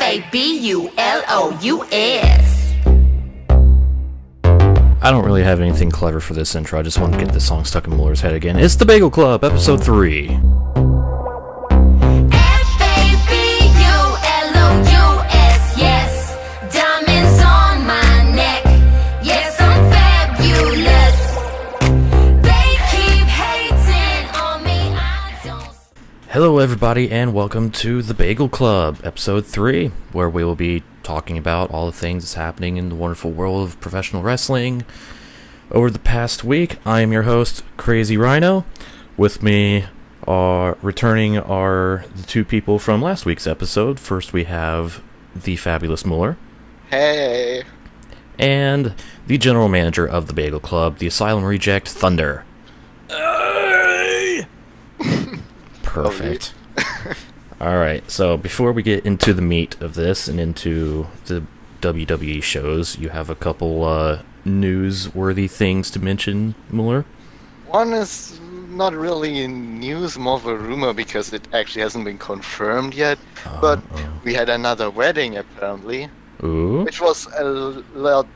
Fabulous. I don't really have anything clever for this intro. I just want to get this song stuck in Mueller's head again. It's the Bagel Club, episode 3. Yes. Diamonds on my neck. Yes, I'm fabulous. They keep hating on me. I don't. Hello, everybody, and welcome to the Bagel Club, episode 3, where we will be talking about all the things that's happening in the wonderful world of professional wrestling over the past week. I am your host, Crazzy Ryno. With me returning are the two people from last week's episode. First, we have the Fabulous Mueller. Hey. And the general manager of the Bagel Club, the Asylum Reject Thunder. Hey. Perfect. Alright, so before we get into the meat of this and into the WWE shows, you have a couple newsworthy things to mention, Mueller? One is not really in news, more of a rumor because it actually hasn't been confirmed yet. But we had another wedding apparently, Ooh. which was a lot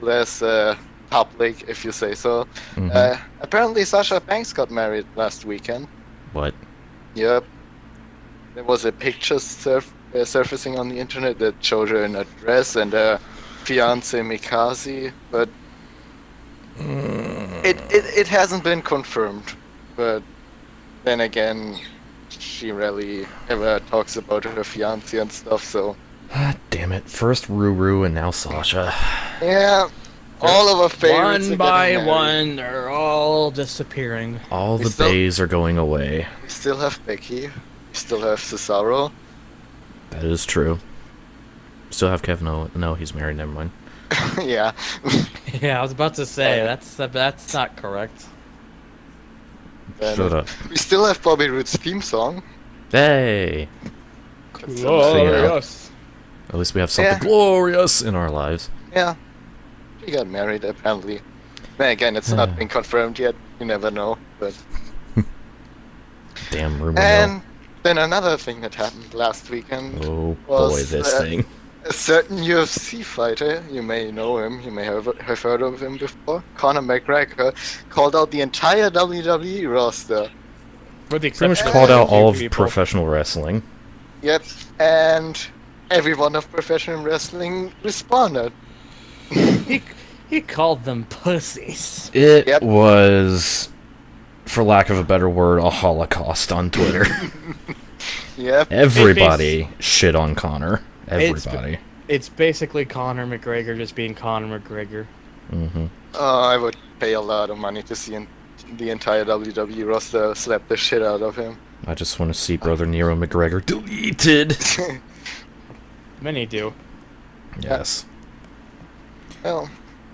less public, if you say so. Mm-hmm. Apparently, Sasha Banks got married last weekend. What? Yep. There was a picture surfacing on the internet that showed her in a dress and her fiance Mikasi, but it hasn't been confirmed. But then again, she rarely ever talks about her fiance and stuff, so... Damn it. First Ruru and now Sasha. Yeah, all of our favorites One are by getting married. one, they're all disappearing. All We the still- bays are going away. We still have Becky, we still have Cesaro. That is true. Still have Kevin Owens. No, he's married, never mind. Yeah. Yeah, I was about to say that's not correct. Then Shut up. We still have Bobby Roode's theme song. Hey! Glorious. At least we have something Yeah. glorious in our lives. Yeah. She got married, apparently. Then again, it's not been confirmed yet. You never know. But Damn rumor mill. And then another thing that happened last weekend. Oh was, boy, this thing. A certain UFC fighter, you may know him, you may have heard of him before, Conor McGregor, called out the entire WWE roster. With the Pretty much exception called out all of people. professional wrestling. Yep. And everyone of professional wrestling responded. He called them pussies. It Yep. was, for lack of a better word, a holocaust on Twitter. Yep. Everybody shit on Connor. Everybody. It's basically Conor McGregor just being Conor McGregor. Mm-hmm. I would pay a lot of money to see the entire WWE roster slap the shit out of him. I just want to see Brother Nero McGregor deleted. Many do. Yes. Well,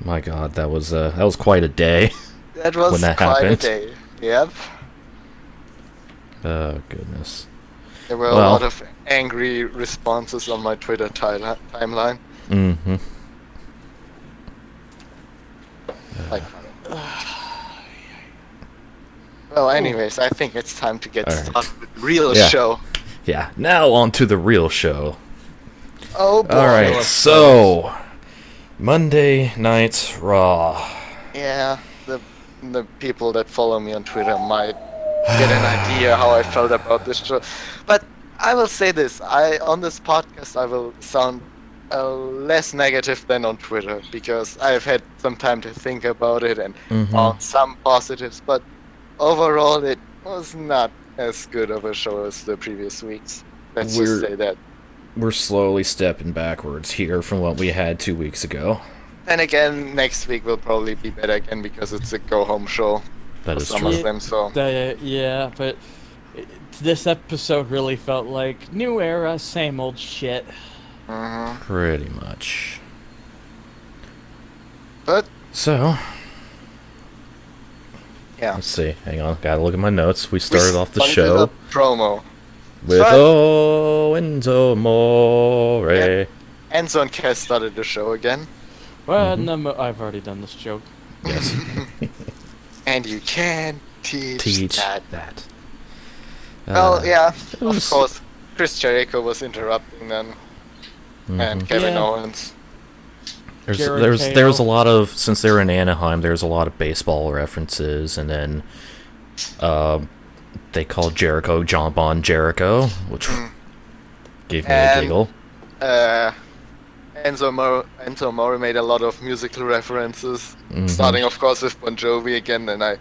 My God, that was quite a day. that was When that quite happened. a day. Yep. Oh goodness. There were a Well. lot of angry responses on my Twitter timeline. Mm-hmm. Like, well, anyways, I think it's time to get Alright. started with the real Yeah. show. Yeah. Now on to the real show. Oh boy. All right. So Monday Night Raw. Yeah, the people that follow me on Twitter might get an idea how I felt about this show. But I will say this: on this podcast I will sound less negative than on Twitter because I've had some time to think about it and found some positives. But overall, it was not as good of a show as the previous weeks. Let's just say that. We're slowly stepping backwards here from what we had 2 weeks ago. Then again, next week will probably be better again because it's a go-home show That for is some true. of them. So Yeah, but this episode really felt like new era, same old shit. Pretty much. But So, yeah, let's see. Hang on. Gotta look at my notes. We started off the started show a promo. with But- Enzo Amore. Yeah. Enzo and Cass started the show again. Well, no, I've already done this joke. Yes. And you can teach that. that. Well, yeah, was- of course. Chris Jericho was interrupting them. and Kevin Yeah. Owens. There's a lot of, since they were in Anaheim, there's a lot of baseball references, and then they called Jericho John Bon Jericho, which gave me a giggle. Enzo Mori made a lot of musical references, starting of course with Bon Jovi again, and I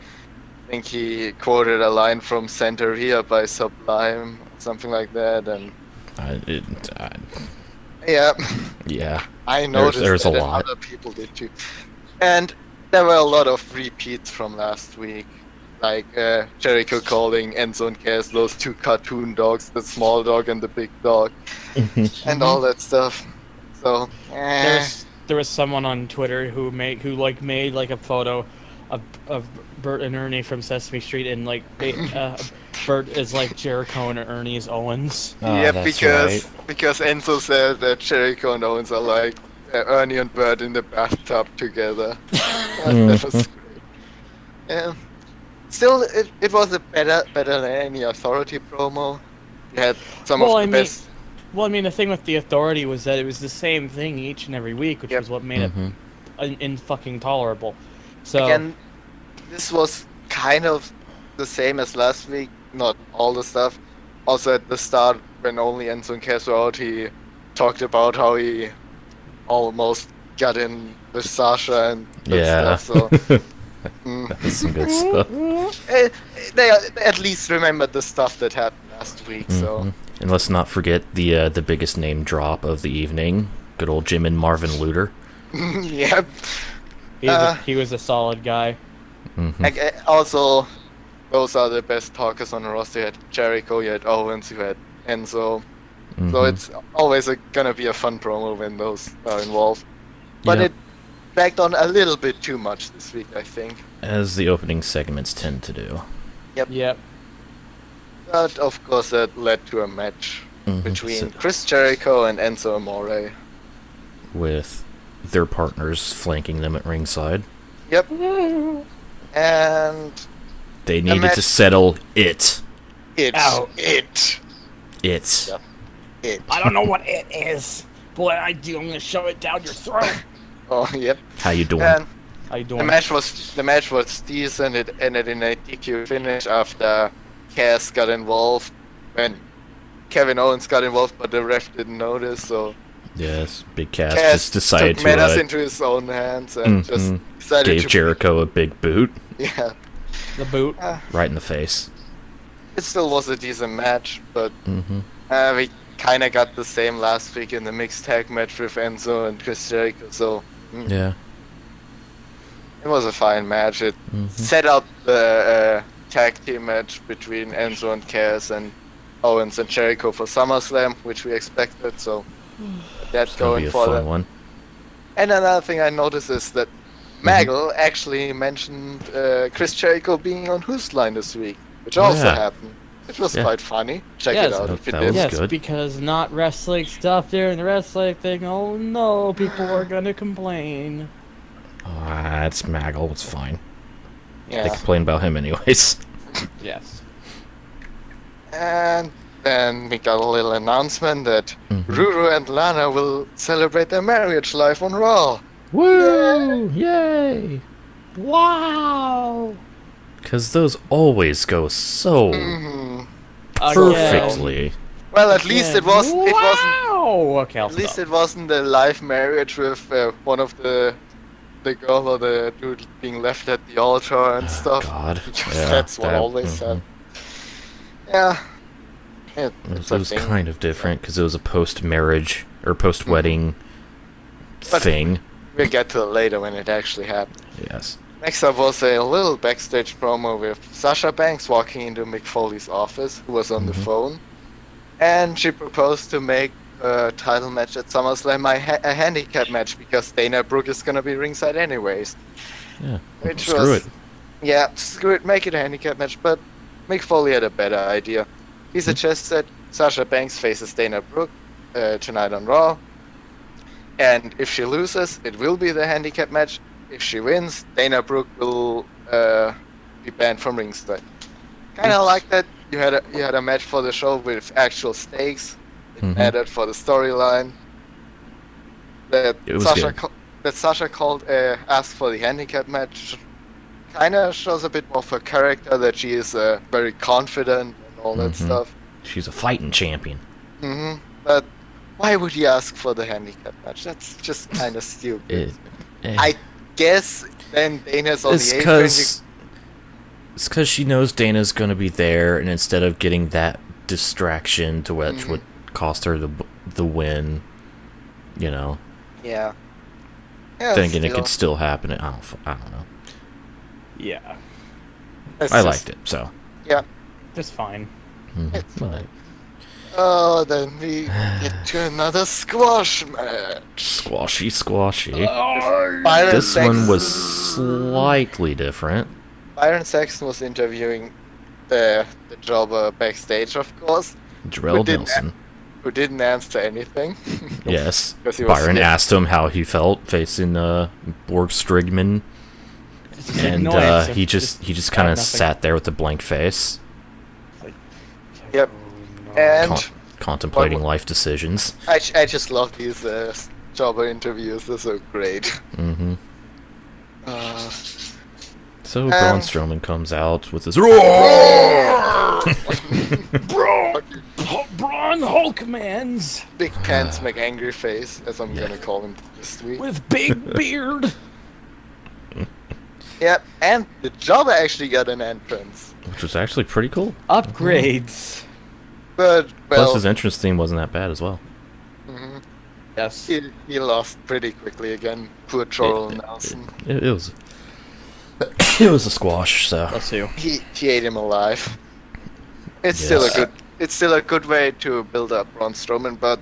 think he quoted a line from Santeria by Sublime, something like that, and Yeah. I noticed there's that a and lot. other people did too. And there were a lot of repeats from last week, like Jericho calling Enzo and Cass those two cartoon dogs, the small dog and the big dog, and all that stuff. So There was someone on Twitter who made like a photo of Bert and Ernie from Sesame Street, and like Bert is like Jericho and Ernie is Owens. yeah, that's because Enzo said that Jericho and Owens are like Ernie and Bert in the bathtub together. That was great. Yeah. Still, it was a better than any Authority promo. You had some of the best. Well, I mean, the thing with the Authority was that it was the same thing each and every week, which Yep. was what made it fucking tolerable. So Again, this was kind of the same as last week, not all the stuff. Also at the start, when only Enzo and Cass were out, he talked about how he almost got in with Sasha and that stuff. So That's some good stuff. they at least remembered the stuff that happened last week. So And let's not forget the biggest name drop of the evening, good old Jim and Marvin Luter. yeah. he was a solid guy. Also, those are the best talkers on the roster. You had Jericho, you had Owens, you had Enzo. So it's always gonna be a fun promo when those are involved. But Yep. it backed on a little bit too much this week, I think. As the opening segments tend to do. Yep. But of course, that led to a match between So- Chris Jericho and Enzo Amore. with their partners flanking them at ringside. Yep. And They needed match- to settle it. it's Ow. it. It. Yep. It. I don't know what it is, but I do. I'm gonna shove it down your throat. Oh, yep. How you doing? And How you the doing? match was decent. It ended in a DQ finish after Cass got involved. When Kevin Owens got involved, but the ref didn't notice. So Yes, Big Cass Cass just decided took matters to into his own hands and just mhm. decided gave to Jericho a big boot Yeah. The boot. right in the face. It still was a decent match, but Mm-hmm. we kind of got the same last week in the mixed tag match with Enzo and Chris Jericho. So Yeah. it was a fine match. It Mm-hmm. set up the tag team match between Enzo and Cass and Owens and Jericho for SummerSlam, which we expected. So that's It's gonna going be a for fun them. one. And another thing I noticed is that Magel actually mentioned Chris Jericho being on Whose Line this week, which also yeah. happened. It was Yeah. quite funny. Check Yes. it out That- if you that did. was Yes, good. because not wrestling stuff during the wrestling thing. Oh no, people are gonna complain. It's Maggle. It's fine. They Yeah. complain about him anyways. Yes. And then we got a little announcement that Mm-hmm. Ruru and Lana will celebrate their marriage live on Raw. Woo! Yay! Wow. Because those always go so Mhm. perfectly. Well, at least it wasn't. It wasn't. Wow. Okay, I'll At least stop. it wasn't a live marriage with one of the girl or the dude being left at the altar and stuff. God. Because Yeah, that's what that- always mhm. happened. Yeah. It It's was a thing. kind of different because it was a post-marriage or post-wedding But- thing. We'll get to it later when it actually happened. Yes. Next up was a little backstage promo with Sasha Banks walking into Mick Foley's office, who was on the phone, and she proposed to make a title match at SummerSlam a handicap match because Dana Brooke is gonna be ringside anyways. Yeah. Which Screw was, it. Yeah, screw it, make it a handicap match, but Mick Foley had a better idea. He suggested Sasha Banks faces Dana Brooke tonight on Raw, and if she loses, it will be the handicap match. If she wins, Dana Brooke will be banned from ringside. Kind of like that. You had a match for the show with actual stakes. It mattered for the storyline. that It was Sasha good. that Sasha called asked for the handicap match kind of shows a bit more of her character, that she is very confident and all that Mhm. stuff. She's a fighting champion. But why would you ask for the handicap match? That's just kind of stupid. I guess then Dana's on It's the apron. because she knows Dana's gonna be there, and instead of getting that distraction to which would cost her the win, you know. Yeah. Then again, it could still happen. I don't know. Yeah, It's I just- liked it, so. Yeah. that's fine. It's Well, fine. Oh, then we get to another squash match. Squashy. Byron This one Saxton- was slightly different. Byron Saxton was interviewing the jobber backstage, of course, Jarrell didn't Nelson. who didn't answer anything. Yes. 'Cause he was Byron scared. asked him how he felt facing Borg Strigman, and No answer. he just kind of nothing. sat there with a blank face, Yep. Oh, no. And contemplating What- life decisions. I just love these jobber interviews. They're so great. Mm-hmm. Uh, So Braun Strowman comes out with his roar. Braun Hulkmans Big Pants McAngry face, as I'm gonna call him this week. with big beard. Yep, and the jobber actually got an entrance. Which was actually pretty cool. Upgrades. But, Plus, well, his entrance theme wasn't that bad as well. Yes. he lost pretty quickly again. Poor Troll Nelson. It was. It was a squash, so. Let's see. He ate him alive. It's Yes. still a good way to build up Braun Strowman, but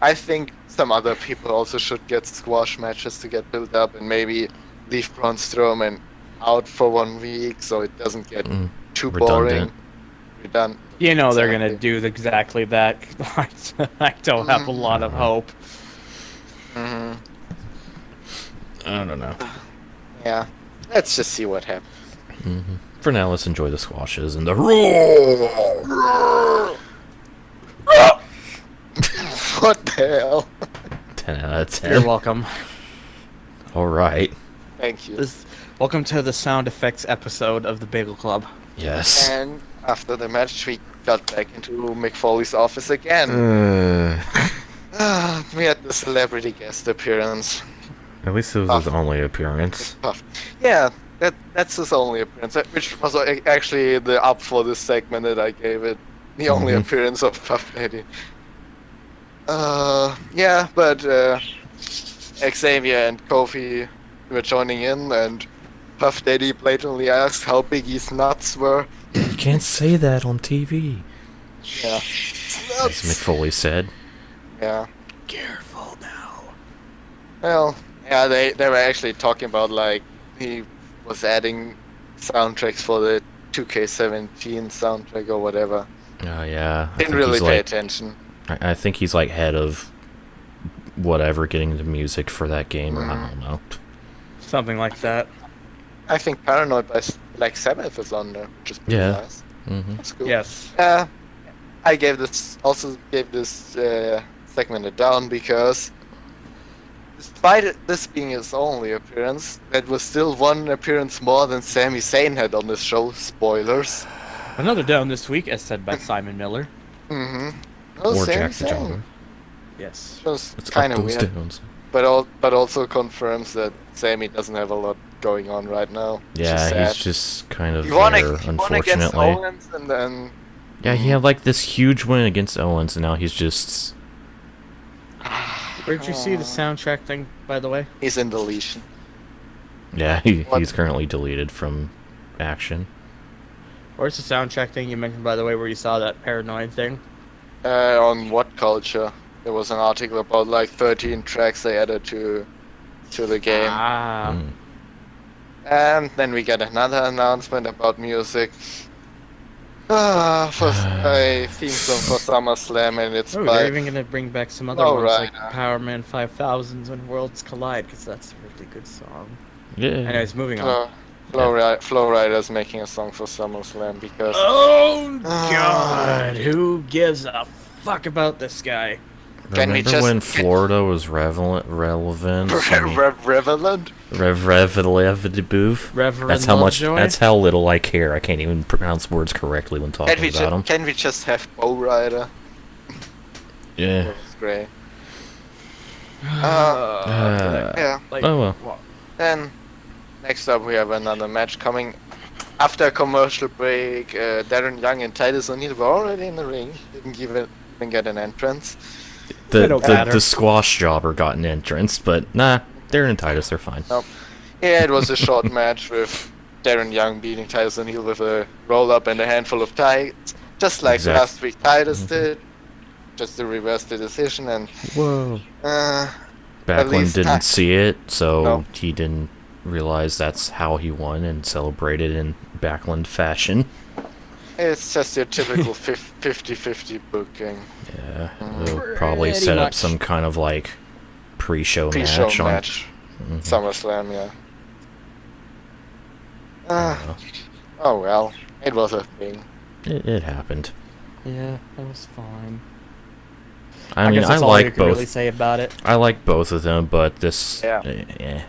I think some other people also should get squash matches to get built up, and maybe leave Braun Strowman out for 1 week so it doesn't get too boring. Redundant. You know they're gonna Exactly. do exactly that. I don't have a lot of hope. Mhm. I don't know. Yeah, let's just see what happens. For now, let's enjoy the squashes and the roar. What the hell? 10 out of You're 10. welcome. All right. Thank you. Welcome to the sound effects episode of the Bagel Club. Yes. And after the match, we got back into Mick Foley's office again. We had the celebrity guest appearance. At least it was his only appearance. Puff. Yeah, that's his only appearance, which was actually the up for this segment that I gave it. The only appearance of Puff Daddy. Yeah, but Xavier and Kofi were joining in, and Puff Daddy blatantly asked how big his nuts were. You can't say that on TV. Yeah. As Mick Foley said. Yeah. Careful now. Well, yeah, they were actually talking about, like, he was adding soundtracks for the 2K17 soundtrack or whatever. Oh, yeah. Didn't really pay attention. I think he's like head of whatever getting the music for that game, or I don't know. Something like that. I think Paranoid by Black Sabbath is on there, which is pretty Yeah. nice. Mm-hmm. That's cool. Yes. I gave this segment a down because despite this being his only appearance, that was still one appearance more than Sami Zayn had on this show. Spoilers. Another down this week, as said by Simon Miller. Mm-hmm. Or Jack the Jobber. Yes. Just It's kind up of those weird, downs. but also confirms that Sami doesn't have a lot going on right now. which is Yeah, sad. he's just kind of He won, there, he won against unfortunately. Owens, and then Yeah, he had like this huge win against Owens, and now he's just... Where did you see the soundtrack thing, by the way? he's in deletion. Yeah, What? he's currently deleted from action. Where's the soundtrack thing you mentioned, by the way, where you saw that paranoid thing? On What Culture? There was an article about like 13 tracks they added to the game. Ah. Mm. And then we get another announcement about music. For a theme song for SummerSlam, and it's Oh, by they're even gonna bring back some other Oh, ones right. like Power Man 5000s and Worlds Collide, because that's a really good song. Yeah. Anyways, moving on. Flow Rider's making a song for SummerSlam because Oh God! Who gives a fuck about this guy? Can we Remember just when Florida was relevant? Revelant? Boof. Reverend That's how much. Lovejoy? That's how little I care. I can't even pronounce words correctly when talking about them. Can we just have Bow Rider? Yeah. That's great. Uh, Yeah. Like, Oh well. Then next up we have another match coming. After a commercial break, Darren Young and Titus O'Neil were already in the ring. Didn't even get an entrance. The squash jobber got an entrance, but nah, Darren and Titus, they're fine. Nope. Yeah, it was a short match with Darren Young beating Titus O'Neil with a roll up and a handful of tights, just like last week Titus did. Just to reverse the decision, and Whoa. at Backlund least didn't see it, so No. he didn't realize that's how he won and celebrated in Backlund fashion. it's just your typical 50-50 booking. Yeah, they'll probably set up much. some kind of like pre-show Pre-show match. match. Mhm. SummerSlam, yeah. I don't know. Oh well, it was a thing. It happened. Yeah, that was fine. I mean, guess I that's all you like can both. really say about it. I like both of them, but this, Yeah.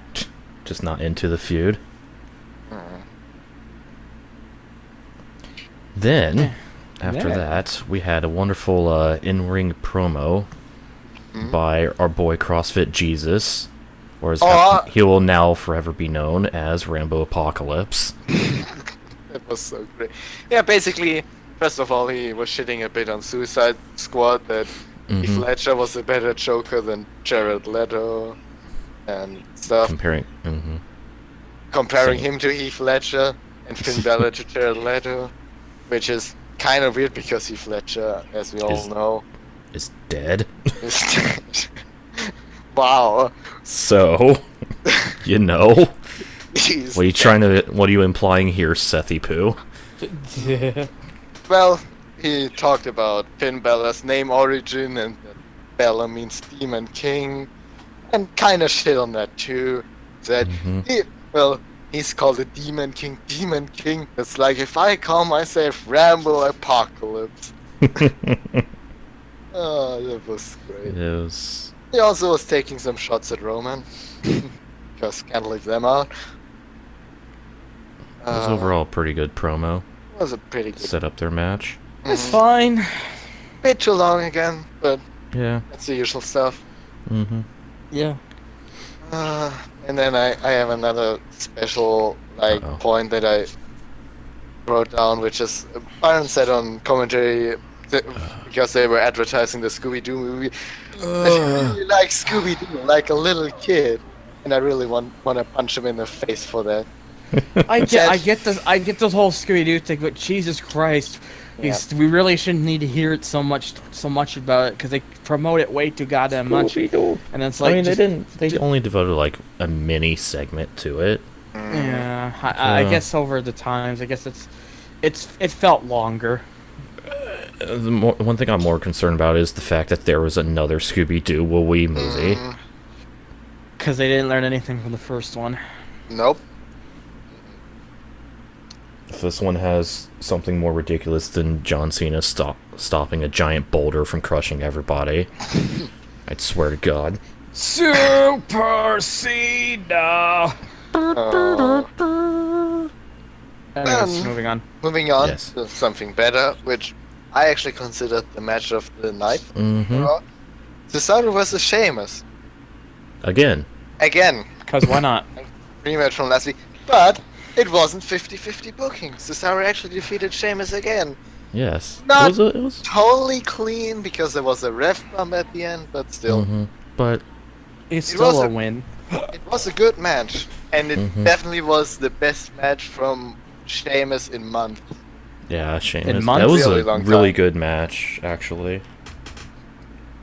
just not into the feud. Mm. Then, after Yeah. that, we had a wonderful in-ring promo by our boy CrossFit Jesus, or as he will now forever be known as Rambo Apocalypse. It was so great. Yeah, basically, first of all, he was shitting a bit on Suicide Squad that Heath Ledger was a better Joker than Jared Leto and stuff. Comparing him to Heath Ledger and Finn Balor to Jared Leto, which is kind of weird because Heath Ledger, as we all know, is dead. is dead. Wow. So, you know, He's what are you trying to? What are you implying here, Sethy Poo? Well, he talked about Finn Balor's name origin and that Balor means Demon King, and kind of shit on that too. That he's called a Demon King. Demon King. It's like if I call myself Rambo Apocalypse. Oh, that was great. It was. He also was taking some shots at Roman, because can't leave them out. It was overall a pretty good promo. It was a pretty good. Set up their match. It's fine. Bit too long again, but Yeah. that's the usual stuff. Yeah. And then I have another special point that I wrote down, which is Byron said on commentary because they were advertising the Scooby-Doo movie. That he really likes Scooby-Doo like a little kid, and I really want to punch him in the face for that. I get this whole Scooby-Doo thing, but Jesus Christ, we really shouldn't need to hear it so much about it because they promote it way too goddamn much. And it's like, I mean, they only devoted like a mini segment to it. Yeah, I guess over the times, I guess it felt longer. One thing I'm more concerned about is the fact that there was another Scooby-Doo Wee movie. Because they didn't learn anything from the first one. Nope. If this one has something more ridiculous than John Cena stopping a giant boulder from crushing everybody, I'd swear to God. Super Cena! Anyways, moving on. Moving on Yes. to something better, which I actually considered the match of the night. Cesaro versus Sheamus. Again. Because why not? Rematch from last week. But it wasn't 50-50 booking. Cesaro actually defeated Sheamus again. Yes. Not it was totally clean because there was a ref bump at the end, but still. But It's It still was a a- win. It was a good match. And it definitely was the best match from Sheamus in months. yeah, Sheamus. In That months? was Really a long really time. good match, actually.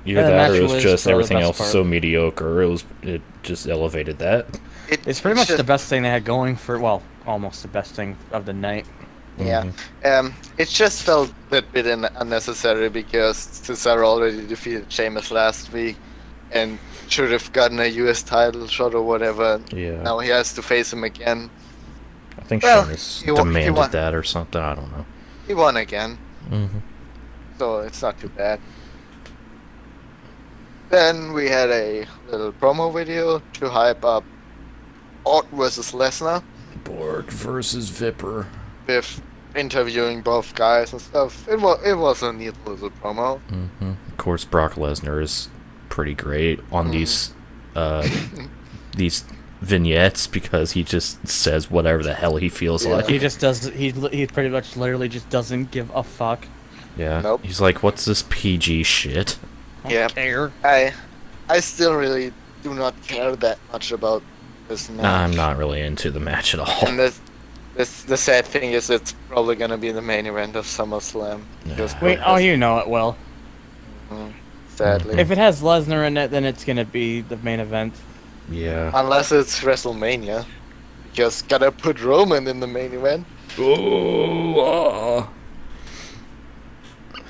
Either Yeah, the that or match it was was just probably the everything best else part. so mediocre. It just elevated that. It's pretty much just- the best thing they had going for, well, almost the best thing of the night. Yeah. It just felt a bit unnecessary because Cesaro already defeated Sheamus last week and should have gotten a US title shot or whatever. Yeah. Now he has to face him again. I think Well, Sheamus he won- demanded that or something. I don't know. He won again. So it's not too bad. Then we had a little promo video to hype up Orton versus Lesnar, Borg versus Viper. with interviewing both guys and stuff. It was a neat little promo. Of course, Brock Lesnar is pretty great on these vignettes because he just says whatever the hell he feels Yeah. like. He just does. He pretty much literally just doesn't give a fuck. Yeah. Nope. He's like, what's this PG shit? Yeah. Care. I still really do not care that much about this match. Nah, I'm not really into the match at all. And the sad thing is, it's probably gonna be the main event of SummerSlam. Because Wait, oh, you know it well. sadly, If it has Lesnar in it, then it's gonna be the main event. Yeah. unless it's WrestleMania, because gotta put Roman in the main event. Oh,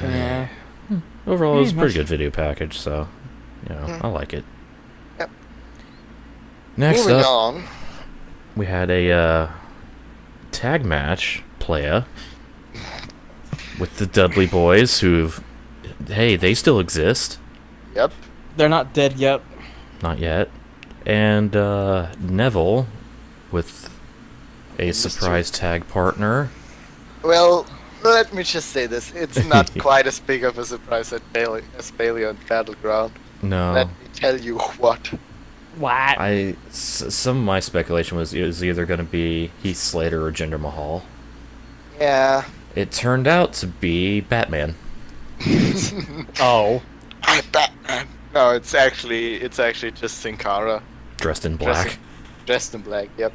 Yeah. Overall, it was a Hmm, pretty good video package, so, you know, I like it. Yep. Next Moving up, on, we had a tag match, playa, with the Dudley Boys, who've, hey, they still exist. yep. They're not dead yet. Not yet. And Neville with a surprise tag partner. Well, let me just say this: it's not quite as big of a surprise as Bailey on Battleground. No. Let me tell you what. What? Some of my speculation was it was either going to be Heath Slater or Jinder Mahal. Yeah. It turned out to be Batman. Oh. I'm Batman. No, it's actually just Sin Cara. Dressed in black. Dressed in black. Yep.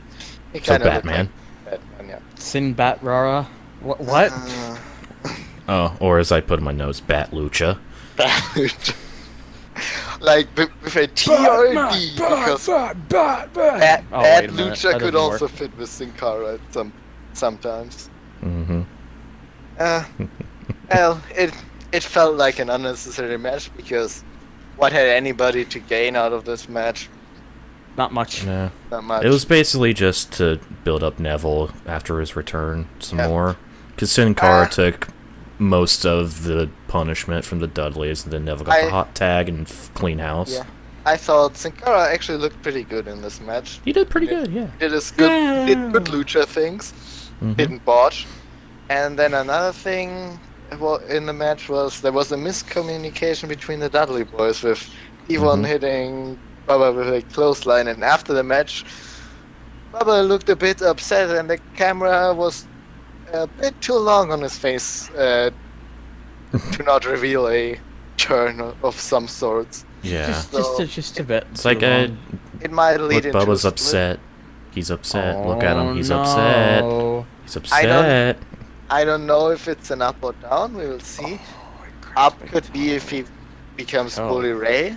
He So kinda looked Batman. like Batman, yeah. Sin Bat Rara. What? Oh, or as I put in my notes, Bat Lucha. Like with a T or a D, because Bat Oh, wait a minute, Lucha that could doesn't also work. fit with Sin Cara sometimes. Mm-hmm. Well, it felt like an unnecessary match, because what had anybody to gain out of this match? Not much. Yeah. Not much. It was basically just to build up Neville after his return some Yeah. more. Because Sin Cara took most of the punishment from the Dudleys, and then Neville got the hot tag and clean house. Yeah. I thought Sin Cara actually looked pretty good in this match. He did pretty good, yeah. Did good lucha things. Mhm. Didn't botch. And then another thing in the match was there was a miscommunication between the Dudley Boys, with Yvonne hitting Bubba with a clothesline, and after the match, Bubba looked a bit upset, and the camera was a bit too long on his face to not reveal a turn of some sorts. Yeah. Just a bit. It's like, too long. It might look, lead into a Bubba's split. upset. He's upset. Look at him. He's Oh, upset. no. He's upset. I don't know if it's an up or down. We will see. Up could be if he becomes Oh. Bully Ray.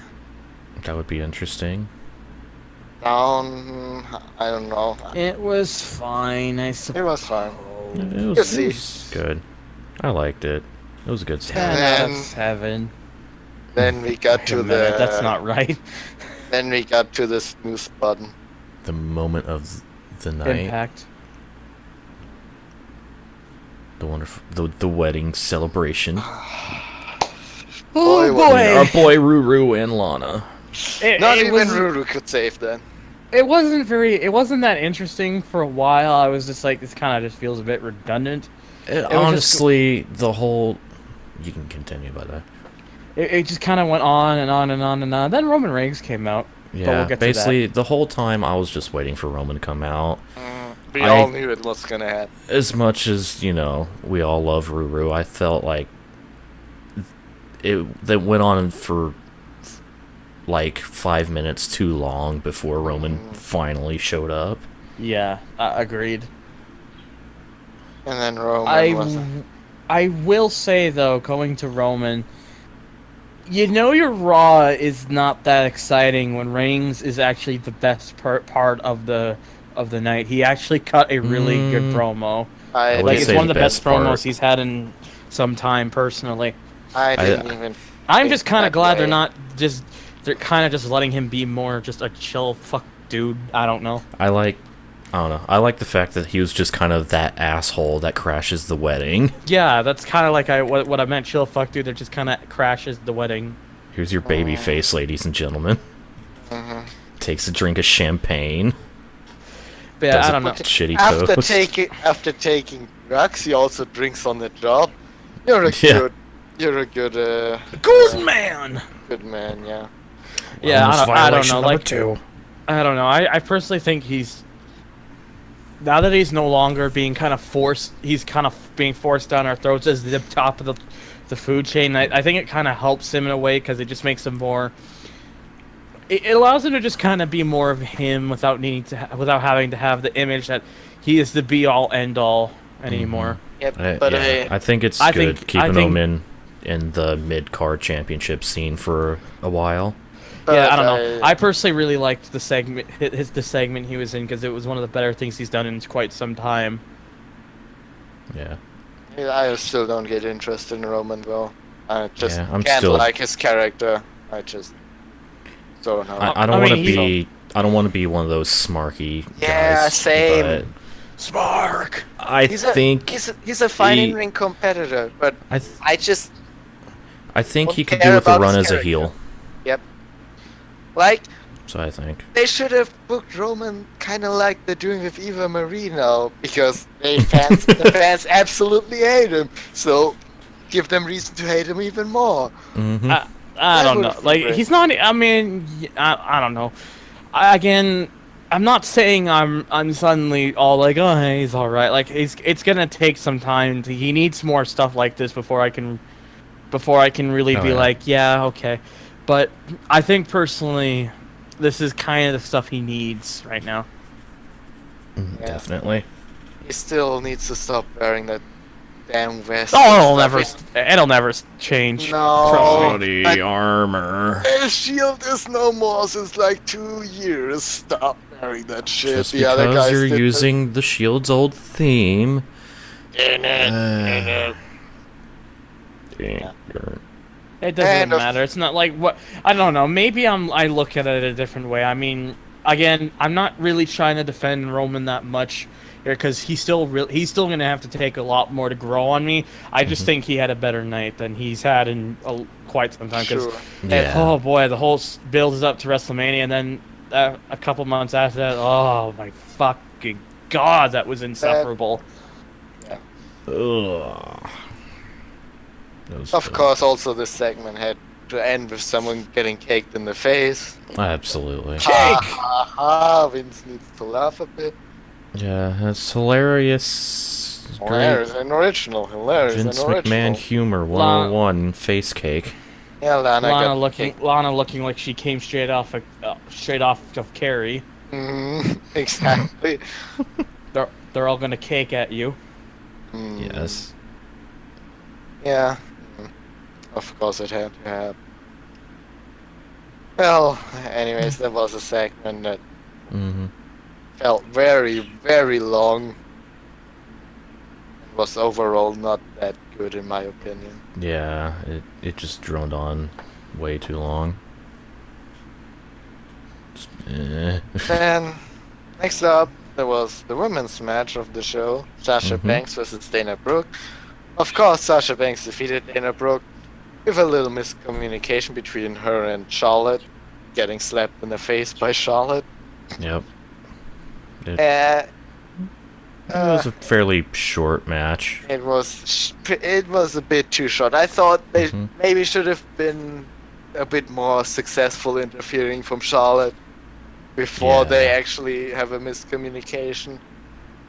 That would be interesting. Down, I don't know. It was fine, I It suppose. was fine. It You'll was, see. it was good. I liked it. It was a good 10 stuff. out of And- 7. Then we got Wait to a minute, the. that's not right. Then we got to the snooze button. The moment of the night. Impact. The wonderful, the wedding celebration. Boy, Our boy Ruru and Lana. Not it even was, Ruru could save that. It wasn't that interesting for a while. I was just like, this kind of just feels a bit redundant. was just- Honestly, the whole. You can continue by that. It just kind of went on and on and on and on. Then Roman Reigns came out. But Yeah, we'll get basically, the whole time I was just waiting for Roman to come out. We I- all knew it was gonna happen. As much as, you know, we all love Ruru, I felt like that went on for like 5 minutes too long before Roman finally showed up. Yeah, agreed. And then Roman was. I will say though, going to Roman, you know your Raw is not that exciting when Reigns is actually the best part of the night. He actually cut a really good promo. I I would Like say it's one the of the best best part. promos he's had in some time personally. didn't even. I'm think just kind that of glad way. they're kind of just letting him be more just a chill fuck dude. I don't know. I don't know. I like the fact that he was just kind of that asshole that crashes the wedding. Yeah, that's kind of like what I meant. Chill fuck dude that just kind of crashes the wedding. Here's your baby face, ladies and gentlemen. Mhm. Takes a drink of champagne. But yeah, Does I a don't know. shitty After toast. after taking drugs, he also drinks on the job. You're a Yeah. Good man. good man. Yeah. Yeah, Wellness I don't violation know. number Like, 2. I don't know. I personally think he's now that he's no longer being kind of forced. He's kind of being forced down our throats as the top of the food chain. I think it kind of helps him in a way because it just makes him more. It allows him to just kind of be more of him without needing to without having to have the image that he is the be all end all anymore. Yep. But I think it's I good think- keeping I think- him in the mid-card championship scene for a while. Yeah, I don't know. I personally really liked the segment, the segment he was in, because it was one of the better things he's done in quite some time. Yeah. I still don't get interested in Roman though. I just Yeah, I'm can't still- like his character. I just don't know. I don't I want to mean, be. I don't want to be one of those smarky Yeah, guys. same. But Spark. I think he's a fine he- in-ring competitor, but I th- I just I think he don't could care do with a about run his as a character. heel. like So I think. they should have booked Roman kind of like they're doing with Eva Marie now, because the fans absolutely hate him. So give them reason to hate him even more. Mm-hmm. I That don't would've know. been Like great. he's not. I mean, I don't know. Again, I'm not saying I'm suddenly all like, oh, hey, he's all right. Like it's gonna take some time. He needs more stuff like this before I can really Oh, be yeah. like, yeah, okay. But I think personally, this is kind of the stuff he needs right now. Yeah. Definitely. He still needs to stop wearing that damn vest. Oh, and stuff. it'll never change. No. Trust me. But- armor. His shield is no more since like 2 years. Stop wearing that shit. Just the other because guys you're did using the Shield's old theme. It doesn't And of- matter. It's not like what I don't know. Maybe I look at it a different way. I mean, again, I'm not really trying to defend Roman that much here because he's still gonna have to take a lot more to grow on me. I just think he had a better night than he's had in quite some time. 'Cause- Sure. Yeah. oh boy, the whole builds up to WrestleMania, and then a couple months after that, oh my fucking god, that was insufferable. Ugh. That was Of good. course, also this segment had to end with someone getting caked in the face. Absolutely. Ha ha ha! Vince needs to laugh a bit. Yeah, that's hilarious. It's Hilarious and original. Hilarious Vince and original. McMahon humor 101 face cake. Yeah, Lana Lana looking like she came straight off of Carrie. Exactly. They're all gonna cake at you. Mm, Yes. Yeah. Of course it had to happen. Well, anyways, that was a segment that Mm-hmm. felt very, very long. It was overall not that good in my opinion. Yeah, it just droned on way too long. Just, Then, next up, there was the women's match of the show. Sasha Mhm. Banks versus Dana Brooke. Of course, Sasha Banks defeated Dana Brooke with a little miscommunication between her and Charlotte, getting slapped in the face by Charlotte. Yep. Uh, It was a fairly short match. it was a bit too short. I thought they Mhm. maybe should have been a bit more successful interfering from Charlotte before they Yeah. actually have a miscommunication.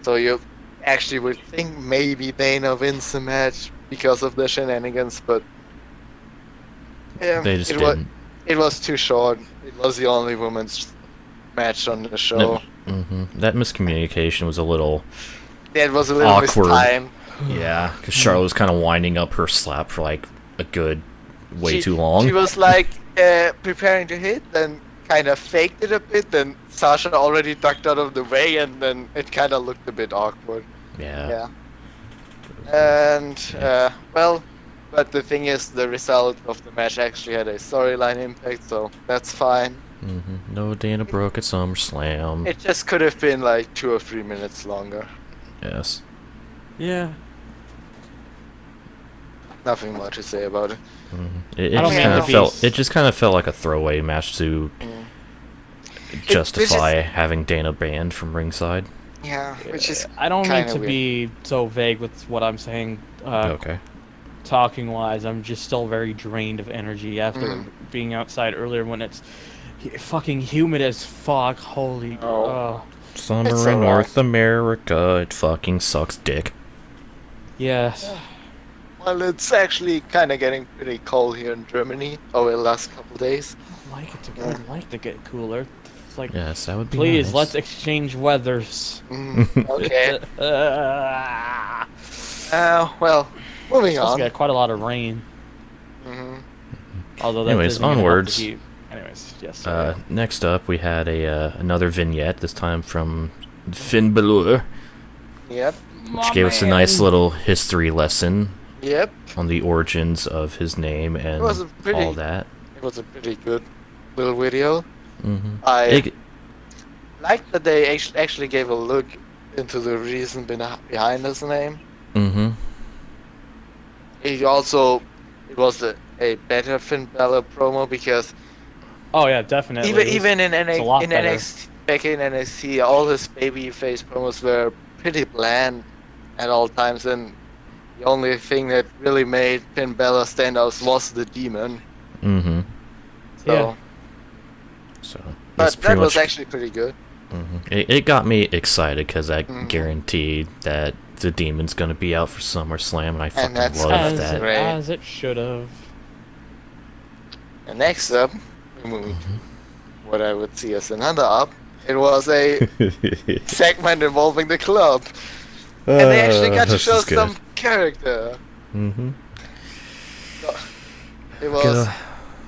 So you actually would think maybe Dana wins the match because of the shenanigans, but yeah, They just it didn't. it was too short. It was the only women's match on the show. That miscommunication was a little. It was a little Awkward. mistimed. Yeah, because Charlotte was kind of winding up her slap for like a good way too long. She was like preparing to hit, then kind of faked it a bit, then Sasha already ducked out of the way, and then it kind of looked a bit awkward. Yeah. Yeah. And, well, but the thing is, the result of the match actually had a storyline impact, so that's fine. No Dana Brooke at SummerSlam. It just could have been like 2 or 3 minutes longer. Yes. Yeah. nothing more to say about it. It I don't just mean kind to of be felt. s- It just kind of felt like a throwaway match to justify having Dana banned from ringside. Yeah, which is I don't mean kinda to weird. be so vague with what I'm saying. Okay. Talking wise, I'm just still very drained of energy after being outside earlier when it's fucking humid as fuck. Holy. Oh. Summer It's in alright. North America, it fucking sucks dick. Yes. Well, it's actually kind of getting pretty cold here in Germany over the last couple days. I'd like to get cooler. It's like, Yes, that would be please, nice. let's exchange weathers. Okay. Uh, Well, moving supposed on. to get quite a lot of rain. Mhm. Although that Anyways, isn't gonna help the onwards. heat. Anyways, yes. sorry. Next up, we had another vignette. This time from Fabulous, Yep. which gave us a nice little history lesson Yep. on the origins of his name and was a pretty- all that. It was a pretty good little video. Mm-hmm. I like that they actually gave a look into the reason behind his name. Mm-hmm. It was a better Finn Balor promo because Oh yeah, definitely. even in it's a lot better. NXT, back in NXT, all his babyface promos were pretty bland at all times, and the only thing that really made Finn Balor stand out was the demon. Mm-hmm. So, Yeah. So, but that's that pretty was much. actually pretty good. It got me excited because I Mhm. guaranteed that the demon's gonna be out for SummerSlam, and I fucking that's love as- that. Right. As it should have. And next up, we moved what I would see as another up. It was a segment involving the club, and they actually got to this show is good. some character. Mm-hmm. It was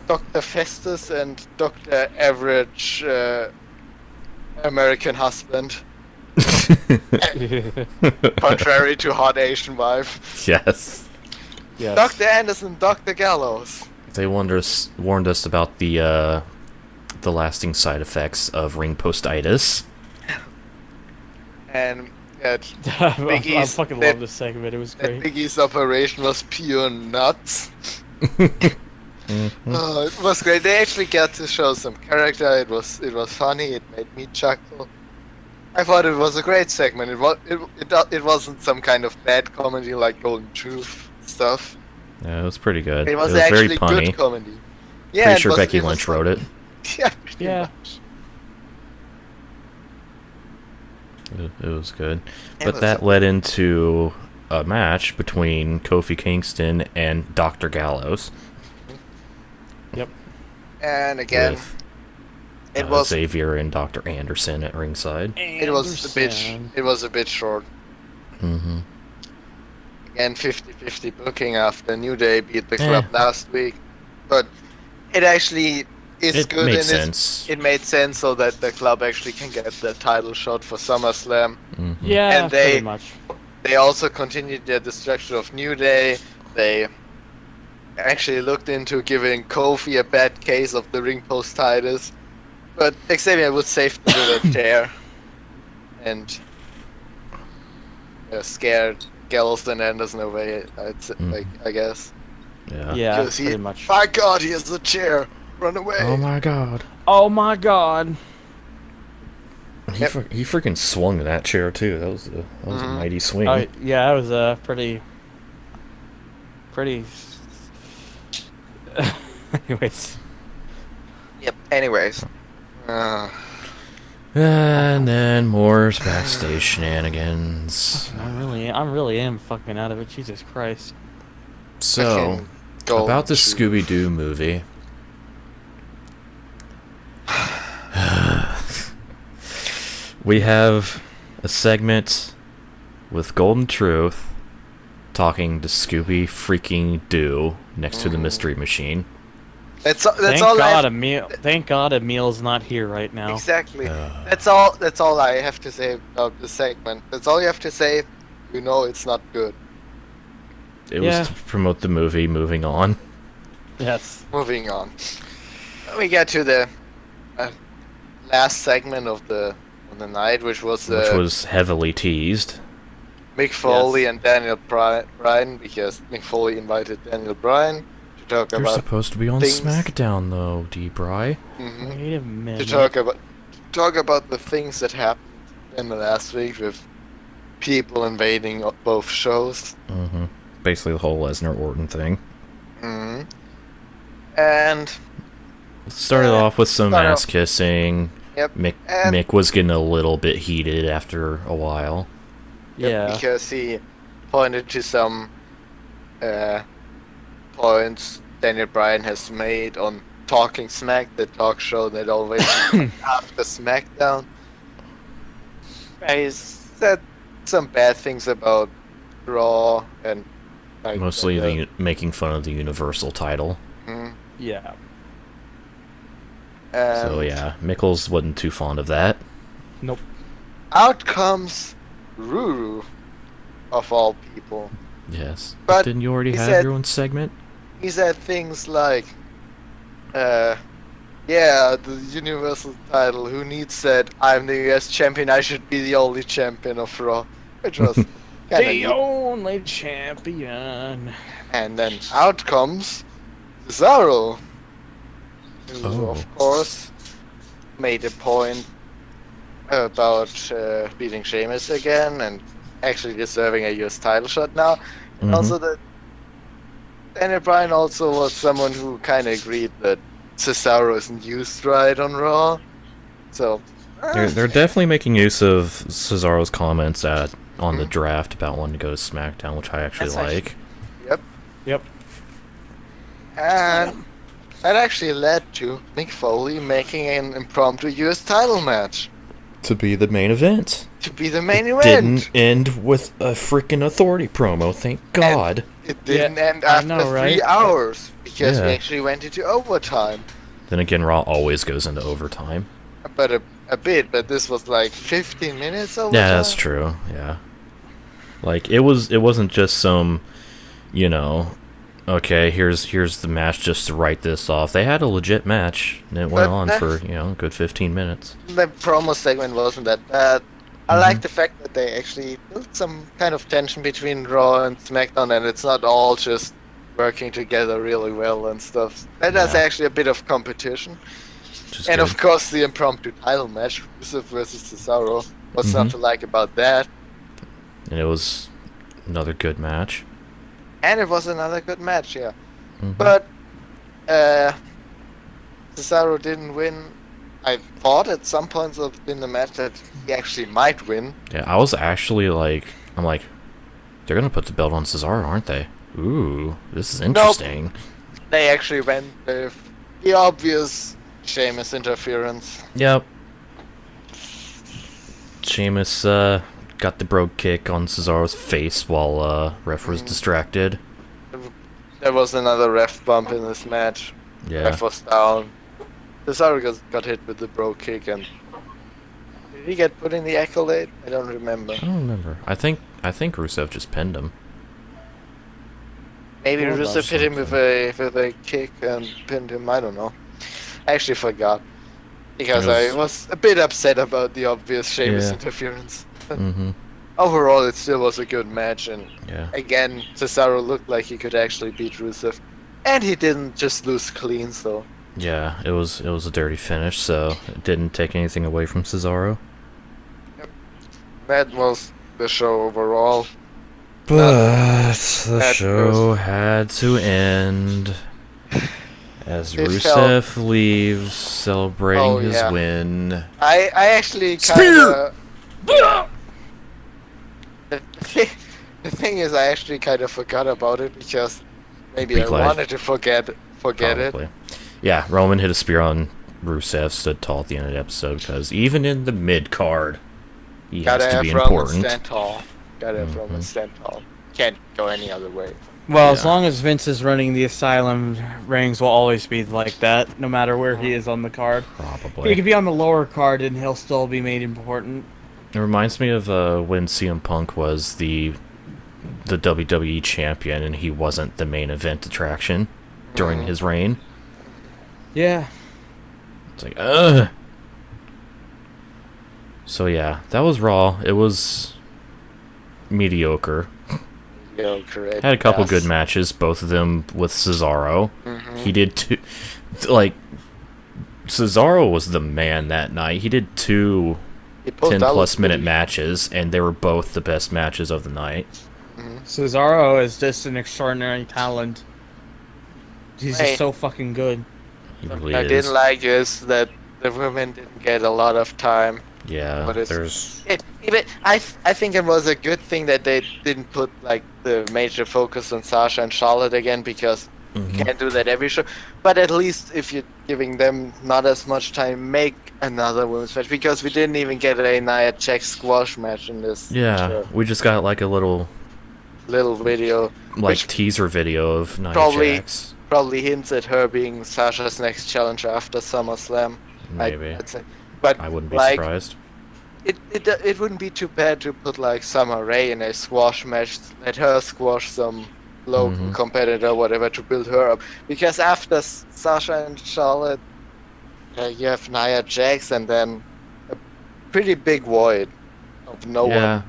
Dr. Festus and Dr. Average American Husband, contrary to Hot Asian Wife. Yes. Yes. Dr. Anderson, Dr. Gallows. They warned us about the lasting side effects of ring postitis. And that I Biggie's- fucking that- love this segment. It was that great. Biggie's operation was pure nuts. Mm-hmm. It was great. They actually got to show some character. It was funny. It made me chuckle. I thought it was a great segment. It wasn't some kind of bad comedy like Golden Truth stuff. Yeah, it was pretty good. It was very actually punny. good comedy. Yeah, Pretty it sure was- Becky it was Lynch fun. wrote it. Yeah. pretty Yeah. much. It was good. It But was that a- led into a match between Kofi Kingston and Dr. Gallows. Yep. And again, With it was Xavier and Dr. Anderson at ringside. it was a bit short. Mm-hmm. Again, 50-50 booking after New Day beat the Eh. club last week, but it actually is It good made and sense. it made sense so that the club actually can get the title shot for SummerSlam. Mhm. Yeah, And they- pretty much. They also continued their destruction of New Day. They actually looked into giving Kofi a bad case of the ring postitis, but Xavier would save them with a chair and scared Gallows and Anderson away. I guess. Yeah. Yeah, Because pretty much. My God, he has a chair. Run away. Oh my god. Oh my god. He, Yep. he freaking swung that chair too. That was a Mhm. mighty swing. Yeah, that was a pretty. Anyways. Yep. Anyways. And then more backstage shenanigans. I really am fucking out of it. Jesus Christ. So, Fucking Golden about the Shoe. Scooby-Doo movie. We have a segment with Golden Truth talking to Scooby freaking Doo next to the Mystery Machine. That's Thank all I God have, Thank God Emil's not here right now. exactly. That's all I have to say about the segment. That's all you have to say. You know it's not good. It Yeah. was to promote the movie. Moving on. Yes. Moving on. We get to the last segment of the night, which was Which was heavily teased. Mick Foley and Daniel Bryan, because Mick Foley invited Daniel Bryan to talk You're about supposed to be on things. SmackDown, though, D-Bry. Wait a To minute. talk about the things that happened in the last week with people invading both shows. Mm-hmm. Basically the whole Lesnar-Orton thing. hmm And Started off with some start ass off- kissing. yep, Mick, and Mick was getting a little bit heated after a while. Yeah. because he pointed to some points Daniel Bryan has made on Talking Smack, the talk show that always after SmackDown. He said some bad things about Raw and like, Mostly making fun of the Universal title. Mhm. Yeah. So And yeah, Mickles wasn't too fond of that. Nope. out comes Ruru, of all people. Yes. But Didn't you already he have said- your own segment? He said things like, yeah, the Universal title, who needs that? I'm the US champion, I should be the only champion of Raw. Which was kind of The neat. only champion. And then out comes Cesaro, who Oh. of course made a point about beating Sheamus again and actually deserving a US title shot now. And Mhm. also that Daniel Bryan also was someone who kind of agreed that Cesaro isn't used right on Raw. So They're definitely making use of Cesaro's comments on the Mhm. draft about wanting to go to SmackDown, which I actually That's like. yep. Yep. And that actually led to Mick Foley making an impromptu US title match To be the main event. to be the main event. Didn't end with a freaking Authority promo, thank God. It didn't Yeah, end I after know, 3 right? hours because we Yeah. actually went into overtime. Then again, Raw always goes into overtime. But a bit, but this was like 15 minutes overtime. Yeah, that's true. Yeah. Like it wasn't just some, okay, here's the match just to write this off. They had a legit match and it went But on that- for, a good 15 minutes. The promo segment wasn't that bad. I Mhm. like the fact that they actually built some kind of tension between Raw and SmackDown, and it's not all just working together really well and stuff. And there's Yeah. actually a bit of competition. Which is And good. of course, the impromptu title match, Rusev versus Cesaro. What's not Mhm. to like about that? And it was another good match. And it was another good match, yeah. Mhm. But Cesaro didn't win. I thought at some points in the match that he actually might win. Yeah, I was actually I'm like, they're gonna put the belt on Cesaro, aren't they? Ooh, this is interesting. They actually went with the obvious Sheamus interference. Yep. Sheamus got the brogue kick on Cesaro's face while ref was distracted. There was another ref bump in this match. Yeah. Ref was down. Cesaro got hit with the bro kick, and did he get put in the accolade? I don't remember. I don't remember. I think Rusev just pinned him. Maybe What about Rusev hit him with a kick and pinned him. I don't know. I actually forgot because It I was a bit upset about the obvious Sheamus Yeah. interference. Mm-hmm. Overall, it still was a good match, and Yeah. again, Cesaro looked like he could actually beat Rusev, and he didn't just lose clean. So Yeah, it was a dirty finish, so it didn't take anything away from Cesaro. that was the show overall. But the that show had to end as It Rusev leaves celebrating Oh, his yeah. win. I actually Spear! kind of. The thing is, I actually kind of forgot about it because maybe Be I glad. wanted to forget it. Probably. Yeah, Roman hit a spear on Rusev, stood tall at the end of the episode because even in the mid card, he Gotta has to have be Roman important. stand tall. Gotta have Roman Mhm. stand tall. Can't go any other way. Well, as Yeah. long as Vince is running the Asylum, rings will always be like that, no matter where he is on the card. He Probably. could be on the lower card and he'll still be made important. It reminds me of when CM Punk was the WWE champion and he wasn't the main event attraction during his reign. Yeah. It's like, ugh. So yeah, that was Raw. It was mediocre. Correct. Had a couple good matches, both of them with Cesaro. He did two, like, Cesaro was the man that night. He did two 10-plus minute matches, and they were both the best matches of the night. Cesaro is just an extraordinary talent. He's just so fucking good. He really I is. didn't like is that the women didn't get a lot of time. Yeah, there's... I think it was a good thing that they didn't put like the major focus on Sasha and Charlotte again, because you can't do that every show. But at least if you're giving them not as much time, make another women's match, because we didn't even get a Nia Jax squash match in this. Yeah, show. we just got like a little video, like teaser video of Nia Jax. Probably hints at her being Sasha's next challenger after SummerSlam. Maybe. I'd say. But I wouldn't be like, surprised. It wouldn't be too bad to put like Summer Rae in a squash match, let her squash some local competitor, whatever, to build her up. Because after Sasha and Charlotte, you have Nia Jax, and then a pretty big void of no one.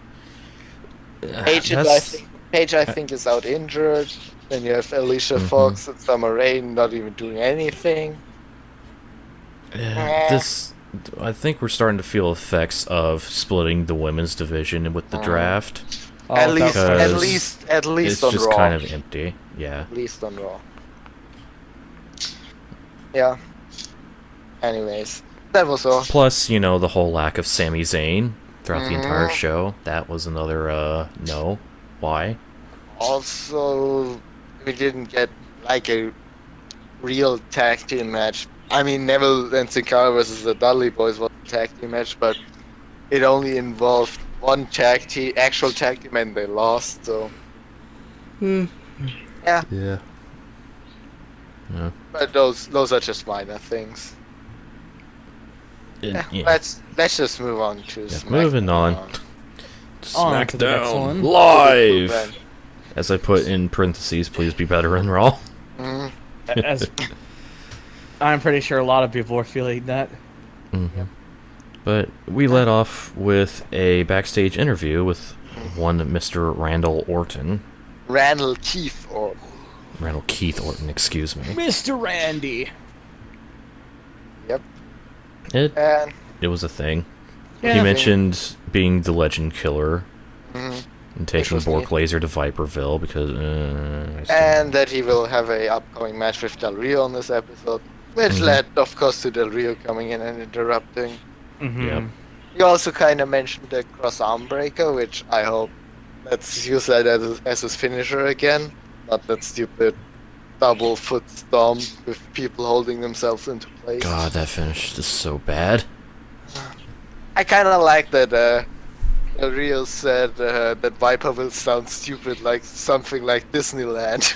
Paige, I think, is out injured. Then you have Alicia Fox and Summer Rae not even doing anything. I think we're starting to feel effects of splitting the women's division with the draft. At least on Raw. It's just kind of empty. Yeah. At least on Raw. Yeah. Anyways, that was all. Plus, you know, the whole lack of Sami Zayn throughout the entire show. That was another no. Why? Also, we didn't get like a real tag team match. I mean, Neville and Sin Cara versus the Dudley Boys was a tag team match, but it only involved one actual tag team, and they lost. So, yeah. But those are just minor things. Let's just move on to SmackDown. Moving on. On to the next one. Live. As I put in parentheses, please be better in Raw. As I'm pretty sure a lot of people are feeling that. But we led off with a backstage interview with one Mr. Randall Orton. Randall Keith Orton. Randall Keith Orton, excuse me. Mr. Randy. Yep. It was a thing. Yeah. He mentioned being the Legend Killer and taking Bork Laser to Viperville because... and that he will have a upcoming match with Del Rio on this episode, which led, of course, to Del Rio coming in and interrupting. Yep. He also kind of mentioned the cross arm breaker, which I hope let's use that as his finisher again. Not that stupid double foot stomp with people holding themselves into place. God, that finish is so bad. I kind of like that Del Rio said that Viper will sound stupid, like something like Disneyland.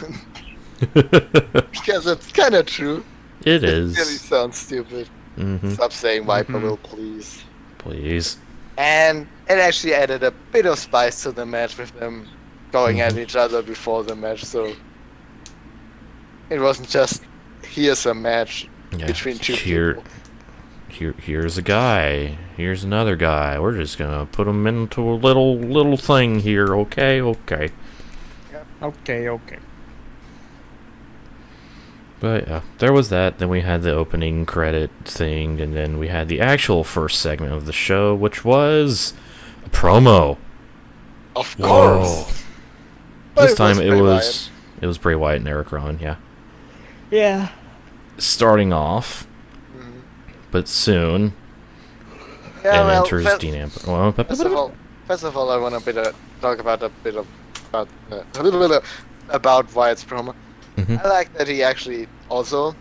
Because it's kind of true. It is. It really sounds stupid. Stop saying Viper will, please. Please. And it actually added a bit of spice to the match with them going at each other before the match, so it wasn't just here's a match between two people. Here's a guy. Here's another guy. We're just gonna put them into a little thing here. Okay. Okay. But yeah, there was that. Then we had the opening credit thing, and then we had the actual first segment of the show, which was a promo. Of course. This time it was Bray Wyatt and Eric Rowan. Yeah. Starting off, but soon. Enters Dean Ambrose. First of all, I want to talk about a little bit about Wyatt's promo. I like that he actually also,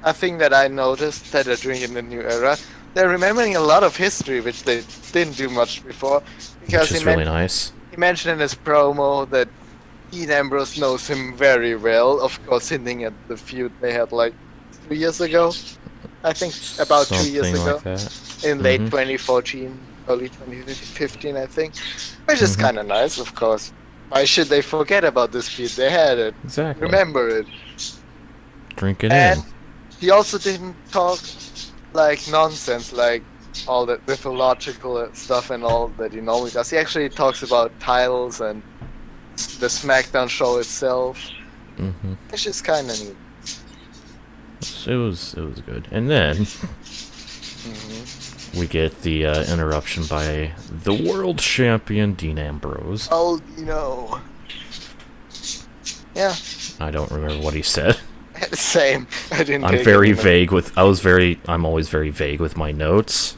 a thing that I noticed that they're doing in the new era, they're remembering a lot of history which they didn't do much before. Because which is really nice. He mentioned in his promo that Dean Ambrose knows him very well, of course hinting at the feud they had like 2 years ago. I think about Something 2 years ago. like that. In late 2014, early 2015, I think. Which is kind of nice, of course. Why should they forget about this feud? They had it. Exactly. Remember it. Drink it and in. he also didn't talk like nonsense, like all the mythological stuff and all that he normally does. He actually talks about titles and the SmackDown show itself, which is kind of neat. It was good. And then we get the interruption by the world champion Dean Ambrose. Oh, yeah. I don't remember what he said. Same. I didn't. I'm very vague with. I'm always very vague with my notes.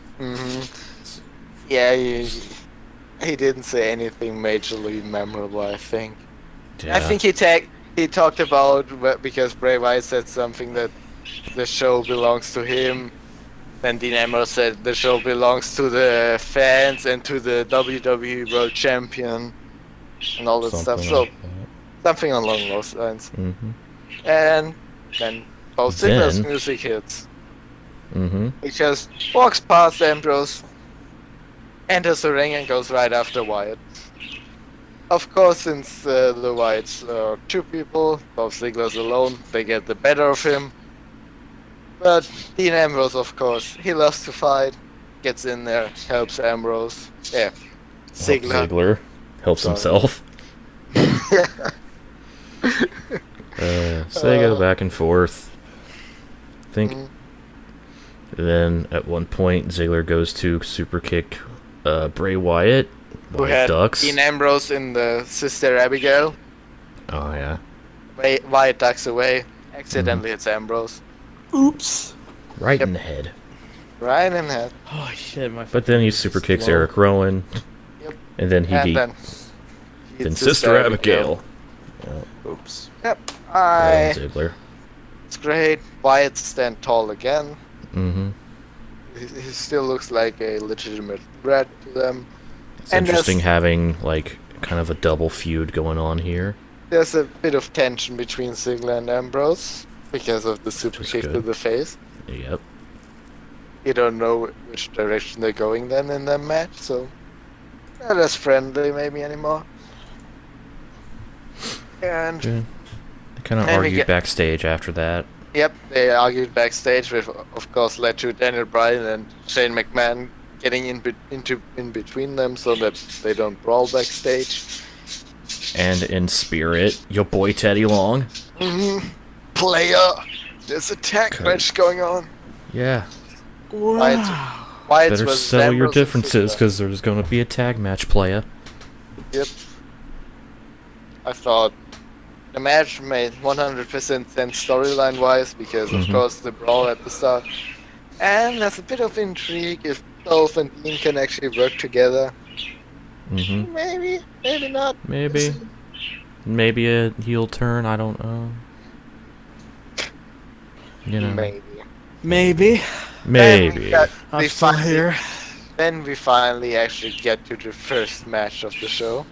Yeah, he didn't say anything majorly memorable. I think. Yeah. I think he talked about because Bray Wyatt said something that the show belongs to him. Then Dean Ambrose said the show belongs to the fans and to the WWE World Champion and all that stuff. So something along those lines. And then Paul Ziggler's music hits. He just walks past Ambrose, enters the ring, and goes right after Wyatt. Of course, since the Wyatts are two people, Bob Ziggler's alone, they get the better of him. But Dean Ambrose, of course, he loves to fight, gets in there, helps Ambrose. Yeah, Ziggler helps himself. So they go back and forth. I think. Then at one point, Ziggler goes to super kick Bray Wyatt. Who had ducks. Dean Ambrose in the Sister Abigail. Oh yeah. Wyatt ducks away, accidentally hits Ambrose. Oops. Right in the head. Right in the head. Oh shit, But then he super kicks Eric Rowan. Yep. And then then Sister Abigail. Oops. Yep. Ziggler. It's great. Wyatt stand tall again. He still looks like a legitimate threat to them. It's interesting having like kind of a double feud going on here. There's a bit of tension between Ziggler and Ambrose because of the super kick to the face. Yep. You don't know which direction they're going then in that match, so not as friendly maybe anymore. And they kind of argued backstage after that. Yep, they argued backstage, which of course led to Daniel Bryan and Shane McMahon getting in between them so that they don't brawl backstage. And in spirit, your boy Teddy Long. Player, there's a tag match going on. Yeah. Wyatt's better settle your differences because there's going to be a tag match, player. Yep. I thought the match made 100% sense storyline-wise because, of course, the brawl at the start. And there's a bit of intrigue if Dolph and Dean can actually work together. Maybe, maybe not. Maybe a heel turn, I don't know. You know. Maybe. I'm still here. Then we finally actually get to the first match of the show.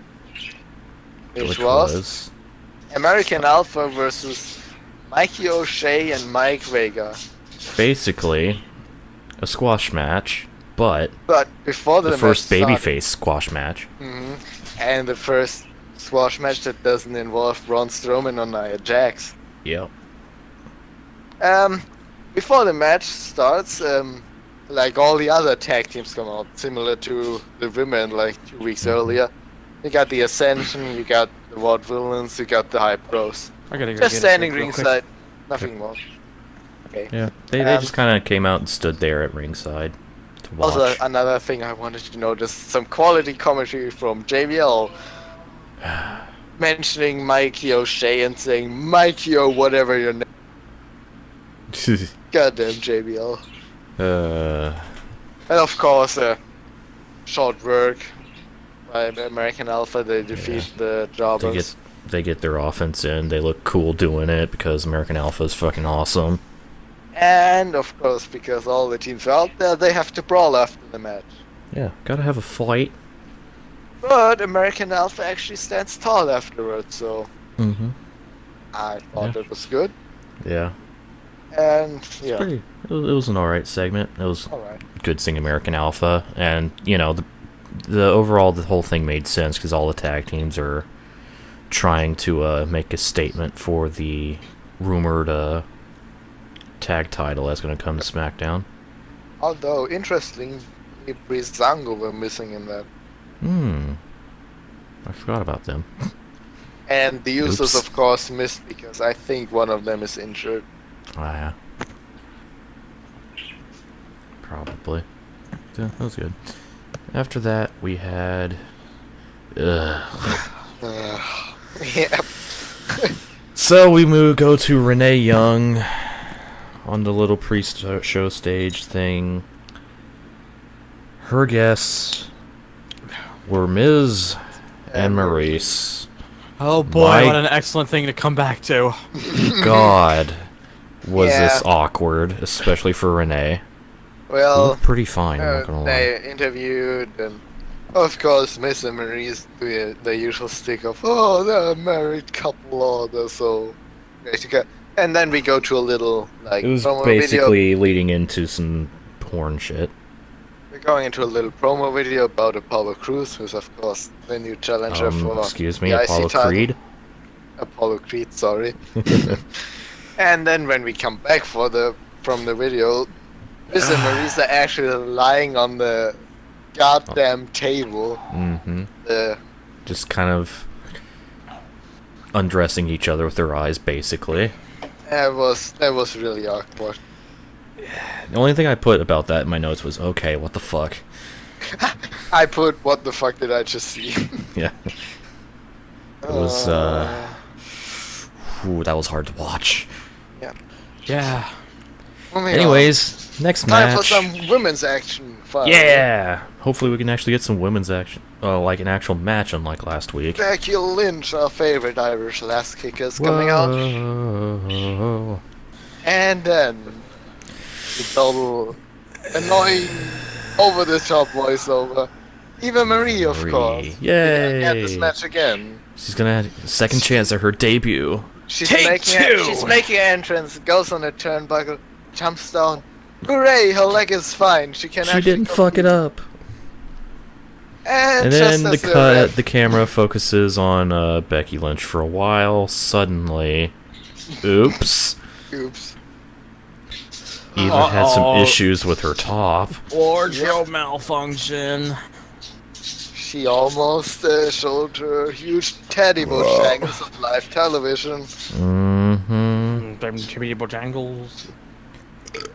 Which was American Alpha versus Mikey O'Shea and Mike Vega. Basically, a squash match, but before the first babyface squash match. And the first squash match that doesn't involve Braun Strowman or Nia Jax. Yep. Before the match starts, like all the other tag teams come out, similar to the women like 2 weeks earlier. You got the Ascension, you got the Vaudevillains, you got the Hype Bros. Just standing ringside, nothing more. Okay. Yeah, they just kind of came out and stood there at ringside to watch. Also, another thing I wanted to notice, some quality commentary from JBL mentioning Mikey O'Shea and saying Mikey or whatever your name. Goddamn JBL. And of course, short work by American Alpha. They defeat the Jobbers. They get their offense in. They look cool doing it because American Alpha is fucking awesome. And of course, because all the teams are out there, they have to brawl after the match. Yeah, gotta have a fight. But American Alpha actually stands tall afterwards, so I thought it was good. Yeah. And yeah, it was an alright segment. It was good seeing American Alpha, and you know the overall the whole thing made sense because all the tag teams are trying to make a statement for the rumored tag title that's going to come to SmackDown. Although interesting, Breezango were missing in that. I forgot about them. And the Usos, Oops. of course, missed because I think one of them is injured. Yeah. Probably. Yeah, that was good. After that, we had... Yeah. So we go to Renee Young on the little pre-show stage thing. Her were Miz and Maurice. Oh boy, My- what an excellent thing to come back to. God, was Yeah. this awkward, especially for Renee. Who Well, looked pretty fine, I'm not gonna lie. they interviewed, and of course, Miss and Maurice do the usual stick of, oh, they're a married couple, or they're so great together. And then we go to a little, like, It was promo video. basically leading into some porn shit. We're going into a little promo video about Apollo Crews, who's, of course, the new challenger for Excuse me, the IC Apollo title. Creed? Apollo Creed, sorry. And then when we come back from the video, Miss and Maurice are actually lying on the goddamn table. Mm-hmm. The Just kind of undressing each other with their eyes, basically. That was really awkward. The only thing I put about that in my notes was, okay, what the fuck? I put, what the fuck did I just see? Yeah. It was, ooh, that was hard to watch. Yeah. Moving Anyways, next on. Time for match. some women's action. Finally. Yeah! Hopefully we can actually get some women's action. like an actual match, unlike last week. Becky Lynch, our favorite Irish last kickers, coming out. Whoa. And then the double annoying over-the-top voiceover. Eva Marie, of Marie. course. Yay. At this match again. She's gonna have a second chance at her debut. She's Take two! She's making an entrance, goes on a turnbuckle, jumps down. Hooray, her leg is fine. She can She actually didn't fuck it compete. up. And And just then as the cut, ref- the camera focuses on Becky Lynch for a while. Suddenly, oops, Oops. Eva had some Uh-oh. issues with her top. Wardrobe malfunction. She almost showed her huge teddy bojangles on live television. Mm-hmm. Them chibbity bojangles.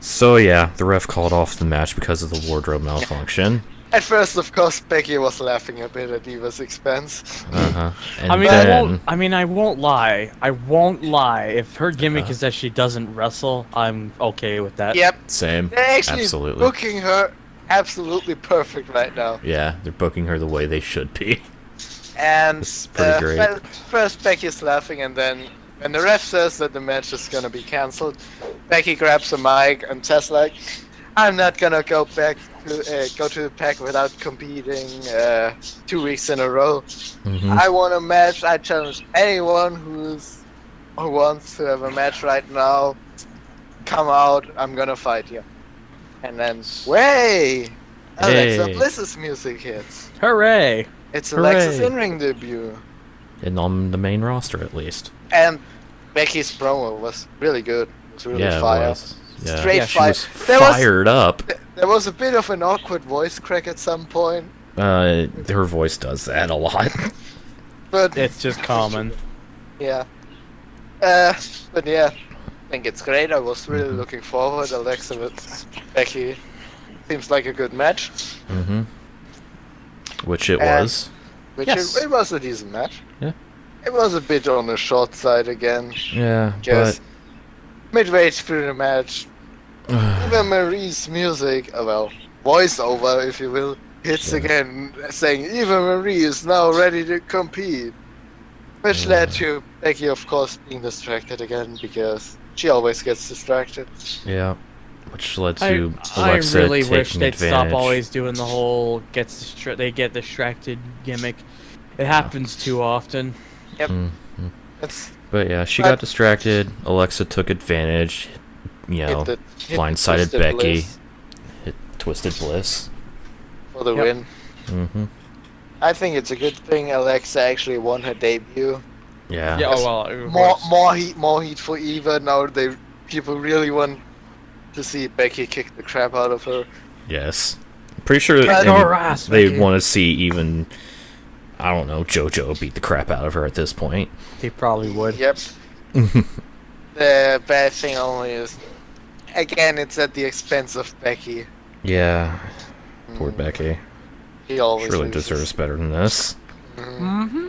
So yeah, the ref called off the match because of the wardrobe malfunction. At first, of course, Becky was laughing a bit at Eva's expense. Uh-huh. And I mean, then, I won't lie. I won't lie. If her gimmick is that she doesn't wrestle, I'm okay with that. Yep, same. they're actually Absolutely. booking her absolutely perfect right now. Yeah, they're booking her the way they should be. And This is pretty great. well, first Becky's laughing, and then when the ref says that the match is gonna be cancelled, Becky grabs a mic and says like, "I'm not gonna go back to go to the pack without competing 2 weeks in a row. Mhm. I want a match. I challenge anyone who wants to have a match right now. Come out. I'm gonna fight you." And then, way, Alexa Hey. Bliss's music hits. Hooray! It's Alexa's Hooray. in-ring debut. And on the main roster, at least. And Becky's promo was really good. It was really Yeah, fire. it was. Yeah, Straight she fire. was There was- fired up. There was a bit of an awkward voice crack at some point, Her voice does that a lot. but It's just common. yeah. But yeah, I think it's great. I was really looking forward. Alexa with Becky seems like a good match. Mm-hmm. Which it And- was. Which Yes. it was a decent match. Yeah. It was a bit on the short side again. Yeah, Just midway through the match, but even Marie's music, well, voiceover, if you will, hits Yeah. again, saying Eva Marie is now ready to compete. Which led to Becky, of course, being distracted again, because she always gets distracted. yeah, which led I, to I Alexa really taking wish they'd advantage. stop always doing the whole they get distracted gimmick. It happens too often. Mhm. It's But yeah, she But- got distracted. Alexa took advantage. You know, hit blindsided Twisted Becky. Bliss Hit Twisted Bliss. for the Yep. win. Mm-hmm. I think it's a good thing Alexa actually won her debut. Yeah. Yeah, Yes. oh well. of More course. more heat for Eva. Now people really want to see Becky kick the crap out of her. Yes. Pretty sure Cut her ass, they Becky. want to see even, I don't know, JoJo beat the crap out of her at this point. They probably would. Yep. The bad thing only is, again, it's at the expense of Becky. Yeah, poor Becky. He always Surely loses. deserves better than this. Mm-hmm.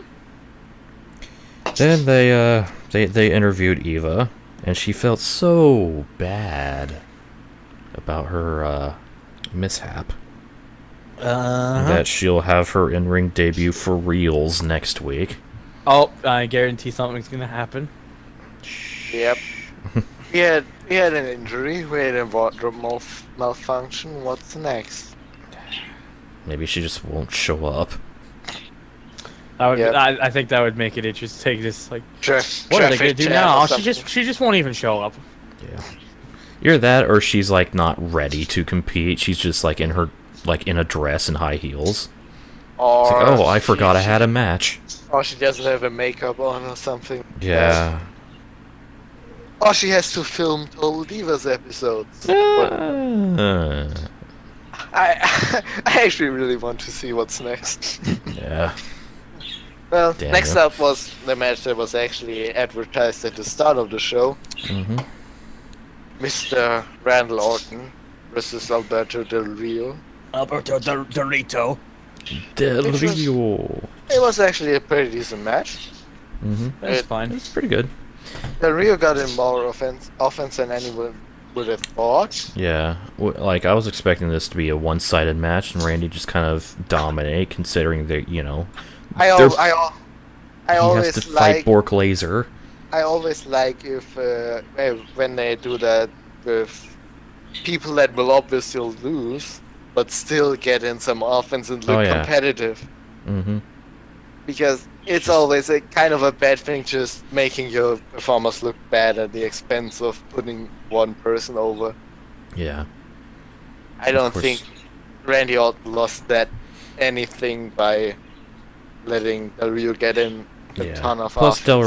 Then they interviewed Eva, and she felt so bad about her mishap that she'll have her in-ring debut for reals next week. Oh, I guarantee something's gonna happen. Yep. we had an injury. We had a wardrobe malfunction. What's next? Maybe she just won't show up. Yep. I think that would make it interesting. Just like, what are they gonna Traffic do jam now? or She just won't even show up. Yeah. Either that, or she's like not ready to compete. She's just like in a dress and high heels. Or It's like, oh, I forgot I had a match. Or she doesn't have a makeup on or something. Yeah. Or she has to film Total Divas episodes. I actually really want to see what's next. Yeah. Well, Damn next it. up was the match that was actually advertised at the start of the show. Mm-hmm. Mr. Randall Orton versus Alberto Del Rio. Alberto Dorito. Del Which was- Rio. It was actually a pretty decent match. Mm-hmm. That's It- fine. It's pretty good. Del Rio got in more offense than anyone would have thought. Yeah. Like, I was expecting this to be a one-sided match, and Randy just kind of dominate, considering that, you know, I They're- he has always to fight like Bork Laser. I always like if when they do that with people that will obviously lose, but still get in some offense and look Oh, yeah. competitive. Mm-hmm. Because it's always a kind of a bad thing just making your performers look bad at the expense of putting one person over. Yeah. I don't course. think Randy Orton lost that anything by letting Del Rio get in a Yeah. ton of Plus, offense. Del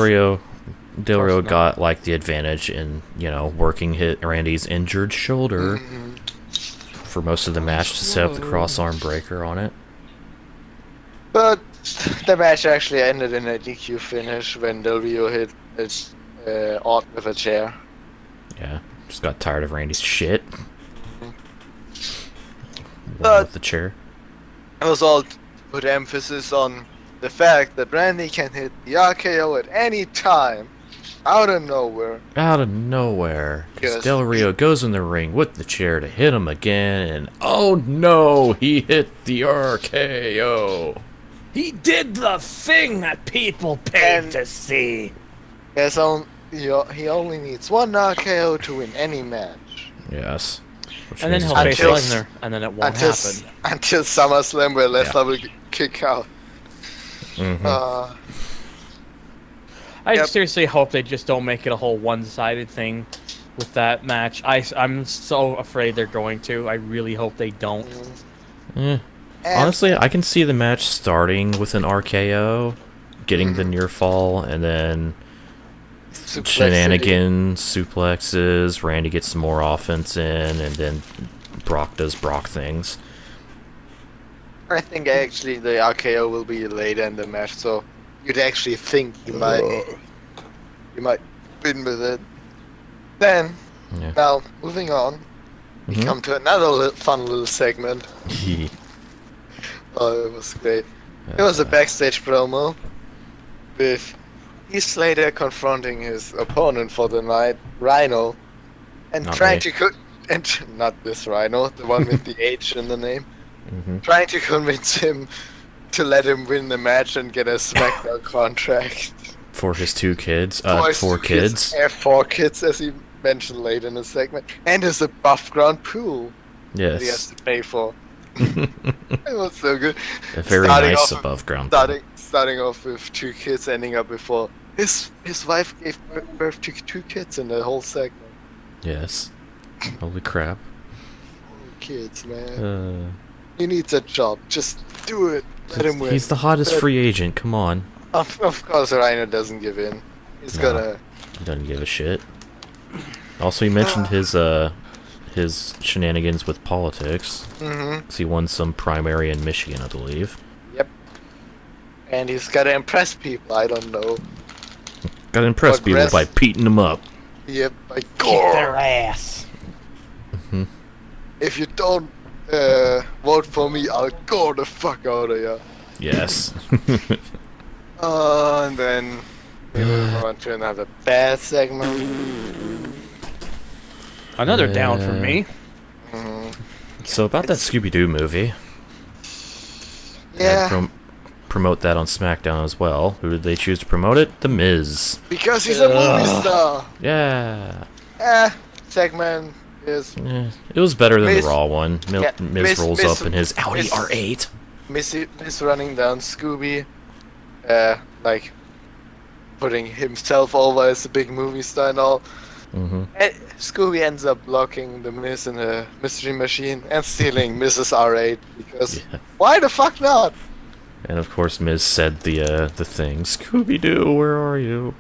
Rio not. got like the advantage in, you know, working Randy's injured shoulder Mhm. for most of the match to set up the cross arm breaker on it. But the match actually ended in a DQ finish when Del Rio hit Orton with a chair. Yeah. Just got tired of Randy's shit. But- With the chair. It was all to put emphasis on the fact that Randy can hit the RKO at any time, out of nowhere. Out of nowhere, 'cause Yes. Del Rio goes in the ring with the chair to hit him again, and oh no, he hit the RKO. He did the thing that people paid And- to see. He only needs one RKO to win any match. Yes. Which And then means he'll it's face Until- Lesnar, and then it won't Until, happen. until SummerSlam where Lesnar will kick out. Mhm. I Yep. seriously hope they just don't make it a whole one-sided thing with that match. I'm so afraid they're going to. I really hope they don't. Eh. And Honestly, I can see the match starting with an RKO, getting the near fall, and then Suplex shenanigans, suplexes, Randy gets some more offense in, and then Brock does Brock things. I think actually the RKO will be later in the match, so you'd actually think you might win with it. Then, Yeah. now moving on, we Mhm. come to another fun little segment. Oh, it was great. It was a backstage promo with Heath Slater confronting his opponent for the night, Rhino, and Not trying me. to and not this Rhino, the one with the H in the name, Mhm. trying to convince him to let him win the match and get a SmackDown contract. For his two kids, For his 4 kids. His 4 kids, as he mentioned later in the segment, and his above ground pool that he has Yes. to pay for. It was so good. A very Starting nice off- above ground. Starting off with 2 kids, ending up with 4. His wife gave birth to 2 kids in the whole segment. Yes. Holy crap. Kids, man. Uh, He needs a job. Just do it. Let him win. he's the hottest Let- free agent. Come on. Of course, Rhino doesn't give in. He's No. gonna. He doesn't give a shit. Also, he mentioned his his shenanigans with politics. Mm-hmm. 'Cause he won some primary in Michigan, I believe. Yep. And he's gotta impress people. I don't know. Gotta impress But people rest- by beating them up. Yep. Like, Kick their ass. if you don't vote for me, I'll go the fuck out of here. Yes. And then we move on to another bad segment. Another down for me. So about that Scooby-Doo movie. Yeah, I'd promote that on SmackDown as well. Who did they choose to promote it? The Miz. because he's a movie star. Yeah. Segment is It was better than Miz- the Raw one. yeah, Miz rolls Miz- up in his Audi Miz- R8. Miss running down Scooby, like putting himself over as a big movie star and all. Mm-hmm. And Scooby ends up locking the Miz in a mystery machine and stealing Mrs. R8 because Yeah. why the fuck not? And of course, Miz said the thing, Scooby-Doo, where are you?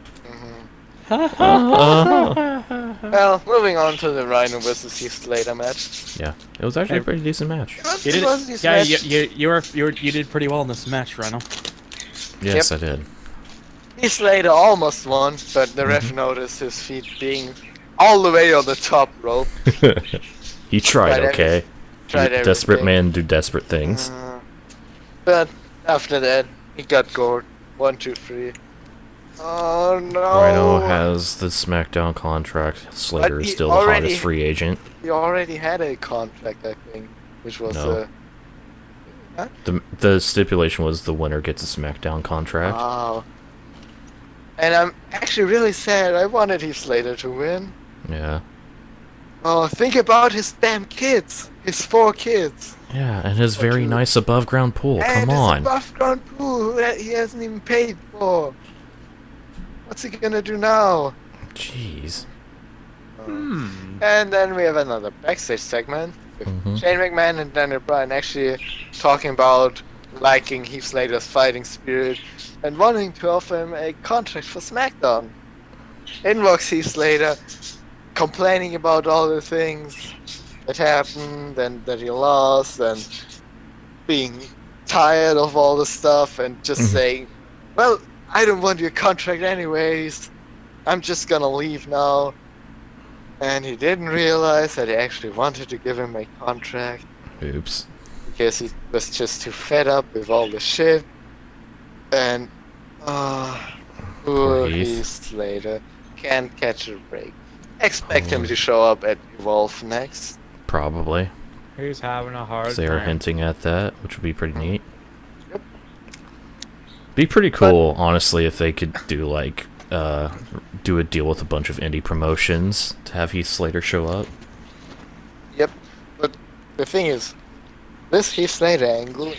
Well, moving on to the Rhino versus Heath Slater match. Yeah, it was actually a pretty decent match. You did, It was this yeah, match. you did pretty well in this match, Ryno. Yes, I did. Heath Slater almost won, but the ref noticed his feet being all the way on the top rope. He tried, Tried okay? tried Desperate everything. men do desperate things. But after that, he got gold. 1, 2, 3. Oh no! Rhino has the SmackDown contract. Slater But is he still the already- hottest free agent. He already had a contract, I think, which was No. The stipulation was the winner gets a SmackDown contract. wow. And I'm actually really sad. I wanted Heath Slater to win. Yeah. Oh, think about his damn kids. His 4 kids. Yeah, and his very you- nice above ground pool. And Come his on. above ground pool that he hasn't even paid for. What's he gonna do now? Jeez. And then we have another backstage segment with Mhm. Shane McMahon and Daniel Bryan actually talking about liking Heath Slater's fighting spirit and wanting to offer him a contract for SmackDown. In walks Heath Slater, complaining about all the things that happened and that he lost and being tired of all the stuff and just Mhm. saying, well, I don't want your contract anyways. I'm just gonna leave now. And he didn't realize that he actually wanted to give him a contract Oops. because he was just too fed up with all the shit. And, poor Poor Heath. Heath Slater can't catch a break. Expect him to show up at Evolve next. Probably. He's having a hard 'Cause they are time. hinting at that, which would be pretty neat. Yep. Be pretty cool, honestly, if they could do like do a deal with a bunch of indie promotions to have Heath Slater show up. Yep. But the thing is, this Heath Slater angle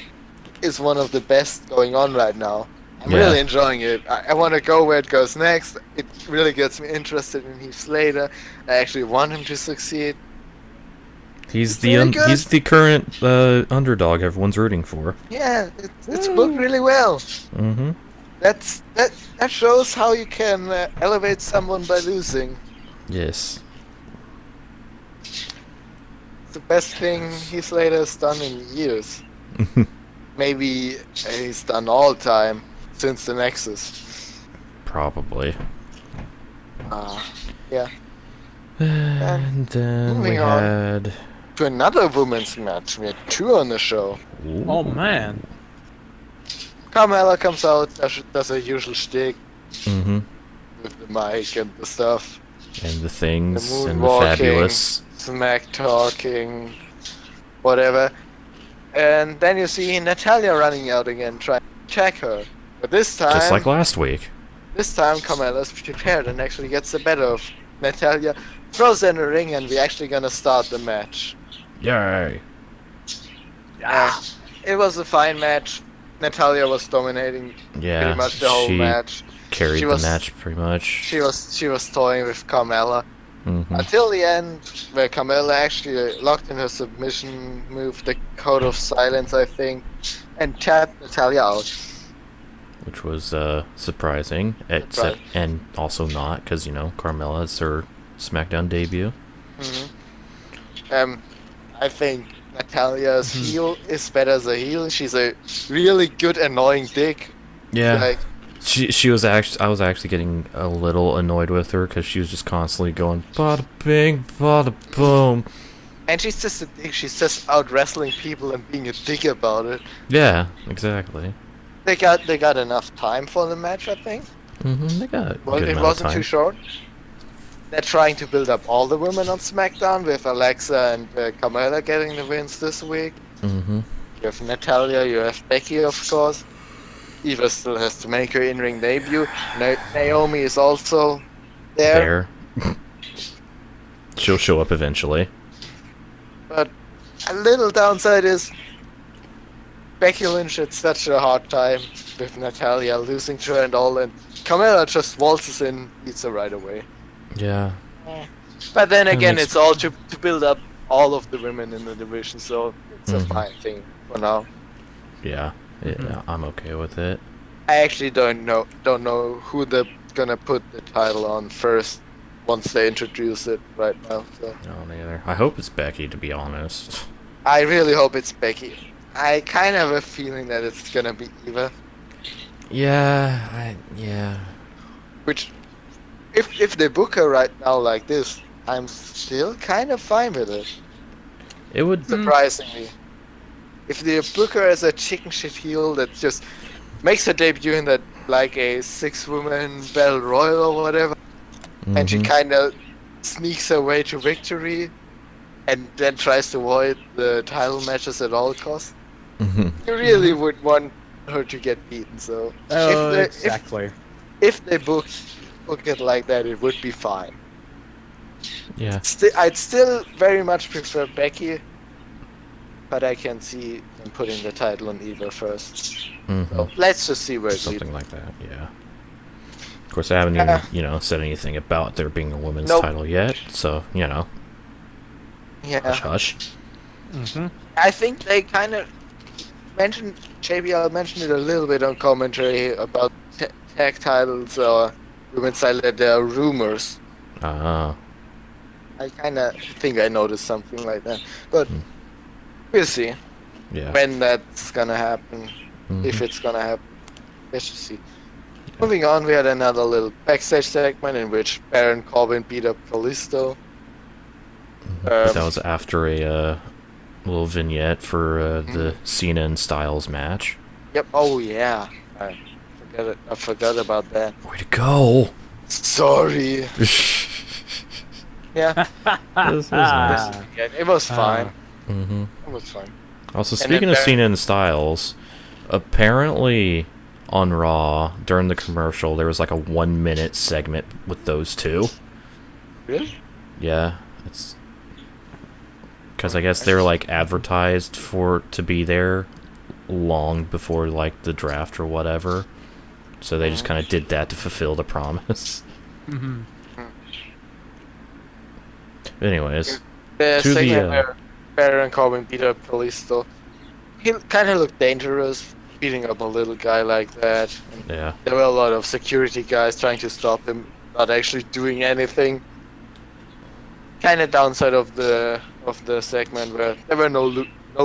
is one of the best going on right now. I'm Yeah. really enjoying it. I want to go where it goes next. It really gets me interested in Heath Slater. I actually want him to succeed. He's Very good. he's the current underdog everyone's rooting for. Yeah, it's booked really well. Mm-hmm. That shows how you can elevate someone by losing. Yes. It's the best thing Heath Slater has done in years. Maybe he's done all time since the Nexus. Probably. Yeah. And then we moving on. had. To another women's match. We had 2 on the show. Oh man. Carmella comes out, does her usual shtick Mm-hmm. with the mic and the stuff. And the things The and the moonwalking. fabulous. Smack talking, whatever. And then you see Natalia running out again, trying to attack her. But this time, Just like last week. Carmella's prepared and actually gets the better of Natalia, throws her in the ring, and we're actually gonna start the match. Yay. It was a fine match. Natalia was dominating Yeah. pretty much the whole she match. carried She the was- match pretty much. She was toying with Carmella. Mm-hmm. Until the end, where Carmella actually locked in her submission move, the Code of Silence, I think, and tapped Natalia out. Which was surprising, except Surprise. and also not, because Carmella's her SmackDown debut. Mm-hmm. I think Natalia's Mhm. heel is better as a heel. She's a really good annoying dick. Yeah. Like, She was actually, I was actually getting a little annoyed with her because she was just constantly going bada bing, bada boom. and she's just a dick. She's just out wrestling people and being a dick about it. Yeah, exactly. They got enough time for the match, I think. They got a Well, good it amount of wasn't time. too short. They're trying to build up all the women on SmackDown with Alexa and Carmella getting the wins this week. Mm-hmm. You have Natalia, you have Becky, of course. Eva still has to make her in-ring debut. Naomi is also there. There. She'll show up eventually. But a little downside is Becky Lynch had such a hard time with Natalia losing to her and all, and Carmella just waltzes in, beats her right away. Yeah. But then That again, makes- it's all to build up all of the women in the division, so it's a Mhm. fine thing for now. Yeah. Yeah, I'm okay with it. I actually don't know who they're gonna put the title on first once they introduce it right now. So No, neither. I hope it's Becky, to be honest. I really hope it's Becky. I kind of have a feeling that it's gonna be Eva. Yeah. Which, if they book her right now like this, I'm still kind of fine with it. It would. Surprisingly, if they book her as a chicken shit heel that just makes her debut in that like a 6-woman battle royal or whatever, and she Mhm. kind of sneaks her way to victory, and then tries to avoid the title matches at all costs, Mhm. you really would want her to get beaten. So Oh, if exactly. if they book it like that, it would be fine. Yeah. I'd still very much prefer Becky, but I can see them putting the title on Eva first. Mhm. So let's just see where it leads. Something like that. Yeah. Of course, I haven't even said anything about there being a women's Nope. title yet. So hush, Yeah, hush. Mm-hmm. I think they kind of mentioned, JBL mentioned it a little bit on commentary about tag titles or women's title, that there are rumors. Ah. I kind of think I noticed something like that, but Hmm. we'll see Yeah. when that's gonna happen, if Mhm. it's gonna happen. Let's just see. Moving on, we had another little backstage segment in which Baron Corbin beat up Kalisto. But that was after a little vignette for the Cena and Styles match. Yep. Oh yeah. I forgot about that. Way to go! Sorry. Yeah. This was nice. Yeah, it was fine. Mm-hmm. It was fine. Also, And speaking then of Baron- Cena and Styles, apparently on Raw during the commercial there was like a 1-minute segment with those two. Really? Yeah, it's because I guess they were like advertised to be there long before like the draft or whatever, so they just kind of did that to fulfill the promise. Mm-hmm. The Anyways, To the, segment where Baron Corbin beat up Kalisto, he kind of looked dangerous, beating up a little guy like that. And yeah, there were a lot of security guys trying to stop him, not actually doing anything. Kind of downside of the segment where there were no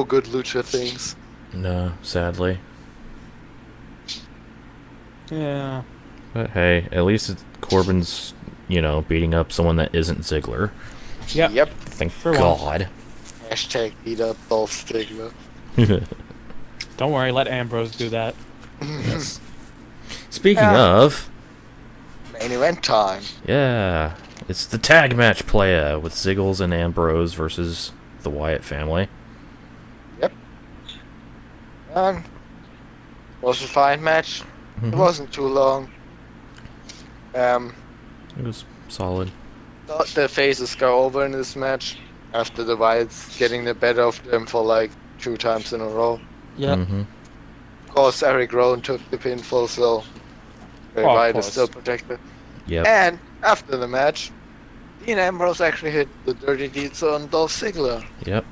good lucha things. no, sadly. Yeah. But hey, at least Corbin's, beating up someone that isn't Ziggler. Yep. Yep. Thank For once. God. Hashtag beat up Dolph Ziggler. Don't worry, let Ambrose do that. Yes. Speaking Yeah. of, Main event time. yeah, it's the tag match playa with Ziggles and Ambrose versus the Wyatt family. Yep. Was a fine match. It Mhm. wasn't too long. It was solid. Thought the faces go over in this match after the Wyatts getting the better of them for like 2 times in a row. Yep. Mhm. Of course, Eric Rowan took the pinfall, so Bray Oh, of Wyatt is course. still protected. Yep. And after the match, Dean Ambrose actually hit the dirty deeds on Dolph Ziggler Yep.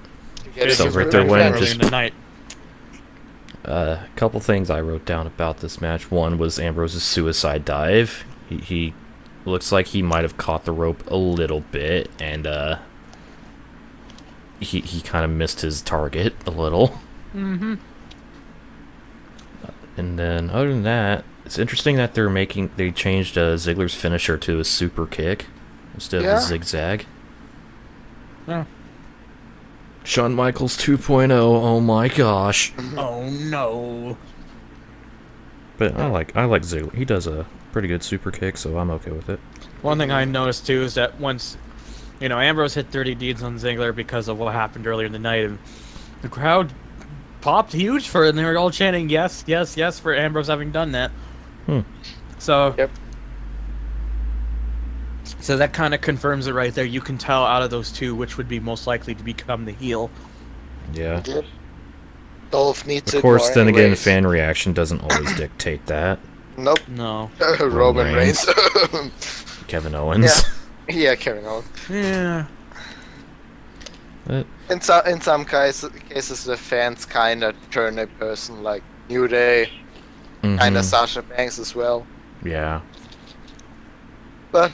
to get So his right there revenge. when early just- in the night. A couple things I wrote down about this match. One was Ambrose's suicide dive. He looks like he might have caught the rope a little bit, and he kind of missed his target a little. Mm-hmm. And then, other than that, it's interesting that they changed Ziggler's finisher to a super kick instead of a zigzag. Yeah. Shawn Michaels 2.0, oh my gosh. Oh no. But I like Ziggler. He does a pretty good super kick, so I'm okay with it. One thing I noticed too is that once, Ambrose hit 30 deeds on Ziggler because of what happened earlier in the night, and the crowd popped huge for it, and they were all chanting yes, yes, yes for Ambrose having done that. So, Yep. So that kind of confirms it right there. You can tell out of those two which would be most likely to become the heel. Yeah. Yep. Dolph needs Of it course, more then again, anyways. fan reaction doesn't always dictate that. Nope. No. Roman Reigns. Kevin Owens. Yeah, Kevin Owens. Yeah. But, In some cases, the fans kind of turn a person like New Day, kind of Sasha Banks as well, yeah. but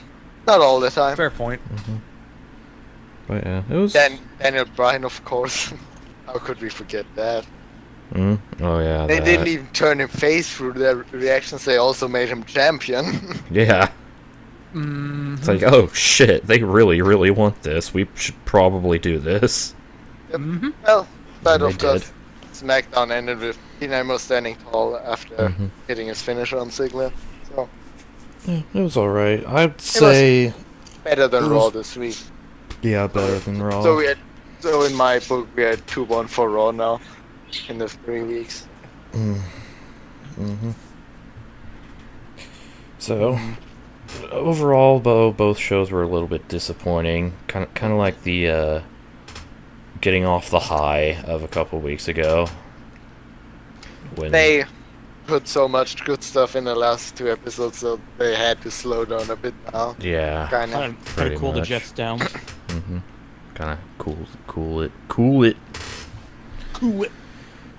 not all the time. Fair point. But yeah, it was... Daniel Bryan, of course. How could we forget that? Oh yeah. They that. didn't even turn him face through their reactions. They also made him champion. Yeah. It's like, oh shit, they really, really want this. We should probably do this. Well, but And they of course, did. SmackDown ended with Dean Ambrose standing tall after hitting his finisher on Ziggler. So Yeah, it was alright. I'd say... better than It Raw was- this week. Yeah, better than Raw. So in my book, we had 2-1 for Raw now in the 3 weeks. So, overall, both shows were a little bit disappointing. Kind of like the getting off the high of a couple weeks ago. When They put so much good stuff in the last 2 episodes, so they had to slow down a bit now. yeah, Kind of. Kind of Pretty cool the much. Jets down. kind of cool it.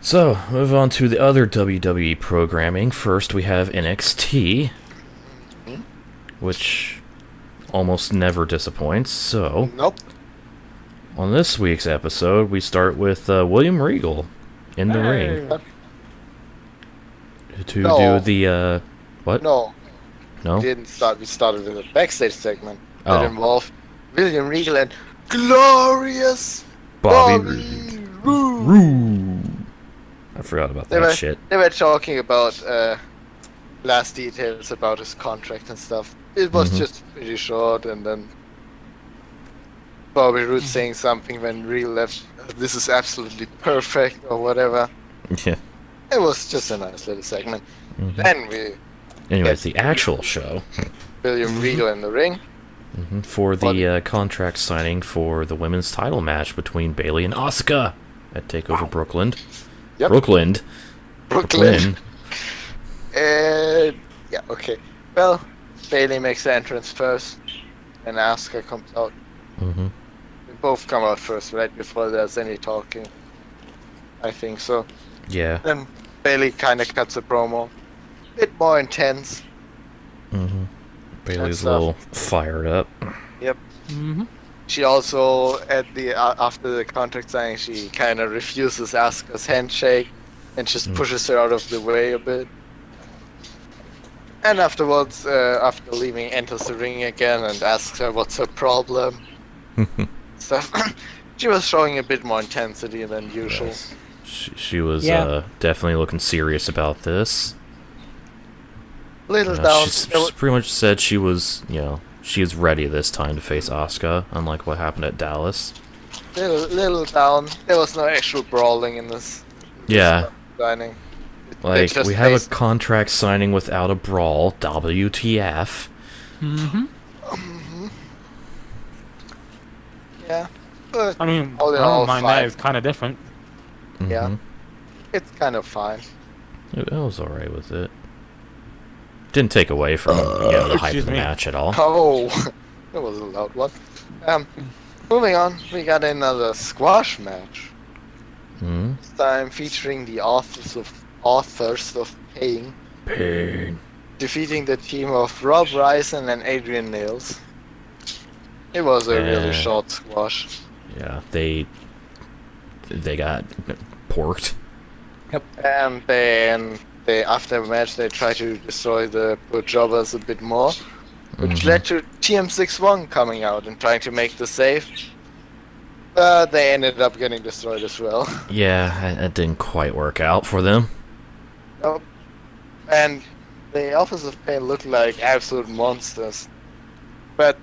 So, move on to the other WWE programming. First, we have NXT, which almost never disappoints. So, Nope. on this week's episode, we start with William Regal in the ring to No. do the what? No, No? we didn't start. We started with a backstage segment Oh. that involved William Regal and glorious Bobby Bobby Roode. Roode. I forgot about They that were, shit. they were talking about last details about his contract and stuff. It was just pretty short, and then Bobby Roode saying something when Regal left. This is absolutely perfect, or whatever. Yeah. It was just a nice little segment. Then we Anyways, the actual show William Regal in the ring. for the contract signing for the women's title match between Bayley and Asuka at Takeover Brooklyn. Yep. Brooklyn. Yeah, okay. Well, Bailey makes the entrance first, and Asuka comes out. Mm-hmm. They both come out first, right before there's any talking. I think so. Yeah. Then Bailey kind of cuts a promo. Bit more intense. Bayley's a stuff. little fired up. Yep. She also, at the after the contract signing, she kind of refuses Asuka's handshake and just pushes her out of the way a bit. And afterwards, after leaving, enters the ring again and asks her what's her problem. Stuff. She was showing a bit more intensity than usual. Yes. She was Yeah. definitely looking serious about this. Little down. She pretty much said she was, she is ready this time to face Asuka, unlike what happened at Dallas. Little down. There was no actual brawling in this. Yeah. Signing. They Like, just we have a faced- contract signing without a brawl. WTF. Yeah. But I mean, all I in all, don't mind fine. that. It's kind of different. Yeah. It's kind of fine. I was alright with it. Didn't take away from the hype of excuse the me. match at all. Oh, that was a loud one. Moving on, we got another squash match. This time featuring the authors of Pain, Pain. defeating the team of Rob Ryson and Adrian Nails. It was a really short squash. Yeah, they they got porked. And then after the match, they tried to destroy the Pro Jobbers a bit more, which led to TM61 coming out and trying to make the save. They ended up getting destroyed as well. Yeah, that didn't quite work out for them. Nope. And the Authors of Pain looked like absolute monsters. But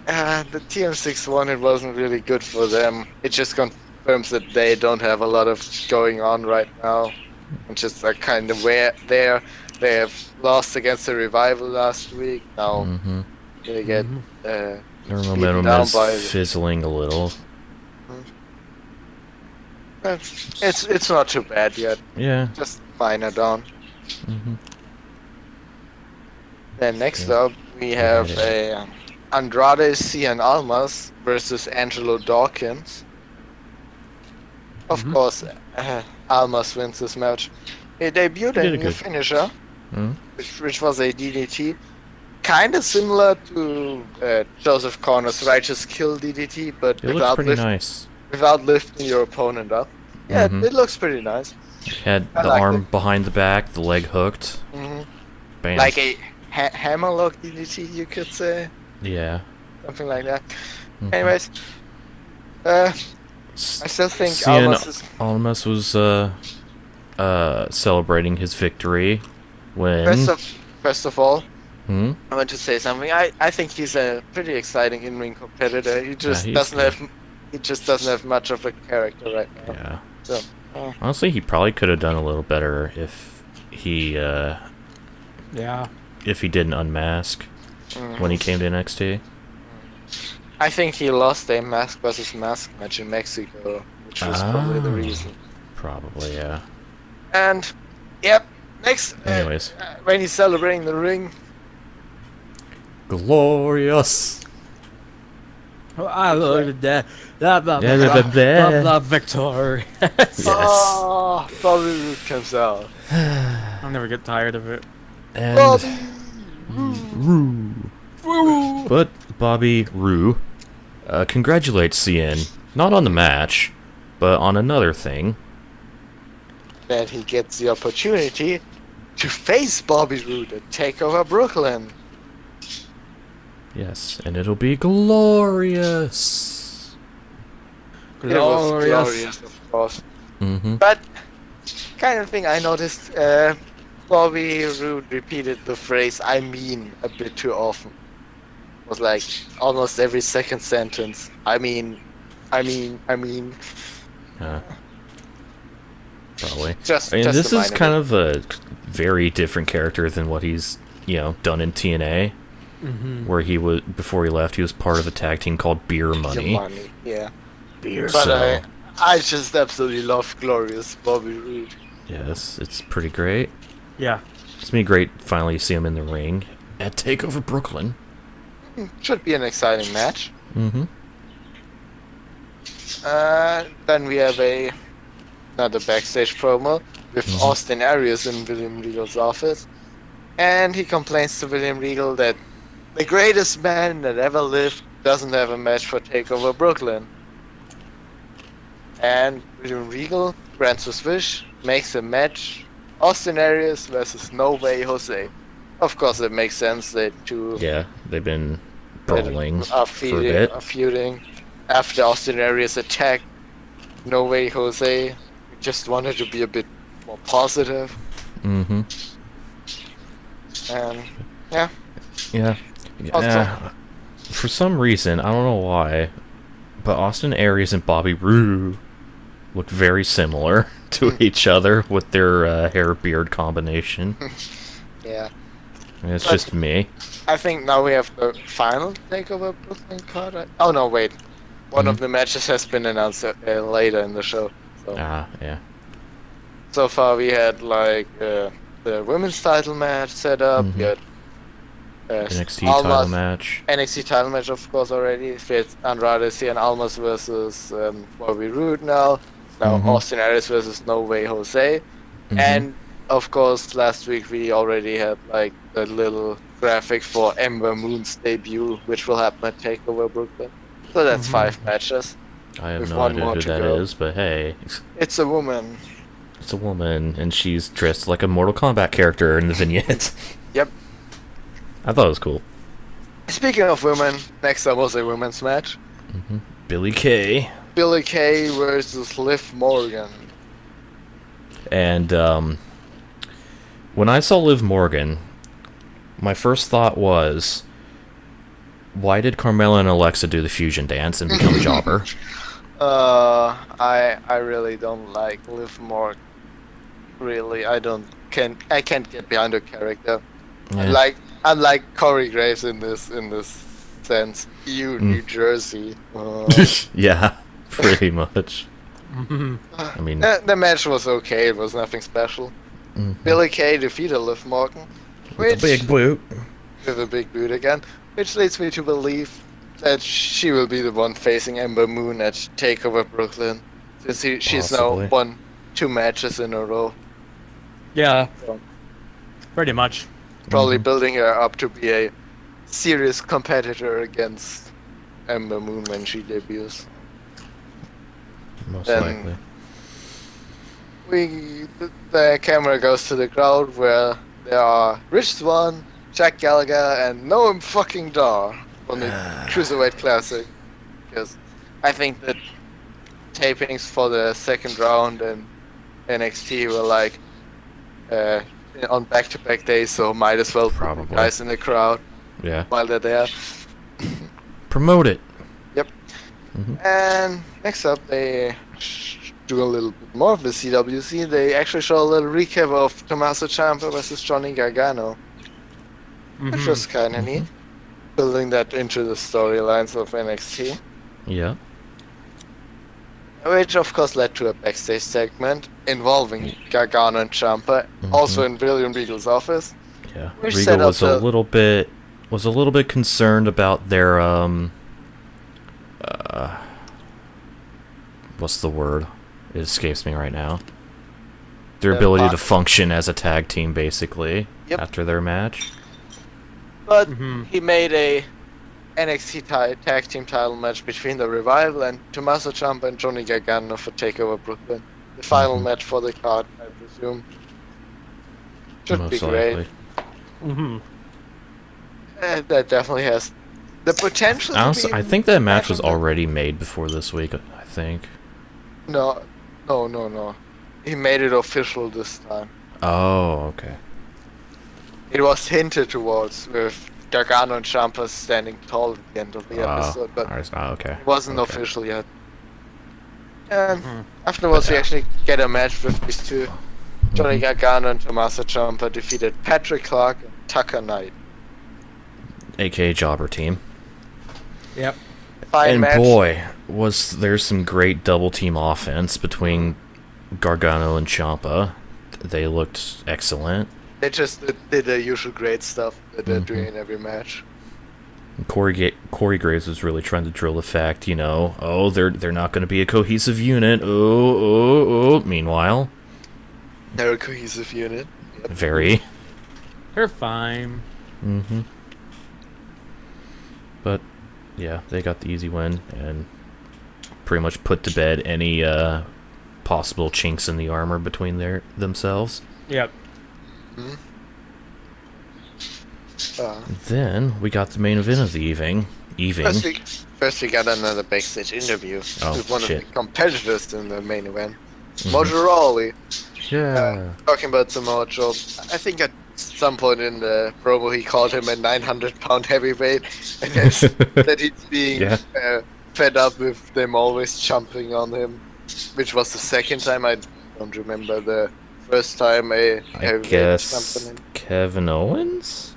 the TM61, it wasn't really good for them. It just confirms that they don't have a lot of going on right now. And just like kind of where they have lost against the Revival last week. Now they get Their beaten momentum down is by fizzling a little. it's not too bad yet. Yeah. Just minor down. Mm-hmm. Then next up we have a Andrade Cien Almas versus Angelo Dawkins. Of course, Almas wins this match. He debuted He did a a new good- finisher, Mm. which was a DDT. Kind of similar to Joseph Corner's Righteous Kill DDT, but It looks pretty nice. without lifting your opponent up. Yeah, it looks pretty nice. Had I the like arm behind the back, the leg hooked. Bam. Like a hammerlock DDT, you could say. Yeah. Something like that. Mhm. Anyways, I still think Cien Almas is... Almas was celebrating his victory when First of all, Hmm? I want to say something. I think he's a pretty exciting in-ring competitor. He just he's doesn't good. have much of a character right now. Yeah. So, Honestly, he probably could have done a little better if he didn't unmask when he came to NXT. I think he lost a mask versus mask match in Mexico, which was probably the reason. Probably, yeah. And yep, next. Anyways. When he's celebrating the ring, Glorious. I love that. Yeah, Victory. Yes. oh, Bobby Roode comes out. I'll never get tired of it. And Bobby but Bobby Roode congratulates Cien, not on the match, but on another thing. Then he gets the opportunity to face Bobby Roode at TakeOver Brooklyn. Yes, and it'll be glorious. It was glorious, of course. Mm-hmm. But kind of thing I noticed, Bobby Roode repeated the phrase "I mean" a bit too often. It was like almost every second sentence. I mean. Probably. Just this a is minor kind bit. of a very different character than what he's, done in TNA. Where he was before he left, he was part of a tag team called Beer Money. Yeah. Beer. But So- I just absolutely love glorious Bobby Roode. Yes, it's pretty great. Yeah. It's gonna be great finally to see him in the ring at TakeOver Brooklyn. Should be an exciting match. Mm-hmm. Then we have another backstage promo with Austin Aries in William Regal's office, and he complains to William Regal that the greatest man that ever lived doesn't have a match for TakeOver Brooklyn. And William Regal grants his wish, makes a match: Austin Aries versus No Way Jose. Of course, it makes sense that two Yeah, they've been brawling are for a bit. feuding after Austin Aries attacked No Way Jose. We just wanted to be a bit more positive, Mm-hmm. and yeah. Yeah. For some reason, I don't know why, but Austin Aries and Bobby Roode look very similar to each other with their hair beard combination. Yeah. And it's But- just me. I think now we have the final TakeOver Brooklyn card. Oh no, wait. One of the matches has been announced later in the show. So, Yeah. so far we had like the women's title match set up. We had NXT title Almas- match. NXT title match, of course, already. With Andrade Cien Almas versus Bobby Roode now. Now Austin Aries versus No Way Jose. And of course, last week we already had like the little graphic for Ember Moon's debut, which will happen at TakeOver Brooklyn. So that's 5 matches. I have with no one idea more who to that go. is, but hey, It's a woman. it's a woman, and she's dressed like a Mortal Kombat character in the vignette. Yep. I thought it was cool. Speaking of women, next up was a women's match. Billy Kay. Billy Kay versus Liv Morgan. And when I saw Liv Morgan, my first thought was, why did Carmella and Alexa do the fusion dance and become Jobber? I really don't like Liv Morgan. Really, I can't get behind her character. Yeah. Unlike Corey Graves in this sense. New Jersey. Yeah, pretty much. I mean, The match was okay. It was nothing special. Billy Kay defeated Liv Morgan, with a big boot. with a big boot again, which leads me to believe that she will be the one facing Ember Moon at TakeOver Brooklyn, since she's Possibly. now won 2 matches in a row. Yeah, So, pretty much. probably building her up to be a serious competitor against Ember Moon when she debuts. Most Then- likely. The camera goes to the crowd where there are Rich Swann, Jack Gallagher, and Noam fucking Dar on the Cruiserweight Classic. Because I think that tapings for the second round and NXT were like on back-to-back days, so might as well put the Probably. guys in the crowd Yeah. while they're there. Promote it. Yep. And next up, they do a little bit more of the CWC. They actually show a little recap of Tommaso Ciampa versus Johnny Gargano, which was kind of neat, building that into the storylines of NXT. Yeah. Which of course led to a backstage segment involving Gargano and Ciampa, also in William Regal's office. Yeah. Which Regal set up was a the- little bit concerned about their what's the word? It escapes me right now. Their ability to function as a tag team, basically, Yep. after their match. But he made a NXT tag team title match between the Revival and Tommaso Ciampa and Johnny Gargano for TakeOver Brooklyn. The final match for the card, I presume. Should be Most great. likely. That definitely has the potential to Honestly, be I think that match was of the- already made before this week, I think. No. He made it official this time. Oh, okay. It was hinted towards with Gargano and Ciampa standing tall at the end of the episode, but Okay. it wasn't Okay. official yet. And afterwards, we actually get a match with these two. Johnny Gargano and Tommaso Ciampa defeated Patrick Clark and Tucker Knight. AKA Jobber Team. Yep. Fine And match. boy, was there some great double team offense between Gargano and Ciampa. They looked excellent. They just did the usual great stuff that they're doing in every match. Corey Graves was really trying to drill the fact, they're not going to be a cohesive unit. Oh. Meanwhile, They're a cohesive unit. Yep. very. They're fine. But yeah, they got the easy win and pretty much put to bed any possible chinks in the armor between themselves. Yep. Then we got the main event of the evening. First we got another backstage interview with one shit. of the competitors in the main event, Mojo Rawley. Yeah. Talking about Samoa Joe, I think at some point in the promo he called him a 900-pound heavyweight, and that he's being Yeah. fed up with them always jumping on him, which was the second time. I don't remember the first time a I heavyweight guess jumped on him. Kevin Owens?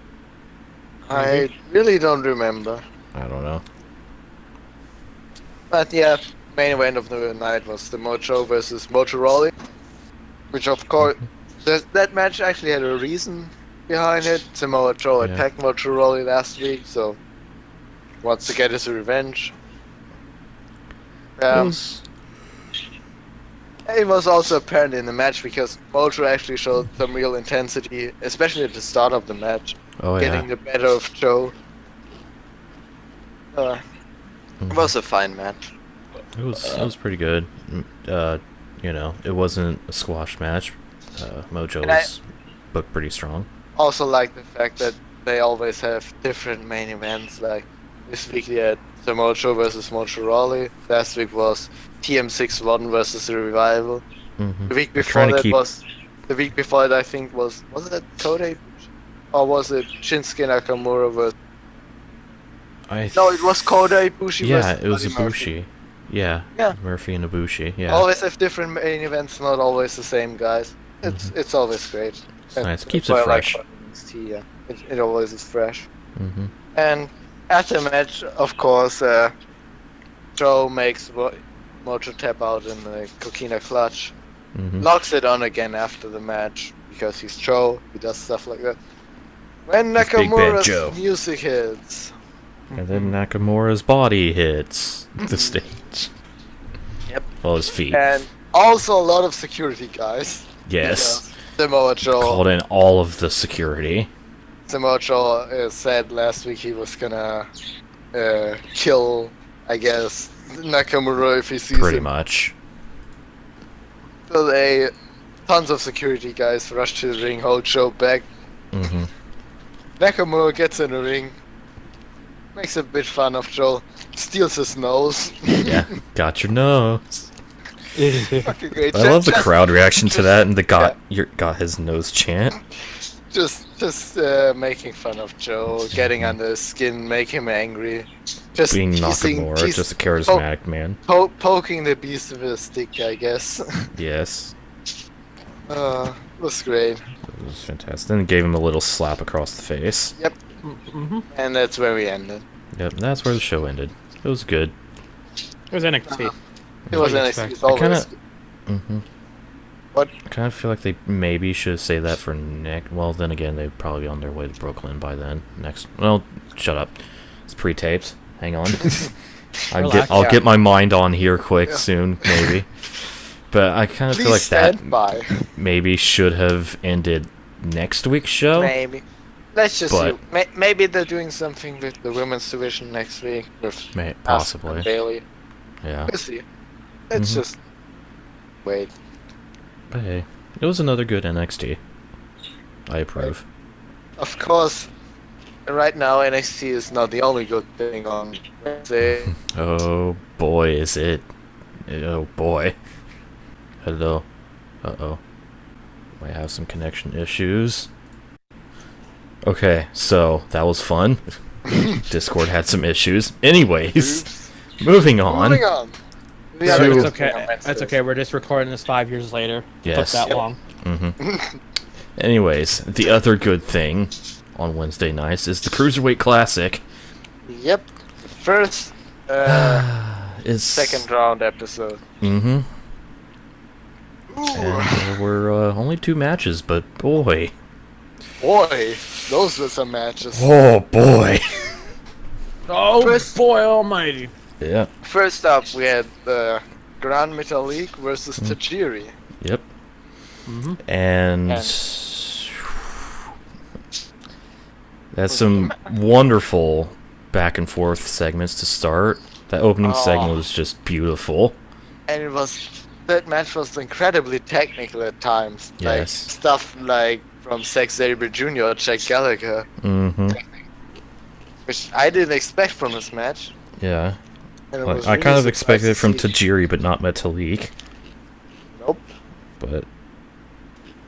I really don't remember. I don't know. But yeah, main event of the night was the Mojo versus Mojo Rawley, which of course that match actually had a reason behind it. Samoa Joe Yeah. attacked Mojo Rawley last week, so wants to get his revenge. It was also apparent in the match because Mojo actually showed some real intensity, especially at the start of the match, getting the better of Joe. It was a fine match. It was pretty good. It wasn't a squash match. Mojo And I- was booked pretty strong. Also like the fact that they always have different main events. Like this week they had Samoa Joe versus Mojo Rawley. Last week was TM61 versus the Revival. Mm-hmm. The week They're before trying to that keep- was. The week before that I think was it Kode? Or was it Shinsuke Nakamura versus? No, it was Kode Ibushi Yeah, versus it was Buddy Murphy. Ibushi. Yeah. Yeah. Murphy and Ibushi. Yeah. Always have different main events, not always the same guys. It's always great. It's nice. Keeps That's it why I like fresh. NXT, yeah. It always is fresh. Mm-hmm. And at the match, of course, Joe makes Mojo tap out in the Coquina clutch. Mm-hmm. Locks it on again after the match because he's Joe. He does stuff like that. When He's Big Bad Joe. Nakamura's music hits, And then Nakamura's body hits the stage. Yep. Well, his feet. and also a lot of security guys. Yes. Because Samoa Joe. Called in all of the security. Samoa Joe said last week he was gonna kill, I guess, Nakamura if he sees Pretty him. much. So tons of security guys rush to the ring, hold Joe back. Mm-hmm. Nakamura gets in the ring, makes a bit fun of Joe, steals his nose. Yeah. Got your nose. Fucking great. I love the crowd reaction to just- that and the got his nose chant. Just making fun of Joe, getting under his skin, make him angry. Just Being teasing- Nakamura, teas- just a charismatic man. poking the beast with a stick, I guess. Yes. Was great. It was fantastic. Then gave him a little slap across the face. Yep. And that's where we ended. Yep, that's where the show ended. It was good. It was NXT. It was What an you excuse expect. always. Mm-hmm. What? I kind of feel like they maybe should say that for next. Well, then again, they'd probably be on their way to Brooklyn by then. Well, shut up. It's pre-taped. Hang on. Relax. I'll Yeah. get my mind on here quick Yeah. soon, maybe. But I kind of Please feel like that stand by. maybe should have ended next week's show. Maybe. Let's just But- see. Maybe they're doing something with the women's division next week with Asuka and Possibly. Bailey. Yeah. We'll see. Let's Mhm. just wait. But hey, it was another good NXT. I approve. Of course, right now NXT is not the only good thing on Wednesday. Oh boy, is it. Oh boy. Hello. Uh-oh. Might have some connection issues. Okay, so that was fun. Discord had some issues. Anyways, Oops. moving on. Moving on. We So- have It's a good okay. thing on That's Wednesdays. okay. We're just recording this 5 years later. Yes. Took that Yep. long. Mm-hmm. Anyways, the other good thing on Wednesday nights is the Cruiserweight Classic. Yep. First, Is second round episode. Mm-hmm. Ooh, And there were only 2 matches, but boy. boy, those were some matches. Oh boy. Oh First- boy almighty. Yeah. First up, we had the Grand Metalik versus Mm. Tajiri. Yep. Mm-hmm. And And- that's some wonderful back and forth segments to start. That opening Oh. segment was just beautiful. And that match was incredibly technical at times. Like Yes. stuff like from Zack Sabre Jr. or Jack Gallagher, Mm-hmm. which I didn't expect from this match. Yeah. And it Like, was I really kind of surprised expected it to from see. Tajiri, but not Metalik. Nope. But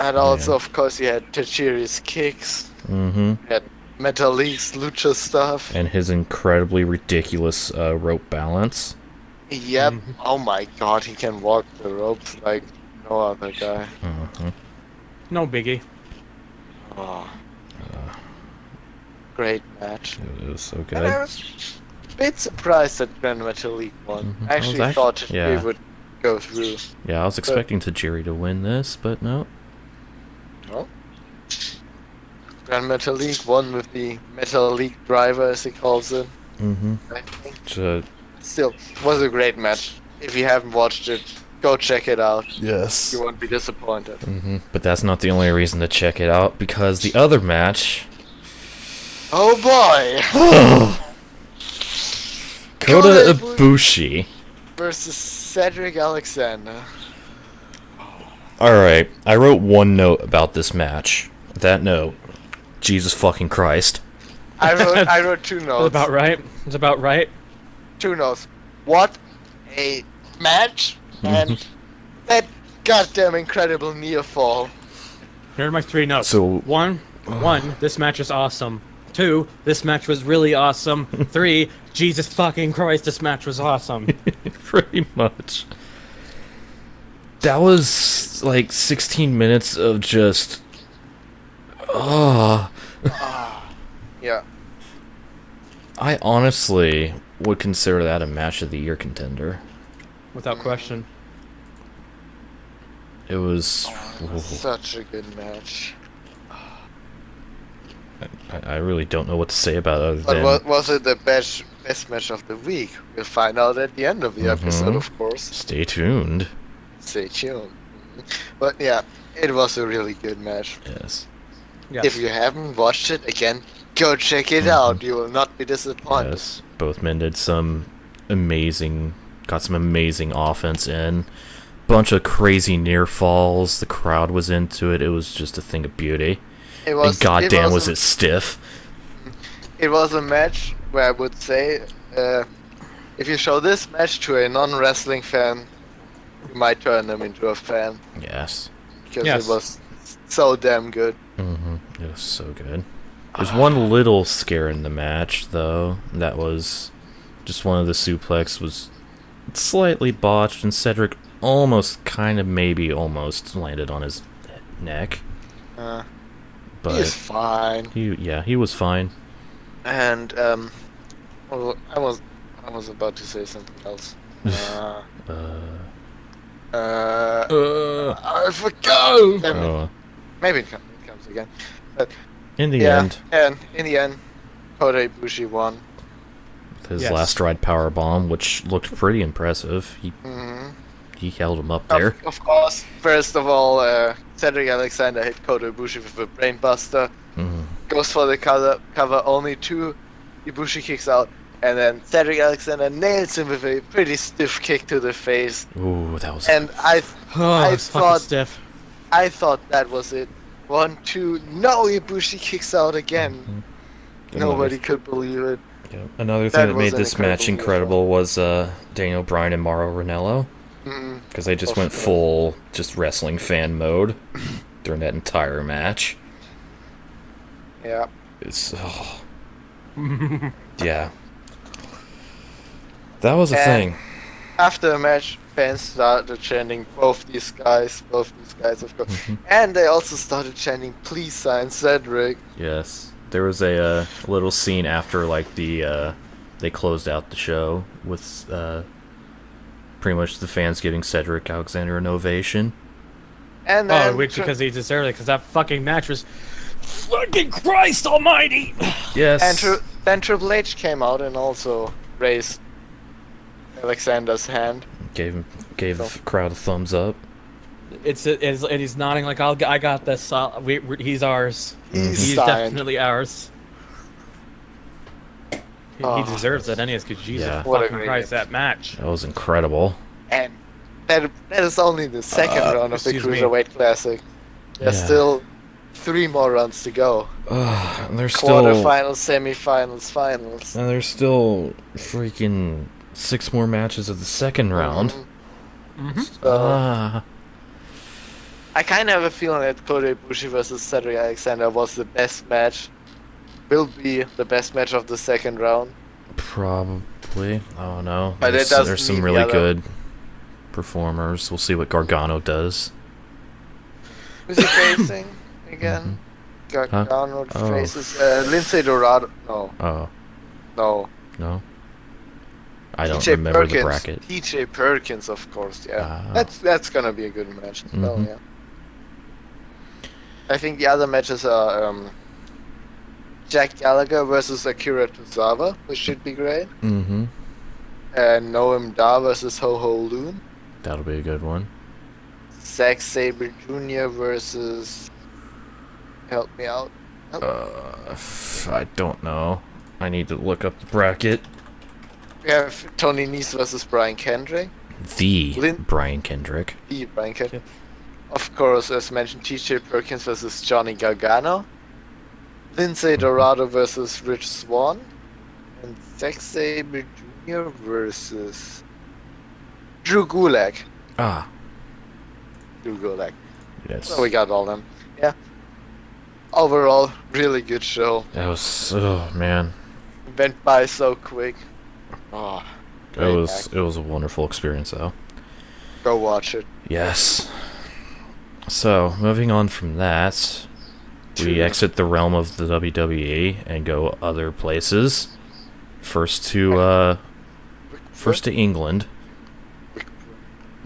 And also, of course, you had Tajiri's kicks, mm-hmm. you had Metalik's lucha stuff. And his incredibly ridiculous rope balance. Yep. Mhm. Oh my god, he can walk the ropes like no other guy. Mm-hmm. No biggie. Oh. Great match. It was so And I good. was a bit surprised that Grand Metalik won. Mhm. I I was actually act- thought Tajiri yeah. would go through. Yeah, I was expecting Tajiri to win this, but no. No. Grand Metalik won with the Metalik driver, as he calls it. Mm-hmm. I think. So, Still, it was a great match. If you haven't watched it, go check it out. yes. You won't be disappointed. Mm-hmm. But that's not the only reason to check it out, because the other match... Oh boy! Kota Kota Ibushi versus Cedric Alexander. Alright, I wrote one note about this match. That note, Jesus fucking Christ. I wrote two That's notes. about right. It's about right. Two notes. What a match, and that goddamn incredible near fall. Here are my 3 notes. So- one, this match is awesome. 2, this match was really awesome. 3, Jesus fucking Christ, this match was awesome. Pretty much. That was like 16 minutes of just. Yeah. I honestly would consider that a match of the year contender. Without question. It was. Such a good match. I really don't know what to say about it other But than. was it the best match of the week? We'll find out at the end of the episode, of course. Stay tuned. Stay tuned. But yeah, it was a really good match. Yes. Yes. If you haven't watched it, again, go check it out. You will not be disappointed. Yes. Both men did some amazing. Got some amazing offense in. Bunch of crazy near falls. The crowd was into it. It was just a thing of beauty. It was, And goddamn, was a, it stiff. It was a match where I would say, if you show this match to a non-wrestling fan, you might turn them into a fan. Yes. Because Yes. it was so damn good. It was so good. There's one little scare in the match, though. That was just one of the suplex was slightly botched, and Cedric almost, kind of, maybe almost landed on his neck. But He's fine. he was fine. And well, I was about to say something else. I forgot. Damn it. Oh, Maybe it comes again. But in the yeah, end, and in the end, Kota Ibushi won. with his Yes. last ride power bomb, which looked pretty impressive. He held him up there. Of course. First of all, Cedric Alexander hit Kota Ibushi with a brainbuster. Goes for the cover. Only 2 Ibushi kicks out, and then Cedric Alexander nails him with a pretty stiff kick to the face. Ooh, that was. And I It's fucking thought stiff. that was it. 1, 2, no, Ibushi kicks out again. Nobody could believe it. Yeah. Another That thing that was made an this match incredible incredible was Daniel Bryan and Mauro Ranallo. Because they just went full just wrestling fan mode during that entire match. Yeah. It's yeah. That was a thing. After the match, fans started chanting both these guys, of course. And they also started chanting, please sign Cedric. Yes. There was a little scene after like they closed out the show with pretty much the fans giving Cedric Alexander an ovation. And then Because he deserved it, because that fucking match was fucking Christ almighty! Yes. then Triple H came out and also raised Alexander's hand. Gave the crowd a thumbs up. And he's nodding like, I got this. He's ours. He's signed. definitely ours. He deserves it anyways, because Jesus Yeah. What a fucking great Christ, match. that match. That was incredible. And that is only the second round of the excuse me. Cruiserweight Classic. There's Yeah. still 3 more rounds to go. And there's Quarterfinals, semifinals, finals. And there's still freaking 6 more matches of the second round. So, I kind of have a feeling that Kota Ibushi versus Cedric Alexander was the best match. Will be the best match of the second round. Probably. I don't know. But it There's, doesn't there's some mean really the other- good performers. We'll see what Gargano does. Who's he facing again? Gargano Oh. faces Lindsay Dorado. No, Oh, no. no? I don't TJ remember Perkins. the bracket. TJ Perkins, of course. Yeah, Ah. that's gonna be a good match as well. Mhm. Yeah. I think the other matches are Jack Gallagher versus Akira Tozawa, which should be great. Mm-hmm. And Noam Dar versus Ho Ho Loon. That'll be a good one. Zack Sabre Jr. versus. Help me out. I don't know. I need to look up the bracket. We have Tony Nese versus Brian Kendrick. The Lin- Brian Kendrick. The Brian Kendrick. Of course, as mentioned, TJ Perkins versus Johnny Gargano. Lindsay Dorado versus Rich Swann. And Zack Sabre Jr. versus Drew Gulak. Ah, Drew Gulak. yes. So we got all them. Yeah. Overall, really good show. That was, oh man. Went by so quick. Oh, It was a wonderful experience though. go watch it. Yes. So, moving on from that, we exit the realm of the WWE and go other places. First to England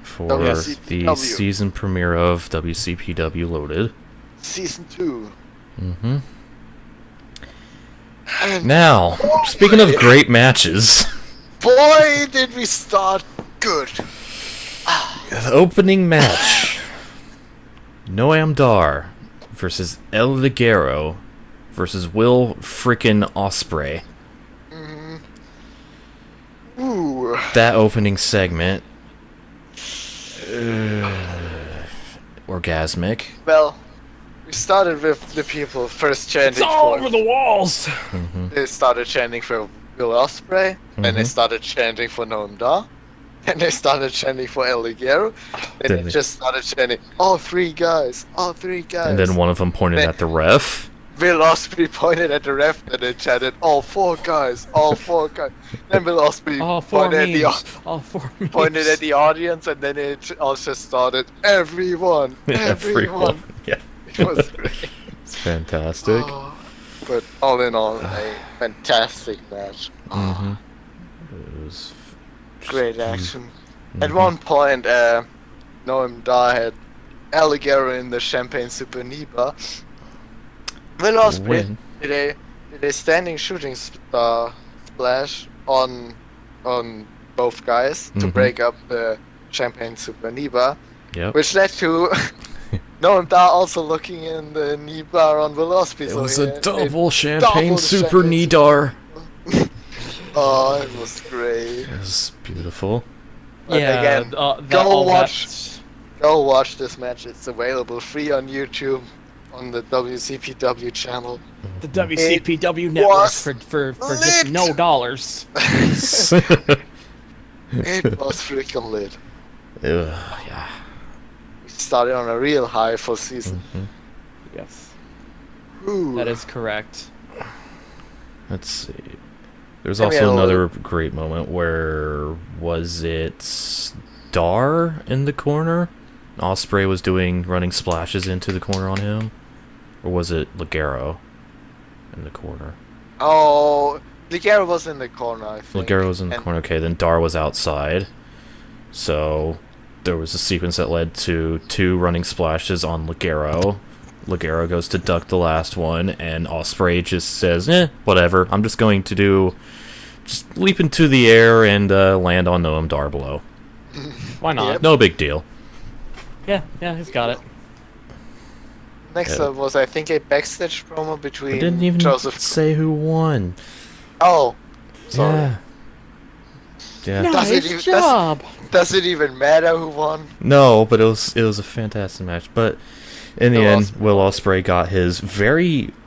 for the WCPW. season premiere of WCPW Loaded. Season 2. Mm-hmm. And Now, speaking of great matches, boy, did we start good. the opening match: Noam Dar versus El Ligero versus Will frickin' Ospreay. Ooh. That opening segment, orgasmic. Well, we started with the people first chanting It's all for. over the walls. They started chanting for Will Ospreay, and they started chanting for Noam Dar, and they started chanting for El Ligero, and Did they they? just started chanting all three guys, all three guys. And then one of them pointed at the ref. Will Ospreay pointed at the ref and they chanted all four guys, all four guys. Then Will Ospreay All four pointed at the memes. All four memes. pointed at the audience, and then it also started everyone, everyone. Yeah, It was great. it's fantastic. Oh, but all in all, a fantastic match. Mm-hmm. It was Great action. At one point, Noam Dar had Alligator in the Champagne Supernova. Will Ospreay Win. did a standing shooting splash on both guys to Mhm. break up the Champagne Supernova, Yep. which led to Noam Dar also looking in the knee bar on Will Ospreay. It so was he a had double champagne double super champagne knee dar. Oh, it was great. It was beautiful. But Yeah. again, that- go all watch. that- Go watch this match. It's available free on YouTube on the WCPW channel. The WCPW network was for just lit. no dollars. It was freaking lit. Yeah. We started on a real high for season. Yes, Ooh. that is correct. Let's see. There's Then we also had a another great moment where was it Dar in the corner? Ospreay was running splashes into the corner on him, or was it Ligero in the corner? Oh, Ligero was in the corner, I think. Ligero was in the And- corner. Okay, then Dar was outside. So there was a sequence that led to 2 running splashes on Ligero. Ligero goes to duck the last one, and Ospreay just says, whatever. I'm just going to just leap into the air and land on Noam Dar below. Why not? Yep. No big deal. Yeah, he's got it. Next Yeah. up was, I think, a backstage promo between We didn't even Joseph. say who won. Oh, sorry. Yeah. Yeah. Does it even- Nice job. Does it even matter who won? No, but it was a fantastic match. But in the Will end, Ospreay. Will Ospreay got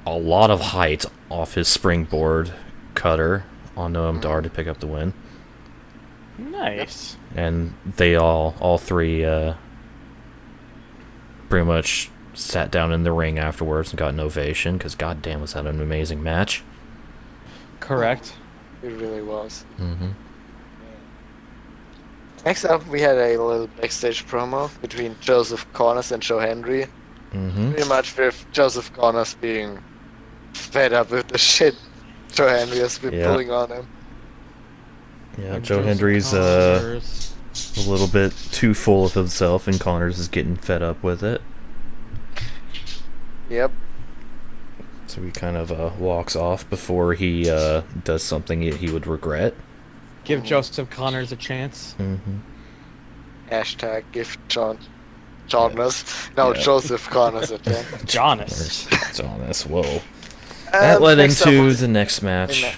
a lot of height off his springboard cutter on Noam Dar to pick up the win. Nice. And they all three pretty much sat down in the ring afterwards and got an ovation because goddamn was that an amazing match. Correct. It really was. Mm-hmm. Next up, we had a little backstage promo between Joseph Corners and Joe Hendry. Mm-hmm. Pretty much with Joseph Corners being fed up with the shit Joe Hendry has been Yeah. pulling on him. Yeah, And Joe Joseph Hendry's Connors. a little bit too full of himself, and Connors is getting fed up with it. Yep. So he kind of walks off before he does something he would regret. Give Joseph Connors a chance. Mm-hmm. Hashtag give Jonas. No, Yeah. Joseph Corners again. Jonas. It's honest. Whoa. That led Next up into was- the next match,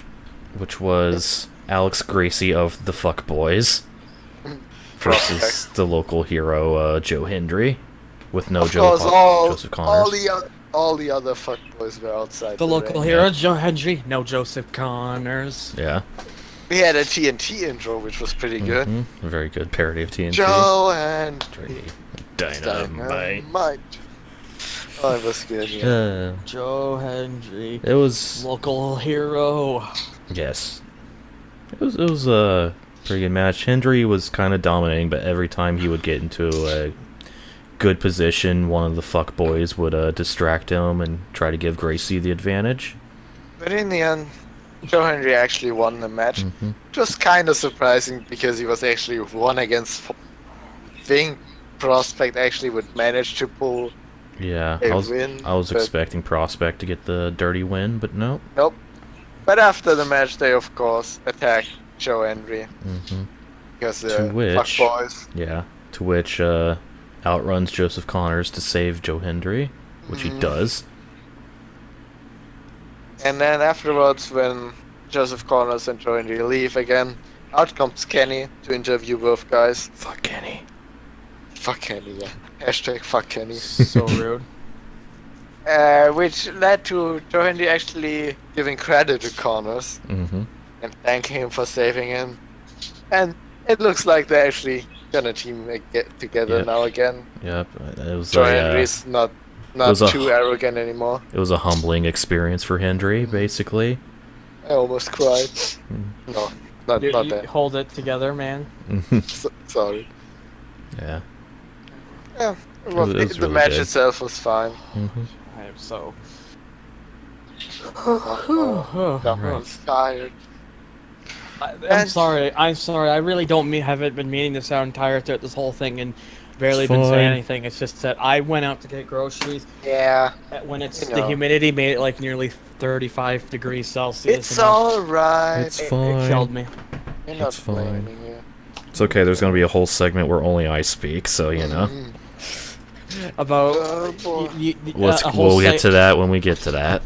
which was Alex Gracie of the Fuck Boys versus the local hero Joe Hendry with no Of course, Joseph Connors. all the other fuckboys were outside. The local ring. hero, Joe Hendry, no Joseph Connors. Yeah. We had a TNT intro, which was pretty good. A very good parody of TNT. Joe and Dynamite. Oh, it was good. Yeah. Joe Hendry, It was local hero. yes. It was a pretty good match. Hendry was kind of dominating, but every time he would get into a good position, one of the fuck boys would distract him and try to give Gracie the advantage. But in the end, Joe Hendry actually won the match. It was kind of surprising because he was actually 1 against 4. I think Prospect actually would manage to pull Yeah, a I was win. but expecting Prospect to get the dirty win, but no. Nope. But after the match, they of course attacked Joe Hendry because To the which- fuck boys. Yeah, to which outruns Joseph Connors to save Joe Hendry, which he does. And then afterwards, when Joseph Connors and Joe Hendry leave again, out comes Kenny to interview both guys. Fuck Kenny. Fuck Kenny, yeah. Hashtag fuck Kenny. So rude. Which led to Joe Hendry actually giving credit to Connors Mm-hmm. and thanking him for saving him. And it looks like they're actually gonna get together Yep. now again. Yep. It was Joe a, Hendry's not was a- too arrogant anymore. it was a humbling experience for Hendry, basically. I almost cried. No, not You that. hold it together, man. Sorry. Yeah. Yeah, It was the really match good. itself was fine. I am so. I was tired. I'm And- sorry. I'm sorry. I really don't haven't been meaning to sound tired throughout this whole thing and barely It's been fine. saying anything. It's just that I went out to get groceries Yeah, when it's You the know. humidity made it like nearly 35 degrees Celsius. it's and alright. It's it fine. killed me. You're not It's fine. blaming you. It's okay, there's gonna be a whole segment where only I speak, so you know. About Oh, boy. a whole We'll get to that when we get to that.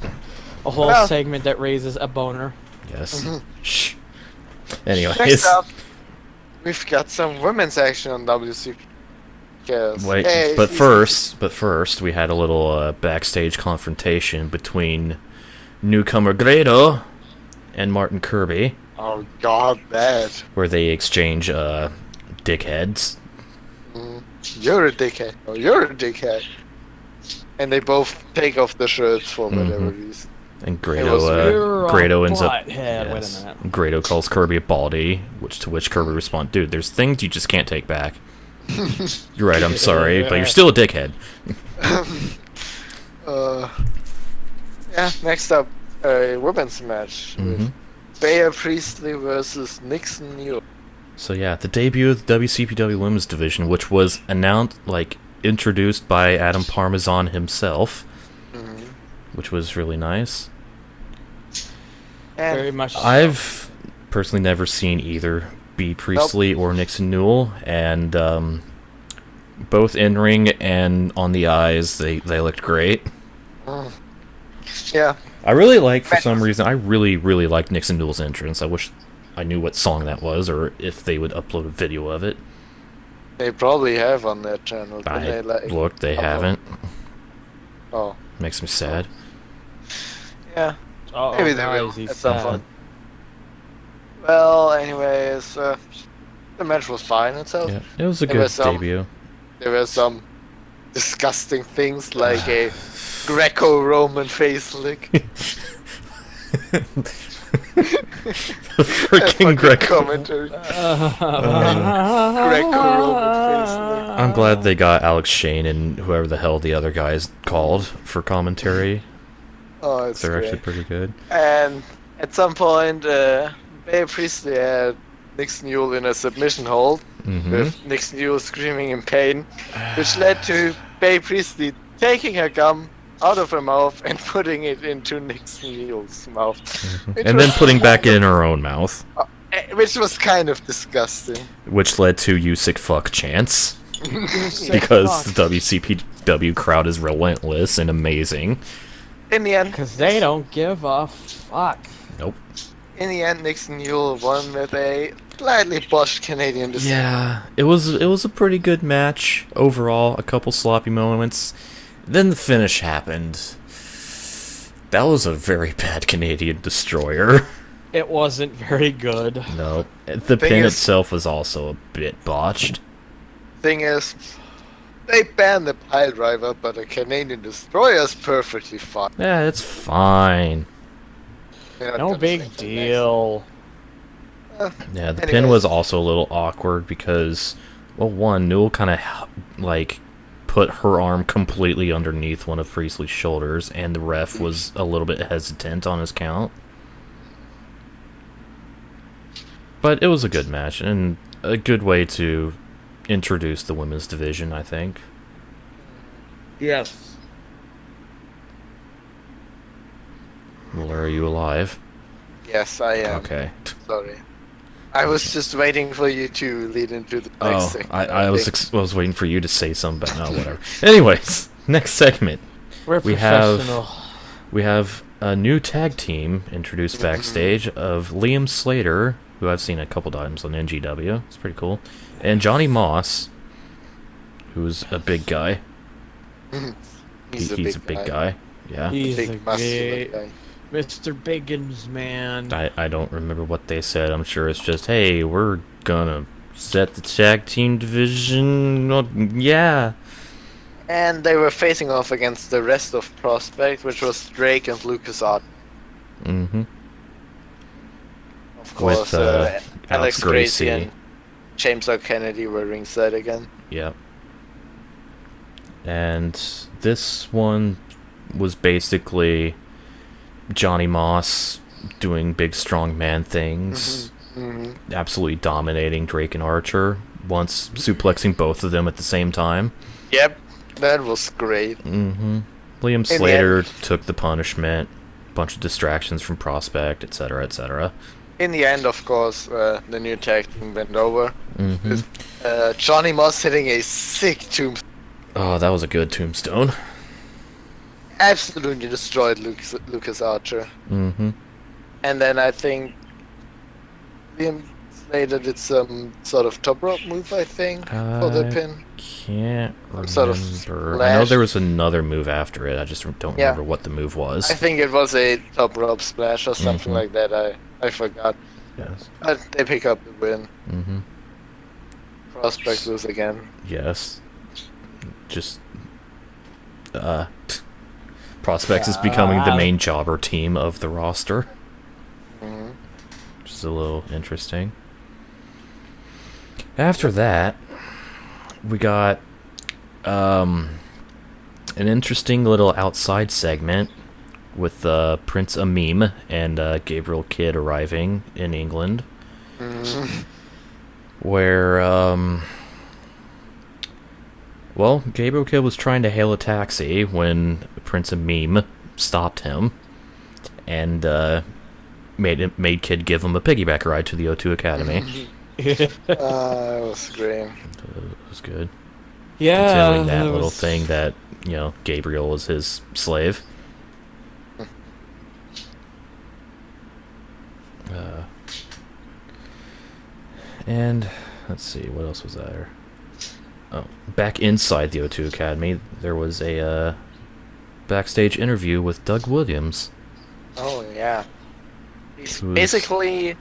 a whole Well. segment that raises a boner. Yes. Shh. Anyways. Next up, we've got some women's action on WCP. Wait, Hey, but first, we had a little backstage confrontation between newcomer Grado and Martin Kirby, Oh god, bad. where they exchange dickheads. You're a dickhead. Oh, you're a dickhead. And they both take off the shirts for whatever reason. And was Grado, Grado ends up. Butthead. Wait yes, a minute. Grado calls Kirby a baldy, to which Kirby responds, "Dude, there's things you just can't take back." You're right. I'm sorry, but you're still a dickhead. Yeah, next up, a women's match with Bayer Priestley versus Nixon New. So yeah, the debut of the WCPW Women's Division, which was introduced by Adam Parmesan himself, which was really nice. Very And much. so. I've personally never seen either B. Priestley or Nixon Newell, and both in ring and on the eyes, they looked great. yeah, I really like, for some reason, I really like Nixon Newell's entrance. I wish I knew what song that was, or if they would upload a video of it. they probably have on their channel. Didn't I they, like, looked, they upload- haven't. Oh, Makes me sad. yeah. Oh, Maybe they guys, will he's at some sad. point. Well, anyways, the match was fine itself. Yeah, it was a There good was some- debut. There were some disgusting things like a Greco-Roman face lick. Freaking Greco. commentary. Greco-Roman face lick. I'm glad they got Alex Shane and whoever the hell the other guys called for commentary. Oh, it's They're great. actually pretty good. And at some point, Babe Priestley had Nix Newell in a submission hold, with Nix Newell screaming in pain, which led to Babe Priestley taking her gum out of her mouth and putting it into Nix Newell's mouth. Which And then was- putting back in her own mouth, which was kind of disgusting. which led to "You sick fuck" chants. Because the WCPW crowd is relentless and amazing. In the end, Because they don't give a fuck. Nope. in the end, Nixon Newell won with a slightly botched Canadian decision. Yeah, it was a pretty good match overall. A couple sloppy moments. Then the finish happened. That was a very bad Canadian destroyer. It wasn't very good. No, the Thing pin is- itself was also a bit botched. Thing is, they banned the pile driver, but a Canadian destroyer is perfectly fine. Yeah, it's fine. They're not No gonna big change the deal. Yeah, the pin Anyways. was also a little awkward because, well, one, Newell kind of, like, put her arm completely underneath one of Priestley's shoulders, and the ref was a little bit hesitant on his count. But it was a good match, and a good way to introduce the women's division, I think. Yes. Well, are you alive? Yes, I am. Okay. Sorry. I was just waiting for you to lead into the next Oh, segment. I was think. was waiting for you to say something, but no, whatever. Anyways, next segment. We're We have- professional. We have a new tag team introduced backstage of Liam Slater, who I've seen a couple times on NGW. It's pretty cool. And Johnny Moss, who's a big guy. He's a big guy. Yeah. He's Big a muscular great guy. Mr. Biggins, man. I don't remember what they said. I'm sure it's just, hey, we're gonna set the tag team division. Yeah. And they were facing off against the rest of Prospect, which was Drake and Lucas Art. Mm-hmm. Of course, With Alex Alex Gracie Gracie. and James R. Kennedy were ringside again. Yep. And this one was basically Johnny Moss doing big strong man things, absolutely dominating Drake and Archer, once suplexing both of them at the same time. Yep, that was great. Mm-hmm. Liam the Slater end- took the punishment, bunch of distractions from Prospect, etc., etc. In the end, of course, the new tag team went over. Mm-hmm. Johnny Moss hitting a sick tomb. Oh, that was a good tombstone. Absolutely destroyed Lucas Archer. Mm-hmm. And then I think Liam Slater did some sort of top rope move, I think, for the pin. Can't remember. Sort of I know splash. there was another move after it. I just don't Yeah. remember what the move was. I think it was a top rope splash or something Mhm. like that. I forgot. Yes. But they pick up the win. Mm-hmm. Prospect lose again. Yes. Just Prospects is becoming the main jobber team of the roster, Mhm. which is a little interesting. After that, we got an interesting little outside segment with Prince Amim and Gabriel Kidd arriving in England, where well, Gabriel Kidd was trying to hail a taxi when Prince Amim stopped him and made Kidd give him a piggyback ride to the O2 Academy. It was great. It was good. Yeah. Continuing that there little was- thing that, Gabriel is his slave. And let's see, what else was there? Oh, back inside the O2 Academy, there was a backstage interview with Doug Williams. Oh yeah. He's Who's- basically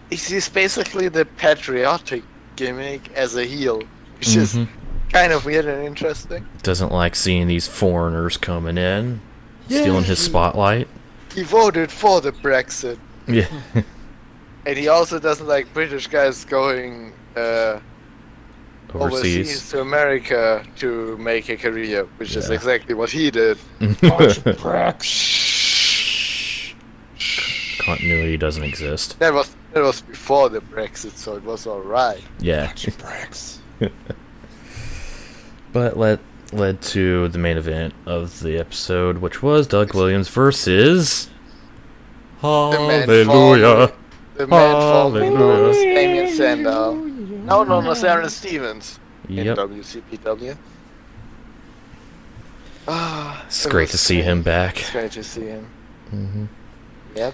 the patriotic gimmick as a heel, which is Mhm. kind of weird and interesting. Doesn't like seeing these foreigners coming in, stealing his spotlight. He voted for the Brexit, Yeah. and he also doesn't like British guys going overseas to America to make a career, which is Yeah. exactly what he did. Continuity doesn't exist. That was before the Brexit, so it was alright. Yeah. But led to the main event of the episode, which was Doug Williams versus man Hallelujah. The man formerly known Hallelujah. as Damien Sandow. No, Sarah Stevens in Yep. WCPW. It's great to see him back. It's great to see him. Hmm. Yep.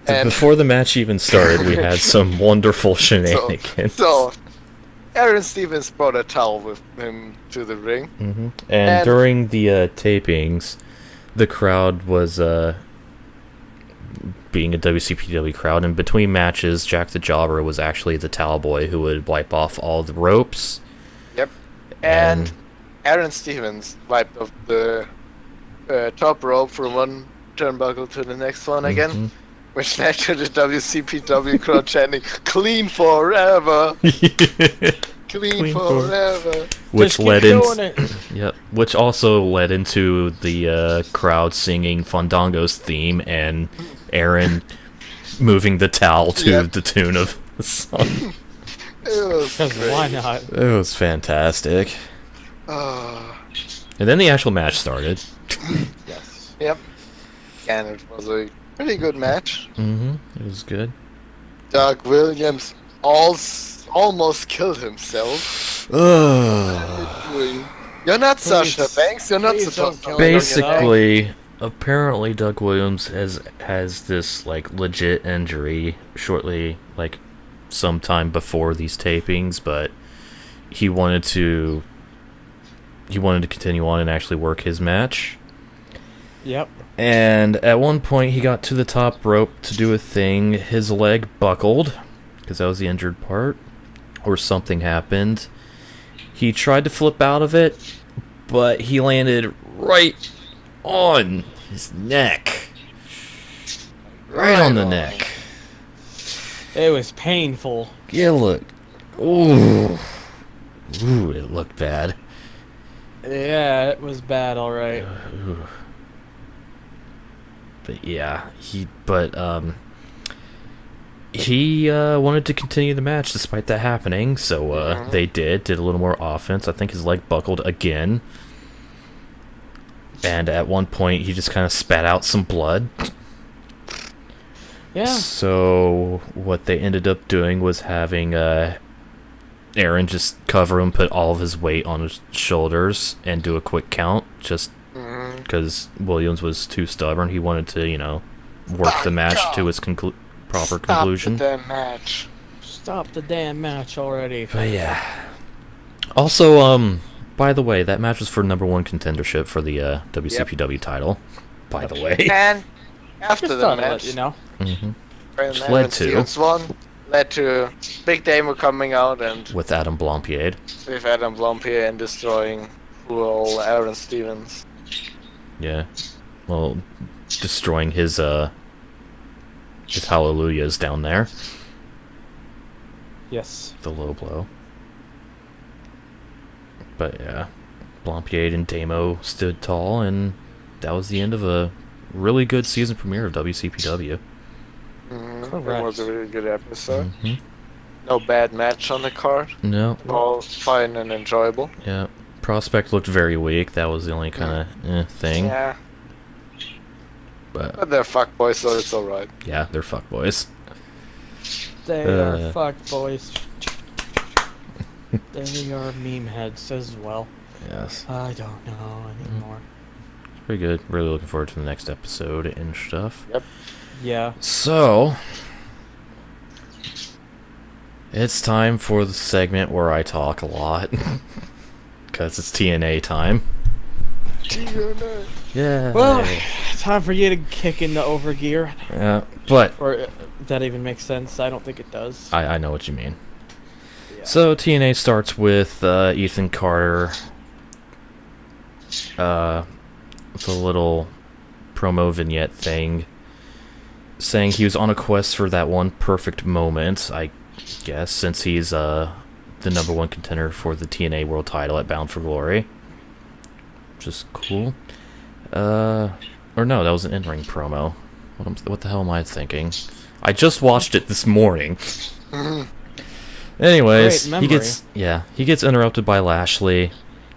And Before the match even started, we had some wonderful shenanigans. so Aaron Stevens brought a towel with him to the ring. And And- during the tapings, the crowd was being a WCPW crowd, and between matches, Jack the Jobber was actually the towel boy who would wipe off all the ropes. Yep. And Aaron Stevens wiped off the top rope from one turnbuckle to the next one again, which led to the WCPW crowd chanting, "Clean forever! Clean forever!" Which Just keep led doing in, it. yep, which also led into the crowd singing Fandango's theme and Aaron moving the towel to Yep. the tune of the song. It was Because great. why not? It was fantastic. And then the actual match started. Yes. Yep. And it was a pretty good match. It was good. Doug Williams almost killed himself. Ugh. You're not Sasha Please- Banks. You're not please supposed don't to. kill him. Basically, apparently Doug Williams has this like legit injury shortly, like sometime before these tapings, but he wanted to continue on and actually work his match. Yep. And at one point he got to the top rope to do a thing. His leg buckled, because that was the injured part, or something happened. He tried to flip out of it, but he landed right on his neck. Right on the neck. It was painful. Yeah, look. Ooh. Ooh, it looked bad. Yeah, it was bad, alright. But yeah, he wanted to continue the match despite that happening, so they did a little more offense. I think his leg buckled again. And at one point he just kind of spat out some blood. Yeah. So what they ended up doing was having Aaron just cover him, put all of his weight on his shoulders, and do a quick count, just because Williams was too stubborn. He wanted to, work the match to its proper conclusion. Stop the damn match. Stop the damn match already. But yeah. Also, by the way, that match was for #1 contendership for the WCPW title. By the way. And after Just the thought I'd let match, you know. when Which Aaron led to- Stevens won, led to Big Damo coming out and With Adam Blompied. with Adam Blompier and destroying poor old Aaron Stevens. Yeah. Well, destroying his hallelujahs down there. Yes. The low blow. But yeah, Blompied and Damo stood tall, and that was the end of a really good season premiere of WCPW. It Correct. was a really good episode. Mhm. No bad match on the card. No, All fine and enjoyable. yeah. Prospect looked very weak. That was the only kind of thing. Yeah, But but they're fuckboys, so it's alright. yeah, they're fuckboys. They Uh. are fuck boys. They are meme heads as well. Yes. I don't know anymore. Pretty good. Really looking forward to the next episode and stuff. Yeah. So, it's time for the segment where I talk a lot. Because it's TNA time. Yeah. Well, time for you to kick into overgear. Yeah, but Or that even makes sense. I don't think it does. I know what you mean. So TNA starts with Ethan Carter, with a little promo vignette thing, saying he was on a quest for that one perfect moment, I guess, since he's the #1 contender for the TNA World Title at Bound for Glory, which is cool. Or no, that was an in-ring promo. What the hell am I thinking? I just watched it this morning. Anyways, Great he memory. gets interrupted by Lashley.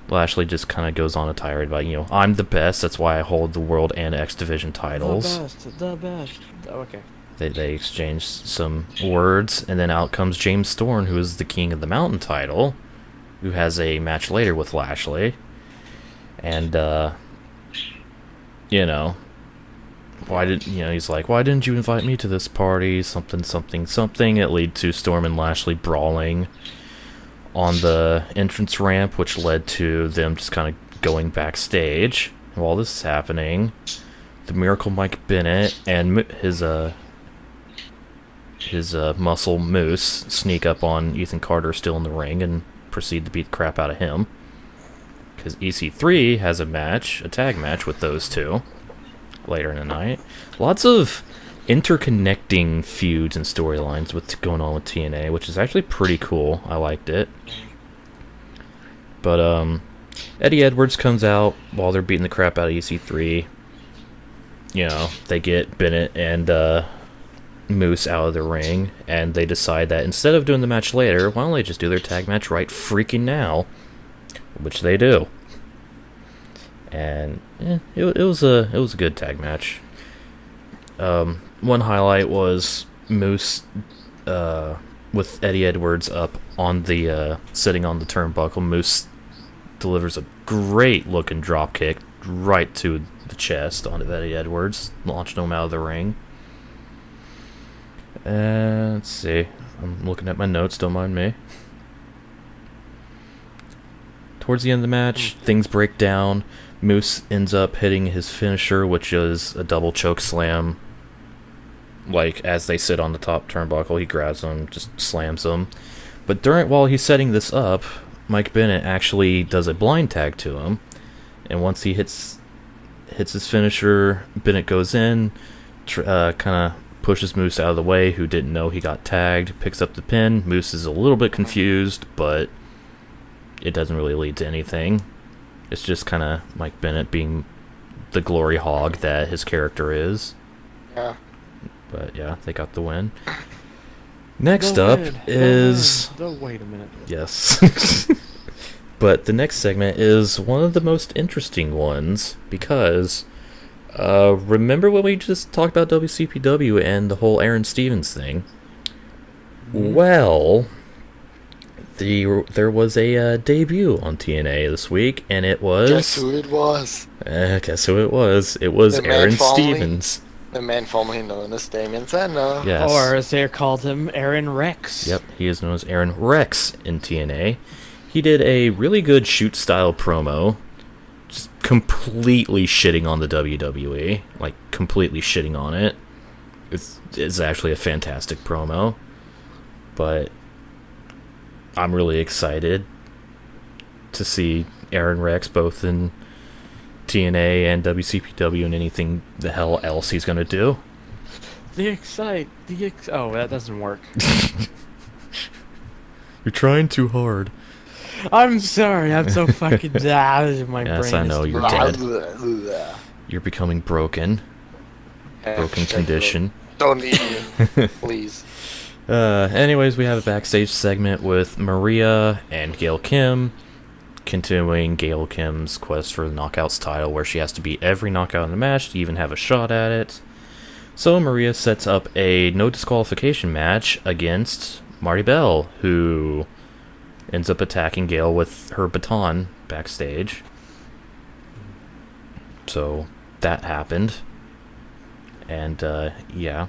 Lashley just kind of goes on a tirade about, I'm the best, that's why I hold the World and X Division titles. The best. Oh, okay. They exchange some words, and then out comes James Storm, who is the King of the Mountain title, who has a match later with Lashley. And, he's like, why didn't you invite me to this party? Something, something, something. It led to Storm and Lashley brawling on the entrance ramp, which led to them just kind of going backstage. While this is happening, the Miracle Mike Bennett and his muscle Moose sneak up on Ethan Carter still in the ring and proceed to beat the crap out of him. Because EC3 has a tag match with those two later in the night. Lots of interconnecting feuds and storylines with going on with TNA, which is actually pretty cool. I liked it. But Eddie Edwards comes out while they're beating the crap out of EC3. They get Bennett and Moose out of the ring, and they decide that instead of doing the match later, why don't they just do their tag match right freaking now? Which they do. And it was a good tag match. One highlight was Moose with Eddie Edwards up on the sitting on the turnbuckle. Moose delivers a great looking drop kick right to the chest onto Eddie Edwards, launching him out of the ring. Let's see. I'm looking at my notes, don't mind me. Towards the end of the match, things break down. Moose ends up hitting his finisher, which is a double choke slam. Like, as they sit on the top turnbuckle, he grabs them, just slams them. But while he's setting this up, Mike Bennett actually does a blind tag to him. And once he hits his finisher, Bennett goes in, kind of pushes Moose out of the way, who didn't know he got tagged, picks up the pin. Moose is a little bit confused, but it doesn't really lead to anything. It's just kind of Mike Bennett being the glory hog that his character is. Yeah. But yeah, they got the win. Next up is... Wait a minute. Yes. But the next segment is one of the most interesting ones, because remember when we just talked about WCPW and the whole Aaron Stevens thing? Well, there was a debut on TNA this week, and it was... Guess who it was? Guess who it was? It was Aaron Stevens. The man formerly known as Damien Sandow. Yes. Or as they called him, Aaron Rex. Yep, he is known as Aaron Rex in TNA. He did a really good shoot-style promo, just completely shitting on the WWE. Like, completely shitting on it. It's actually a fantastic promo. But I'm really excited to see Aaron Rex both in TNA and WCPW and anything the hell else he's gonna do. Oh, that doesn't work. You're trying too hard. I'm sorry, I'm so fucking down. My Yes, brain I know, is you're dead. You're becoming broken. Broken condition. Don't eat me, please. Anyways, we have a backstage segment with Maria and Gail Kim, continuing Gail Kim's quest for the Knockouts title, where she has to beat every knockout in the match to even have a shot at it. So Maria sets up a no disqualification match against Marty Bell, who ends up attacking Gail with her baton backstage. So that happened. And yeah.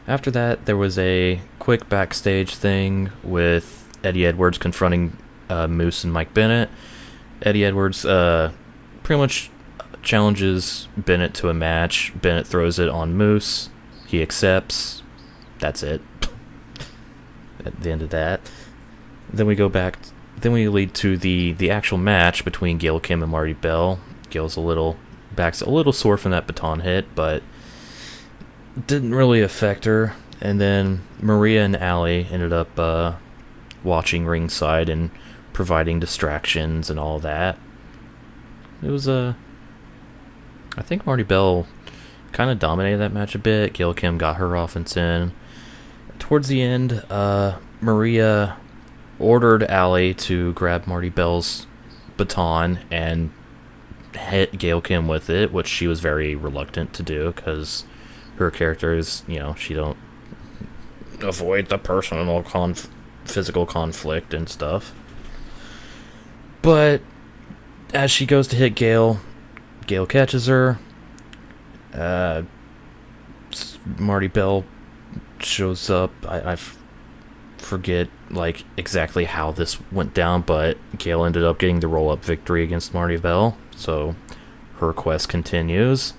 After that, there was a quick backstage thing with Eddie Edwards confronting Moose and Mike Bennett. Eddie Edwards pretty much challenges Bennett to a match. Bennett throws it on Moose. He accepts. That's it. At the end of that. Then we go back. Then we lead to the actual match between Gail Kim and Marty Bell. Gail's a little sore from that baton hit, but didn't really affect her. And then Maria and Allie ended up watching ringside and providing distractions and all that. It was I think Marty Bell kind of dominated that match a bit. Gail Kim got her offense in. Towards the end, Maria ordered Allie to grab Marty Bell's baton and hit Gail Kim with it, which she was very reluctant to do because her character is, she don't avoid the personal physical conflict and stuff. But as she goes to hit Gail catches her. Marty Bell shows up. I forget like exactly how this went down, but Gail ended up getting the roll-up victory against Marty Bell, so her quest continues.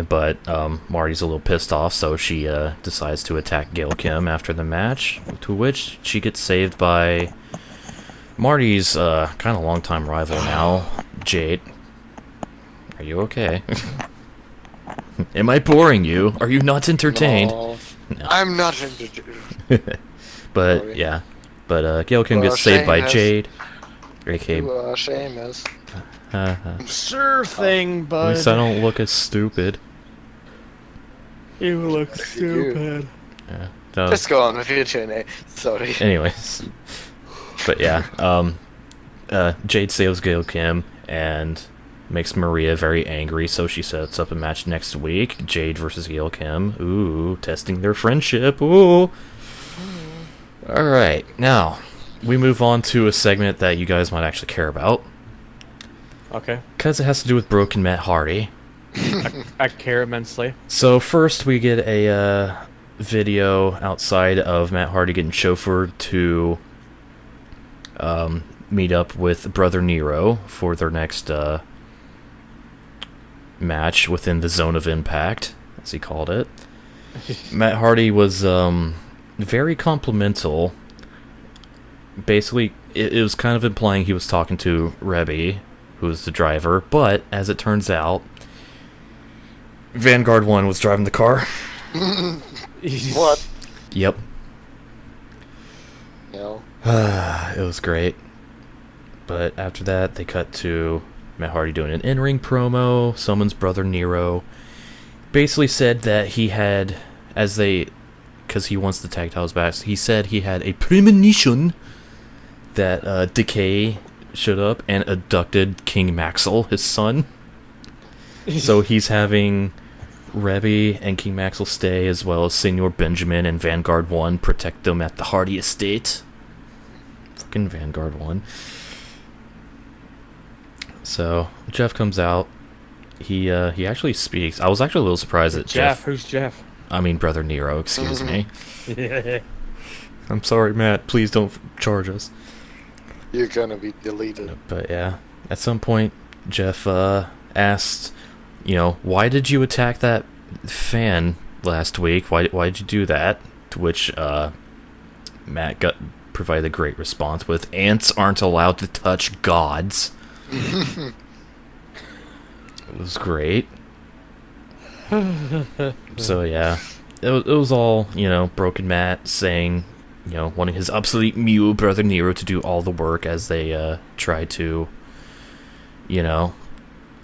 But Marty's a little pissed off, so she decides to attack Gail Kim after the match, to which she gets saved by Marty's kind of longtime rival now, Jade. Are you okay? Am I boring you? Are you not entertained? No, No. I'm not entertained. But Sorry. yeah, but Gail Kim Well, gets saved by Seamus. Jade. aka You are Seamus. Sure thing, At bud. least I don't look as stupid. You look You. stupid. Yeah. So, Just go on with your Q&A. Sorry. anyways, but yeah, Jade saves Gail Kim and makes Maria very angry, so she sets up a match next week, Jade versus Gail Kim. Ooh, testing their friendship. Ooh. Alright, now, we move on to a segment that you guys might actually care about, Okay. because it has to do with Broken Matt Hardy. I care immensely. So first we get a video outside of Matt Hardy getting chauffeured to meet up with Brother Nero for their next match within the Zone of Impact, as he called it. Matt Hardy was very complimental. Basically, it was kind of implying he was talking to Rebby, who's the driver, but as it turns out, Vanguard 1 was driving the car. What? Yep. You know, It was great. But after that, they cut to Matt Hardy doing an in-ring promo, summons Brother Nero. Basically said that he had, because he wants the tag titles back, he said he had a premonition that Decay showed up and abducted King Maxwell, his son. So he's having Rebby and King Maxwell stay, as well as Senor Benjamin and Vanguard 1 protect them at the Hardy estate. Fucking Vanguard 1. So Jeff comes out. He actually speaks. I was actually a little surprised that Jeff. Who's Jeff? I mean Brother Nero. Excuse me. I'm sorry, Matt. Please don't charge us. you're gonna be deleted. But yeah, at some point, Jeff asked, why did you attack that fan last week? Why did you do that? To which Matt provided a great response with, "Ants aren't allowed to touch gods." It was great. So yeah, it was all, Broken Matt saying, wanting his obsolete mule Brother Nero to do all the work as they try to,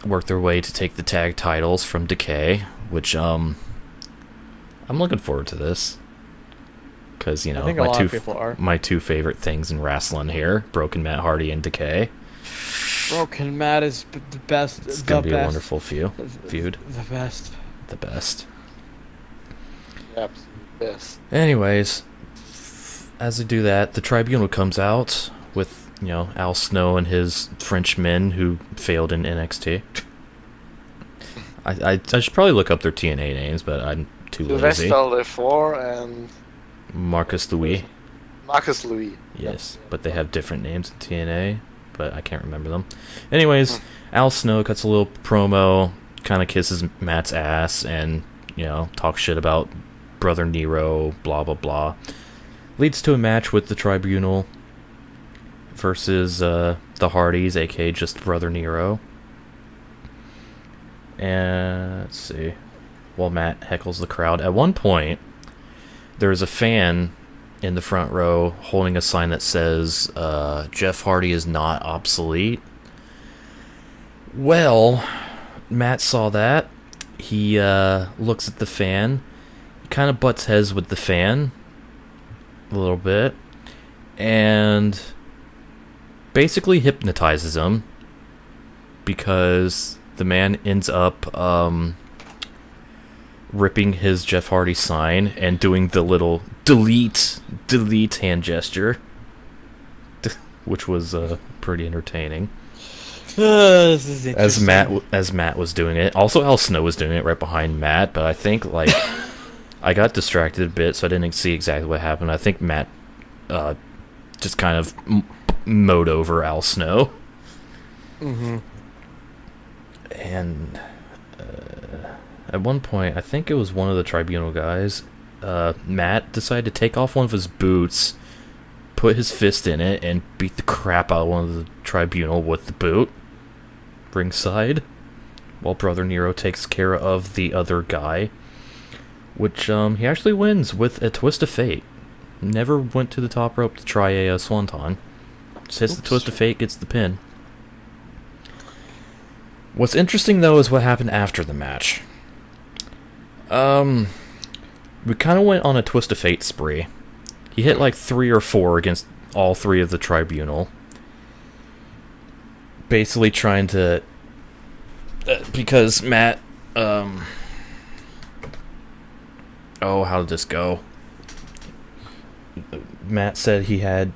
work their way to take the tag titles from Decay, which I'm looking forward to this, because I think a lot of people are. my two favorite things in wrestling here, Broken Matt Hardy and Decay. Broken Matt is the best. It's the gonna be best. a wonderful feud. The best. The best. Absolute best. Anyways, as they do that, the Tribunal comes out with, Al Snow and his French men who failed in NXT. I should probably look up their TNA names, but I'm too lazy. Sylvester Lefort and Marcus Louis. Marcus Louis. Yes, but they have different names in TNA, but I can't remember them. Anyways, Al Snow cuts a little promo, kind of kisses Matt's ass, and, talks shit about Brother Nero, blah, blah, blah. Leads to a match with the Tribunal versus the Hardys, aka just Brother Nero. And let's see. While Matt heckles the crowd. At one point, there's a fan in the front row holding a sign that says, Jeff Hardy is not obsolete. Well, Matt saw that. He looks at the fan. He kind of butts heads with the fan a little bit. And basically hypnotizes him, because the man ends up ripping his Jeff Hardy sign and doing the little delete hand gesture, which was pretty entertaining. This is as interesting. Matt was doing it. Also, Al Snow was doing it right behind Matt, but I think like I got distracted a bit, so I didn't see exactly what happened. I think Matt just kind of mowed over Al Snow. Mm-hmm. And at one point, I think it was one of the tribunal guys, Matt decided to take off one of his boots, put his fist in it, and beat the crap out of one of the tribunal with the boot ringside, while Brother Nero takes care of the other guy, which he actually wins with a twist of fate. Never went to the top rope to try a swanton. Just hits the twist of fate, gets the pin. What's interesting, though, is what happened after the match. We kind of went on a twist of fate spree. He hit like 3 or 4 against all 3 of the tribunal. Basically trying to... because Matt... oh, how did this go? Matt said he had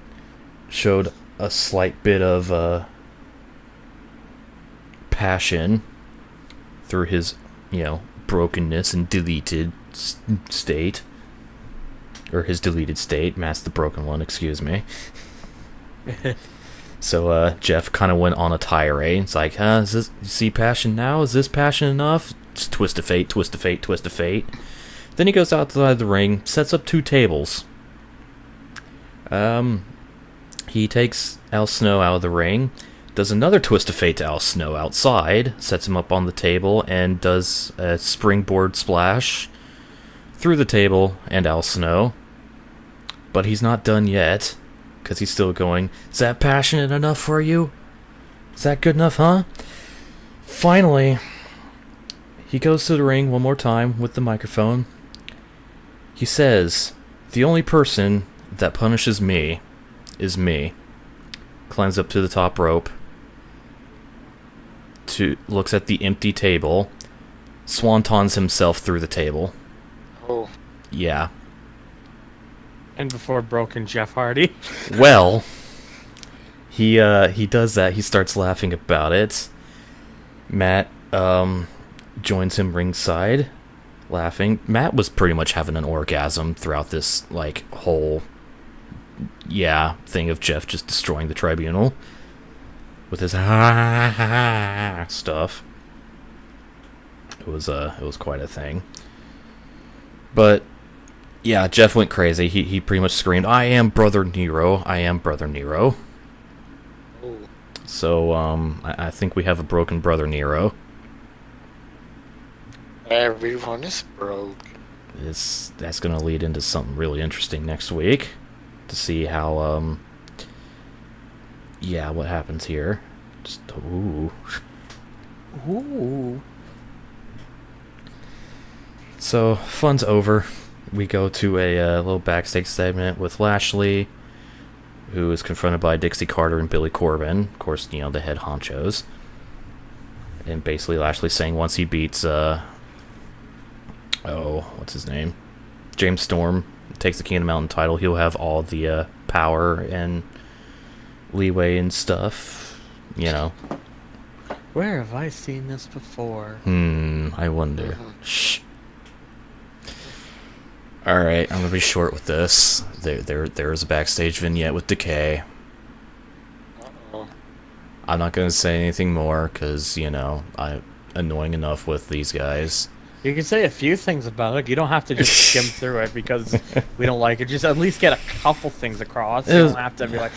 showed a slight bit of passion through his, brokenness and deleted state. Or his deleted state. Matt's the broken one, excuse me. So Jeff kind of went on a tirade. It's like, is this, you see passion now? Is this passion enough? Just twist of fate, twist of fate, twist of fate. Then he goes outside the ring, sets up 2 tables. He takes Al Snow out of the ring, does another twist of fate to Al Snow outside, sets him up on the table, and does a springboard splash through the table and Al Snow. But he's not done yet, because he's still going, is that passionate enough for you? Is that good enough, huh? Finally, he goes to the ring one more time with the microphone. He says, the only person that punishes me is me. Climbs up to the top rope, looks at the empty table, swantons himself through the table. Oh. Yeah. And before broken Jeff Hardy. Well, he does that. He starts laughing about it. Matt joins him ringside, laughing. Matt was pretty much having an orgasm throughout this whole thing of Jeff just destroying the tribunal with his stuff. It was quite a thing. But yeah, Jeff went crazy. He pretty much screamed, I am Brother Nero. I am Brother Nero. Oh. So, I think we have a broken Brother Nero. Everyone is broke. That's going to lead into something really interesting next week. To see how, what happens here. Just, ooh. Ooh. So, fun's over. We go to a little backstage segment with Lashley, who is confronted by Dixie Carter and Billy Corben. Of course, the head honchos. And basically Lashley saying once he beats, what's his name? James Storm, takes the King of the Mountain title, he'll have all the power and leeway and stuff, Where have I seen this before? I wonder. Shh. Alright, I'm gonna be short with this. There's a backstage vignette with Decay. Uh-oh. I'm not gonna say anything more, because, I'm annoying enough with these guys. You can say a few things about it. You don't have to just skim through it because we don't like it. Just at least get a couple things across. You don't have to be like,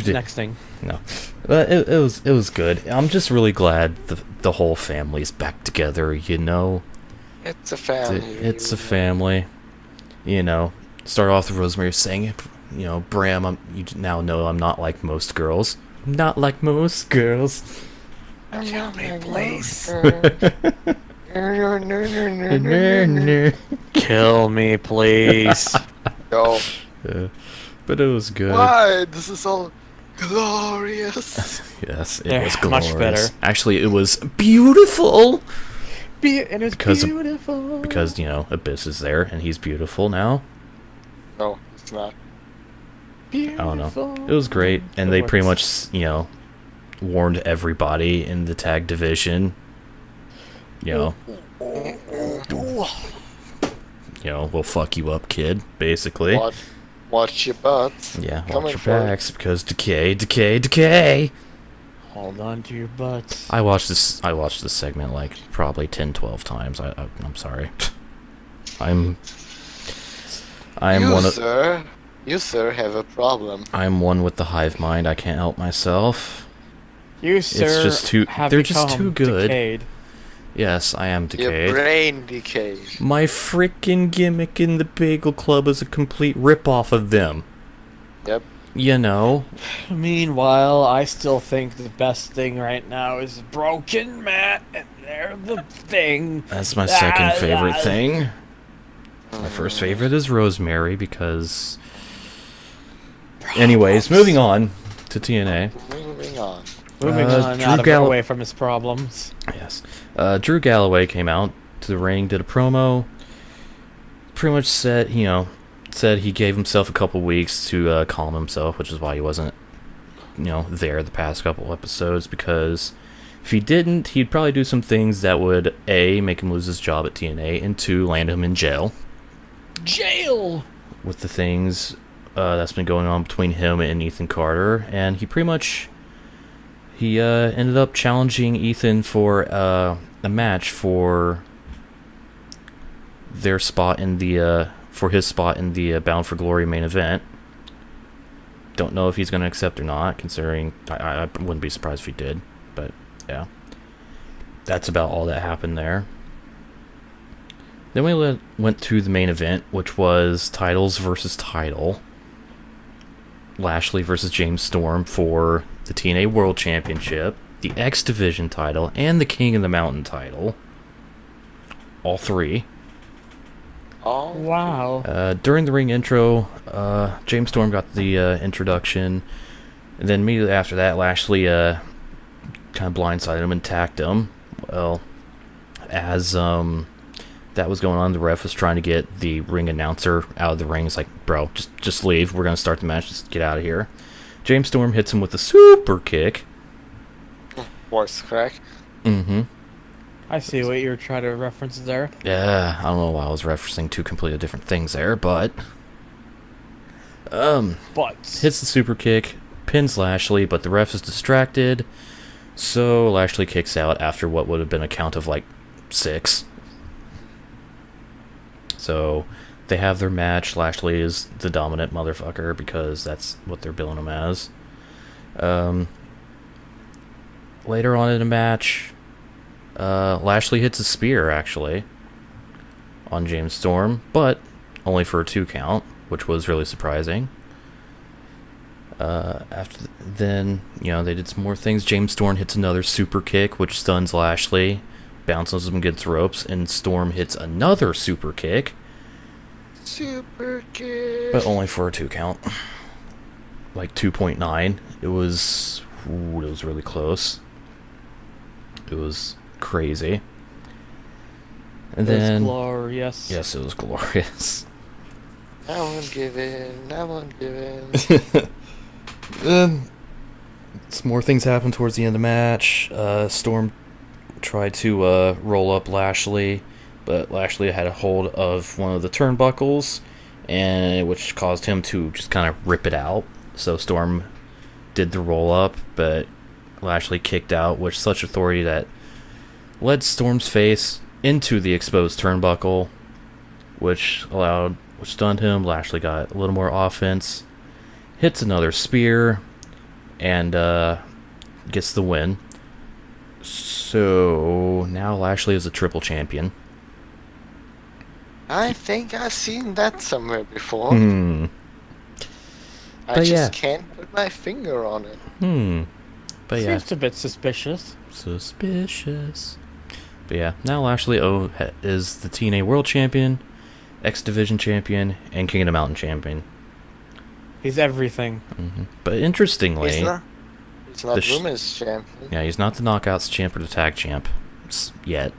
next thing. No. But it was good. I'm just really glad the whole family's back together, It's a family. It's a family. Start off with Rosemary saying, Bram, you now know I'm not like most girls. Not like most girls. Kill me, please. Kill me, please. Yo. But it was good. Why? This is all glorious. Yes, it Yeah, was glorious. much better. Actually, it was beautiful. And it's beautiful. Because, Abyss is there, and he's beautiful now. No, it's not. I don't know. It was great, and they pretty much, warned everybody in the tag division. You know, we'll fuck you up, kid, basically. Watch your butts. Yeah, Coming watch your for you. backs, because decay. Hold on to your butts. I watched this segment like probably 10, 12 times. I'm sorry. I'm You, one of sir. You, sir, have a problem. I'm one with the hive mind. I can't help myself. You, sir, just too- have they're just become too good. Decayed. Yes, I am Your decayed. brain decayed. My freaking gimmick in the Bagel Club is a complete rip-off of them. Yep. You know? Meanwhile, I still think the best thing right now is Broken Matt, and they're the thing. That's my second favorite thing. My first favorite is Rosemary because... Anyways, moving on to TNA. Moving on. Moving on Drew out of Gall- away from his problems. Yes. Drew Galloway came out to the ring, did a promo. Pretty much said he gave himself a couple weeks to calm himself, which is why he wasn't, there the past couple episodes, because if he didn't, he'd probably do some things that would, A, make him lose his job at TNA, and 2, land him in jail. Jail! With the things that's been going on between him and Ethan Carter, and he pretty much... He ended up challenging Ethan for a match for their spot in the his spot in the Bound for Glory main event. Don't know if he's going to accept or not, considering I wouldn't be surprised if he did. But yeah, that's about all that happened there. Then we went to the main event, which was titles versus title. Lashley versus James Storm for the TNA World Championship, the X Division title, and the King of the Mountain title. All three. Oh, Wow. During the ring intro, James Storm got the introduction, and then immediately after that, Lashley kind of blindsided him and attacked him. Well, as that was going on, the ref was trying to get the ring announcer out of the ring. It's like, bro, just leave. We're going to start the match. Just get out of here. James Storm hits him with a super kick. voice crack. Mm-hmm. I see what you're trying to reference there. Yeah, I don't know why I was referencing two completely different things there, but... But hits the super kick, pins Lashley, but the ref is distracted, so Lashley kicks out after what would have been a count of, 6. So, they have their match. Lashley is the dominant motherfucker, because that's what they're billing him as. Later on in the match, Lashley hits a spear, actually, on James Storm, but only for a 2 count, which was really surprising. Then, they did some more things. James Storm hits another super kick, which stuns Lashley, bounces him against ropes, and Storm hits another super kick, Super kick. but only for a 2 count. 2.9. It was really close. It was crazy. And then, glorious. yes, it was glorious. I won't give in. I won't give in. Then some more things happened towards the end of the match. Storm tried to roll up Lashley, but Lashley had a hold of one of the turnbuckles, and which caused him to just kind of rip it out. So Storm did the roll up, but Lashley kicked out with such authority that led Storm's face into the exposed turnbuckle, which stunned him. Lashley got a little more offense, hits another spear, and gets the win. So now Lashley is a triple champion. I think I've seen that somewhere before. Hmm. I But just yeah. can't put my finger on it. But yeah, Seems a bit suspicious. suspicious. But yeah, now Lashley is the TNA World Champion, X Division Champion, and King of the Mountain Champion. He's everything. But interestingly, He's not the sh- women's champion. yeah, he's not the Knockouts champ or the Tag champ yet.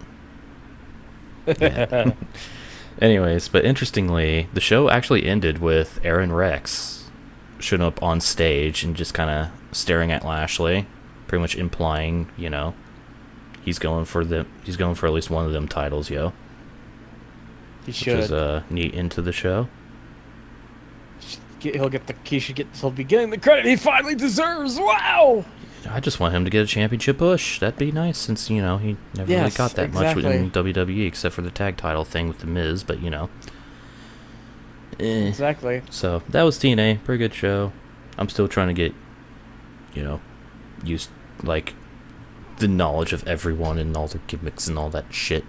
Yet. Anyways, but interestingly, the show actually ended with Aaron Rex showing up on stage and just kind of staring at Lashley, pretty much implying, he's going for at least one of them titles, yo. He should. Which is neat into the show. He'll be getting the credit he finally deserves. Wow. I just want him to get a championship push. That'd be nice, since he never really got that much in WWE, except for the tag title thing with the Miz. But Exactly. So that was TNA. Pretty good show. I'm still trying to get, used the knowledge of everyone and all their gimmicks and all that shit.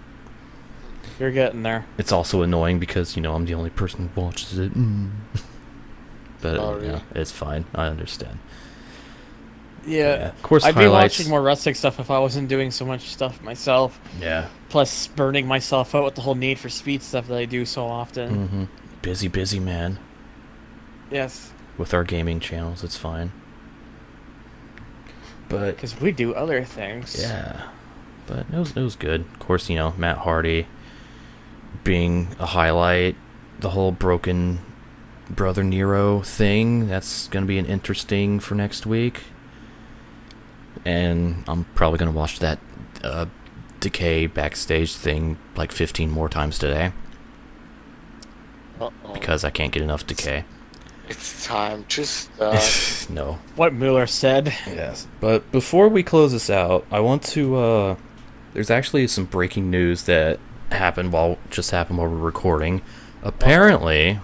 You're getting there. It's also annoying because I'm the only person who watches it. But it's fine. I understand. Yeah. Of course, I'd highlights. be watching more wrestling stuff if I wasn't doing so much stuff myself. Yeah. Plus, burning myself out with the whole Need for Speed stuff that I do so often. Mm-hmm. Busy man. Yes. With our gaming channels, it's fine. But because we do other things. Yeah. But it was good. Of course, Matt Hardy being a highlight. The whole broken Brother Nero thing. That's going to be an interesting for next week. And I'm probably going to watch that Decay backstage thing 15 more times today. Because I can't get enough Decay. It's time to start. No. What Mueller said. Yes. But before we close this out, I want to... there's actually some breaking news that happened while we're recording. Apparently,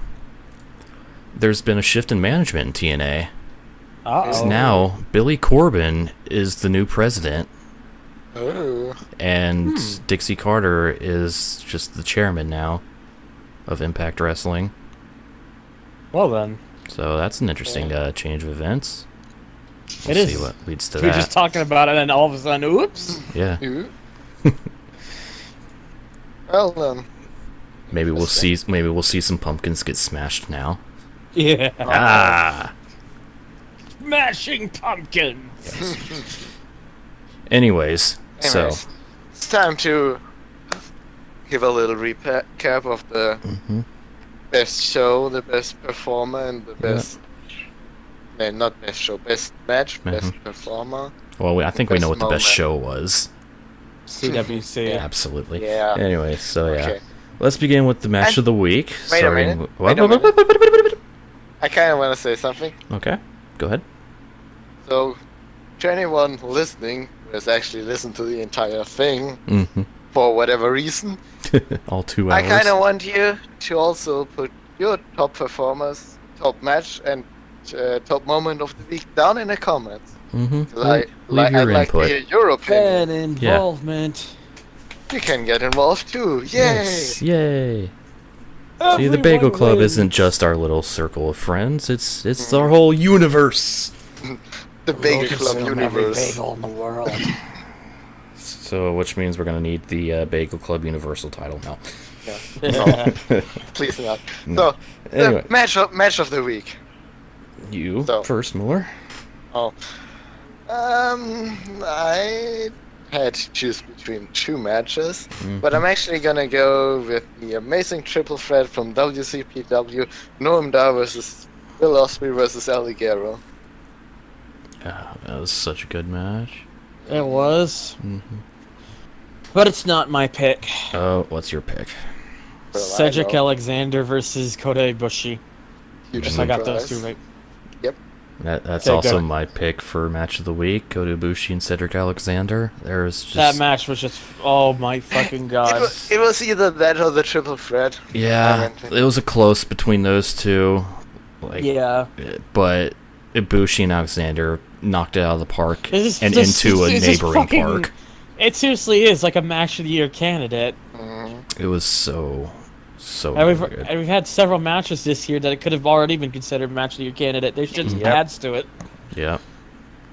there's been a shift in management in TNA. Uh-oh. Now, Billy Corben is the new president. Oh. And Dixie Carter is just the chairman now of Impact Wrestling. Well then. So that's an interesting change of events. We'll see what leads to We're that. just talking about it, and then all of a sudden, oops. Yeah. Well then. Maybe we'll see some pumpkins get smashed now. Yeah. Ah. Smashing pumpkins. Anyways, so it's time to give a little recap of the best show, the best performer, and the best. No, not best show, best match, best performer. Well, I think we know what the best moment. show was. CWC. Absolutely. Yeah. Anyway, so yeah. Okay. Let's begin with the match of the week. Wait a minute. I kind of want to say something. Okay, go ahead. So, to anyone listening who has actually listened to the entire thing, for whatever reason, all 2 hours. I kind of want you to also put your top performers, top match, and top moment of the week down in the comments. Leave I'd your like to input. hear your opinion. Fan involvement. You can get involved too. Yay! Yes, yay! See, the Bagel Club isn't just our little circle of friends. It's our whole universe. The Bagel Club universe. Bagel in the world. So, which means we're gonna need the Bagel Club Universal title now. No, please not. So, Anyway. the match of the week. You So- first, Mueller. Oh. I had to choose between 2 matches, but I'm actually gonna go with the amazing triple threat from WCPW, Noam Dar versus Will Ospreay versus Alligero. That was such a good match. It was. But it's not my pick. Oh, what's your pick? Cedric Alexander versus Kota Ibushi. Huge I got those surprise. 2 right. That's Okay, also go. my pick for match of the week. Kota Ibushi and Cedric Alexander. There's just That match was just, oh my fucking god. It was either that or the triple threat. yeah, it was a close between those two. Yeah. But Ibushi and Alexander knocked it out of the park It's and just- into a it's just neighboring fucking- park. It seriously is like a match of the year candidate. It was so And good. we've had several matches this year that it could have already been considered match of the year candidate. There's just adds to it. Yeah,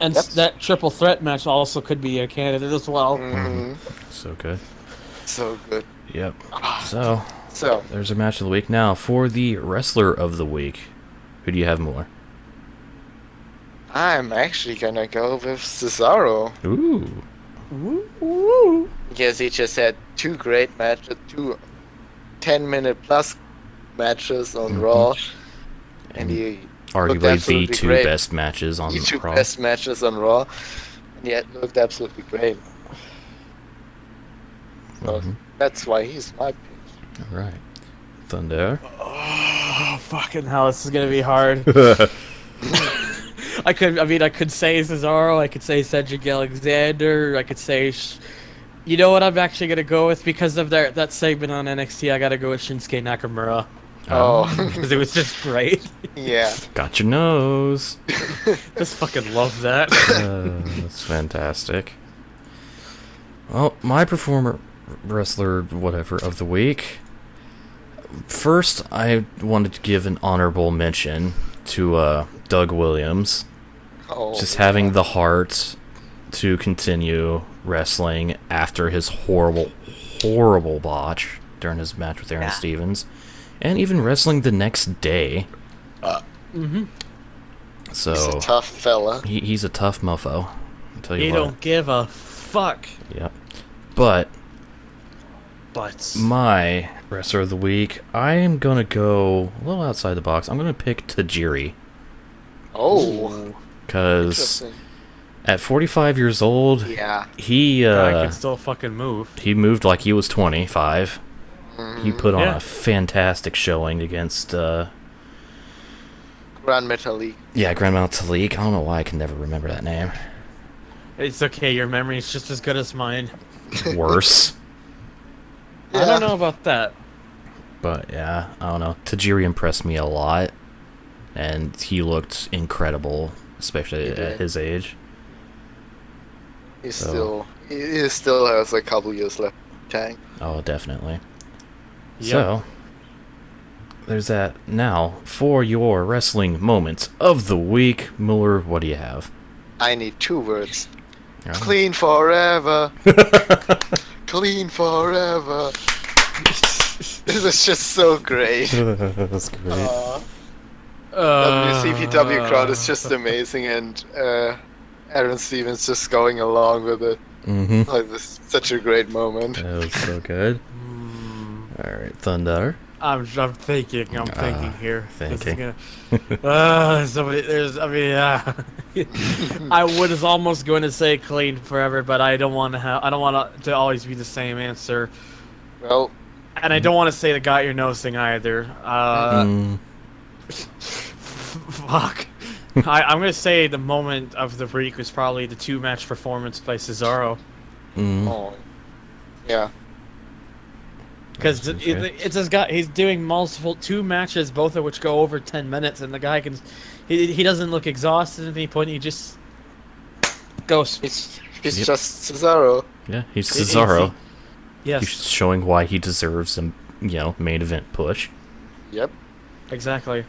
And Yep. that triple threat match also could be a candidate as well. so good. So good. Yep. So So, there's a match of the week now for the wrestler of the week. Who do you have more? I'm actually gonna go with Cesaro. Ooh. Woo. Because he just had 2 great matches, 2 10-minute plus matches on Raw. And he looked Arguably the absolutely 2 great. best matches on The 2 Raw. best matches on Raw. And yet looked absolutely great. So that's why he's my pick. All right. Thunder. Oh, fucking hell, this is gonna be hard. I could say Cesaro, I could say Cedric Alexander, I could say... You know what I'm actually gonna go with? Because of that segment on NXT, I gotta go with Shinsuke Nakamura. Oh, Because it was just great. yeah. Got your nose. Just fucking love that. That's fantastic. Well, my performer, wrestler, whatever, of the week. First, I wanted to give an honorable mention to Doug Williams. Oh, Just having the heart to continue wrestling after his horrible botch during his match with Aaron Stevens. And even wrestling the next day. So he's a tough fella. He's a tough mofo. I'll tell you He what. don't give a fuck. Yep. But But my wrestler of the week, I am gonna go a little outside the box. I'm gonna pick Tajiri. Oh, Because interesting. at 45 years old, Yeah. he I can still fucking move. he moved like he was 25. He put on Yeah. a fantastic showing against Grand Metalik. Grand Metalik. I don't know why I can never remember that name. It's okay, your memory is just as good as mine. Worse. I don't know about that. But yeah, I don't know. Tajiri impressed me a lot, and he looked incredible, especially at his age. He So- still has a couple years left. Tank. Oh, definitely. Yep. So, there's that. Now, for your wrestling moments of the week, Mueller, what do you have? I need 2 words. Yeah. Clean forever. Clean forever. This is just so great. That's great. WCPW crowd is just amazing, and Aaron Stevens just going along with it. Mm-hmm. Like this, such a great moment. That was so good. Alright, Thunder. I'm thinking here. This is Thinking. I was almost going to say clean forever, but I don't want to always be the same answer. Well, And I don't want to say the got your nose thing either. Fuck. I'm going to say the moment of the week was probably the 2-match performance by Cesaro. oh, yeah. Because That's okay. it's this guy. He's doing 2 matches, both of which go over 10 minutes, and the guy can. He doesn't look exhausted at any point. He just goes. He's Yep. just Cesaro. Yeah, he's It- it's- Cesaro. Yes, He's showing why he deserves a main event push. Yep. exactly.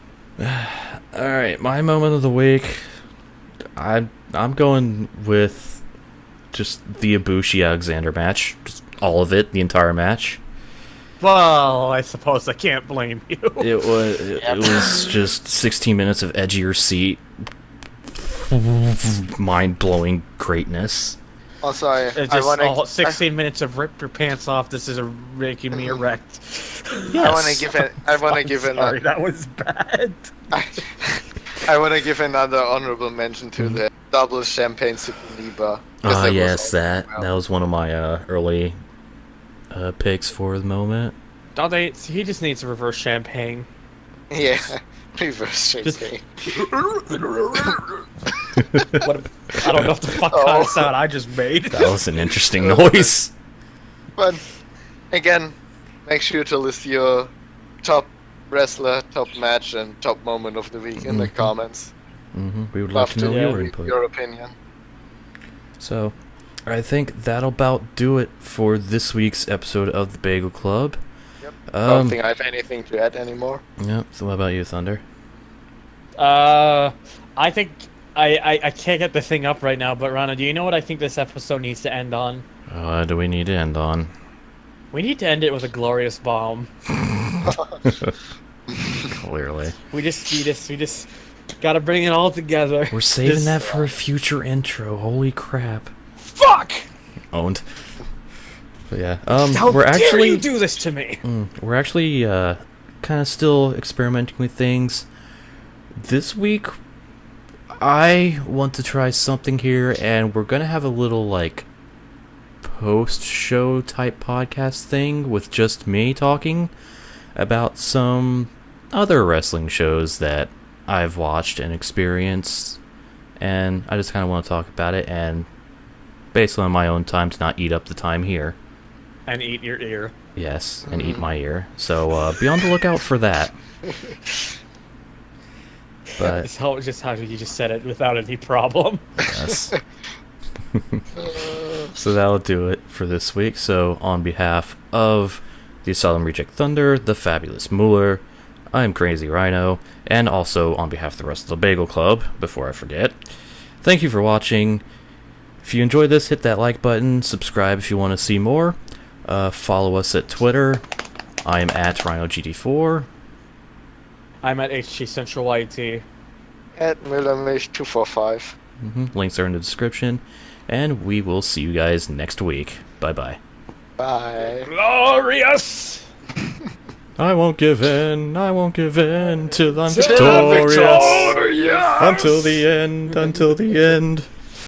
Alright, my moment of the week. I'm going with just the Ibushi Alexander match. Just all of it, the entire match. Well, I suppose I can't blame you. It was just 16 minutes of edge of your seat, mind-blowing greatness. Also, I It's want just all to 16 minutes of rip your pants off. This is making me erect. I want to give it. I want to give Sorry, it. that was bad. I want to give another honorable mention to the double champagne Super Liba. Ah, yes, that was one of my early picks for the moment. Don't they? He just needs to reverse champagne. Yeah, reverse champagne. What? I don't know what the fuck kind of sound I just made. That was an interesting noise. But again, make sure to list your top wrestler, top match, and top moment of the week in the comments. We would love to know your hear input. your opinion. So, I think that'll about do it for this week's episode of the Bagel Club. Yep. I don't think I have anything to add anymore. Yep. So, what about you, Thunder? I think I can't get the thing up right now. But Rana, do you know what I think this episode needs to end on? What do we need to end on? We need to end it with a glorious bomb. Clearly. We just gotta bring it all together. We're saving This- that for a future intro. Holy crap. Fuck! Owned. But yeah. How we're dare actually you do this to me? we're actually kind of still experimenting with things. This week, I want to try something here, and we're gonna have a little like post-show type podcast thing with just me talking about some other wrestling shows that I've watched and experienced, and I just kind of want to talk about it, and basically on my own time to not eat up the time here. And eat your ear. Yes, and eat my ear. So be on the lookout for that. But It's just how you just said it without any problem. yes. So that'll do it for this week. So on behalf of the Asylum Reject Thunder, the Fabulous Mueller, I'm Crazzy Ryno, and also on behalf of the rest of the Bagel Club, before I forget, thank you for watching. If you enjoyed this, hit that like button, subscribe if you want to see more, follow us at Twitter. I'm at RhinoGT4. I'm at HG Central YT. At Millermish245. Links are in the description, and we will see you guys next week. Bye-bye. Bye. Glorious! I won't give in till I'm Till I'm victorious. victorious! Until the end, until the end.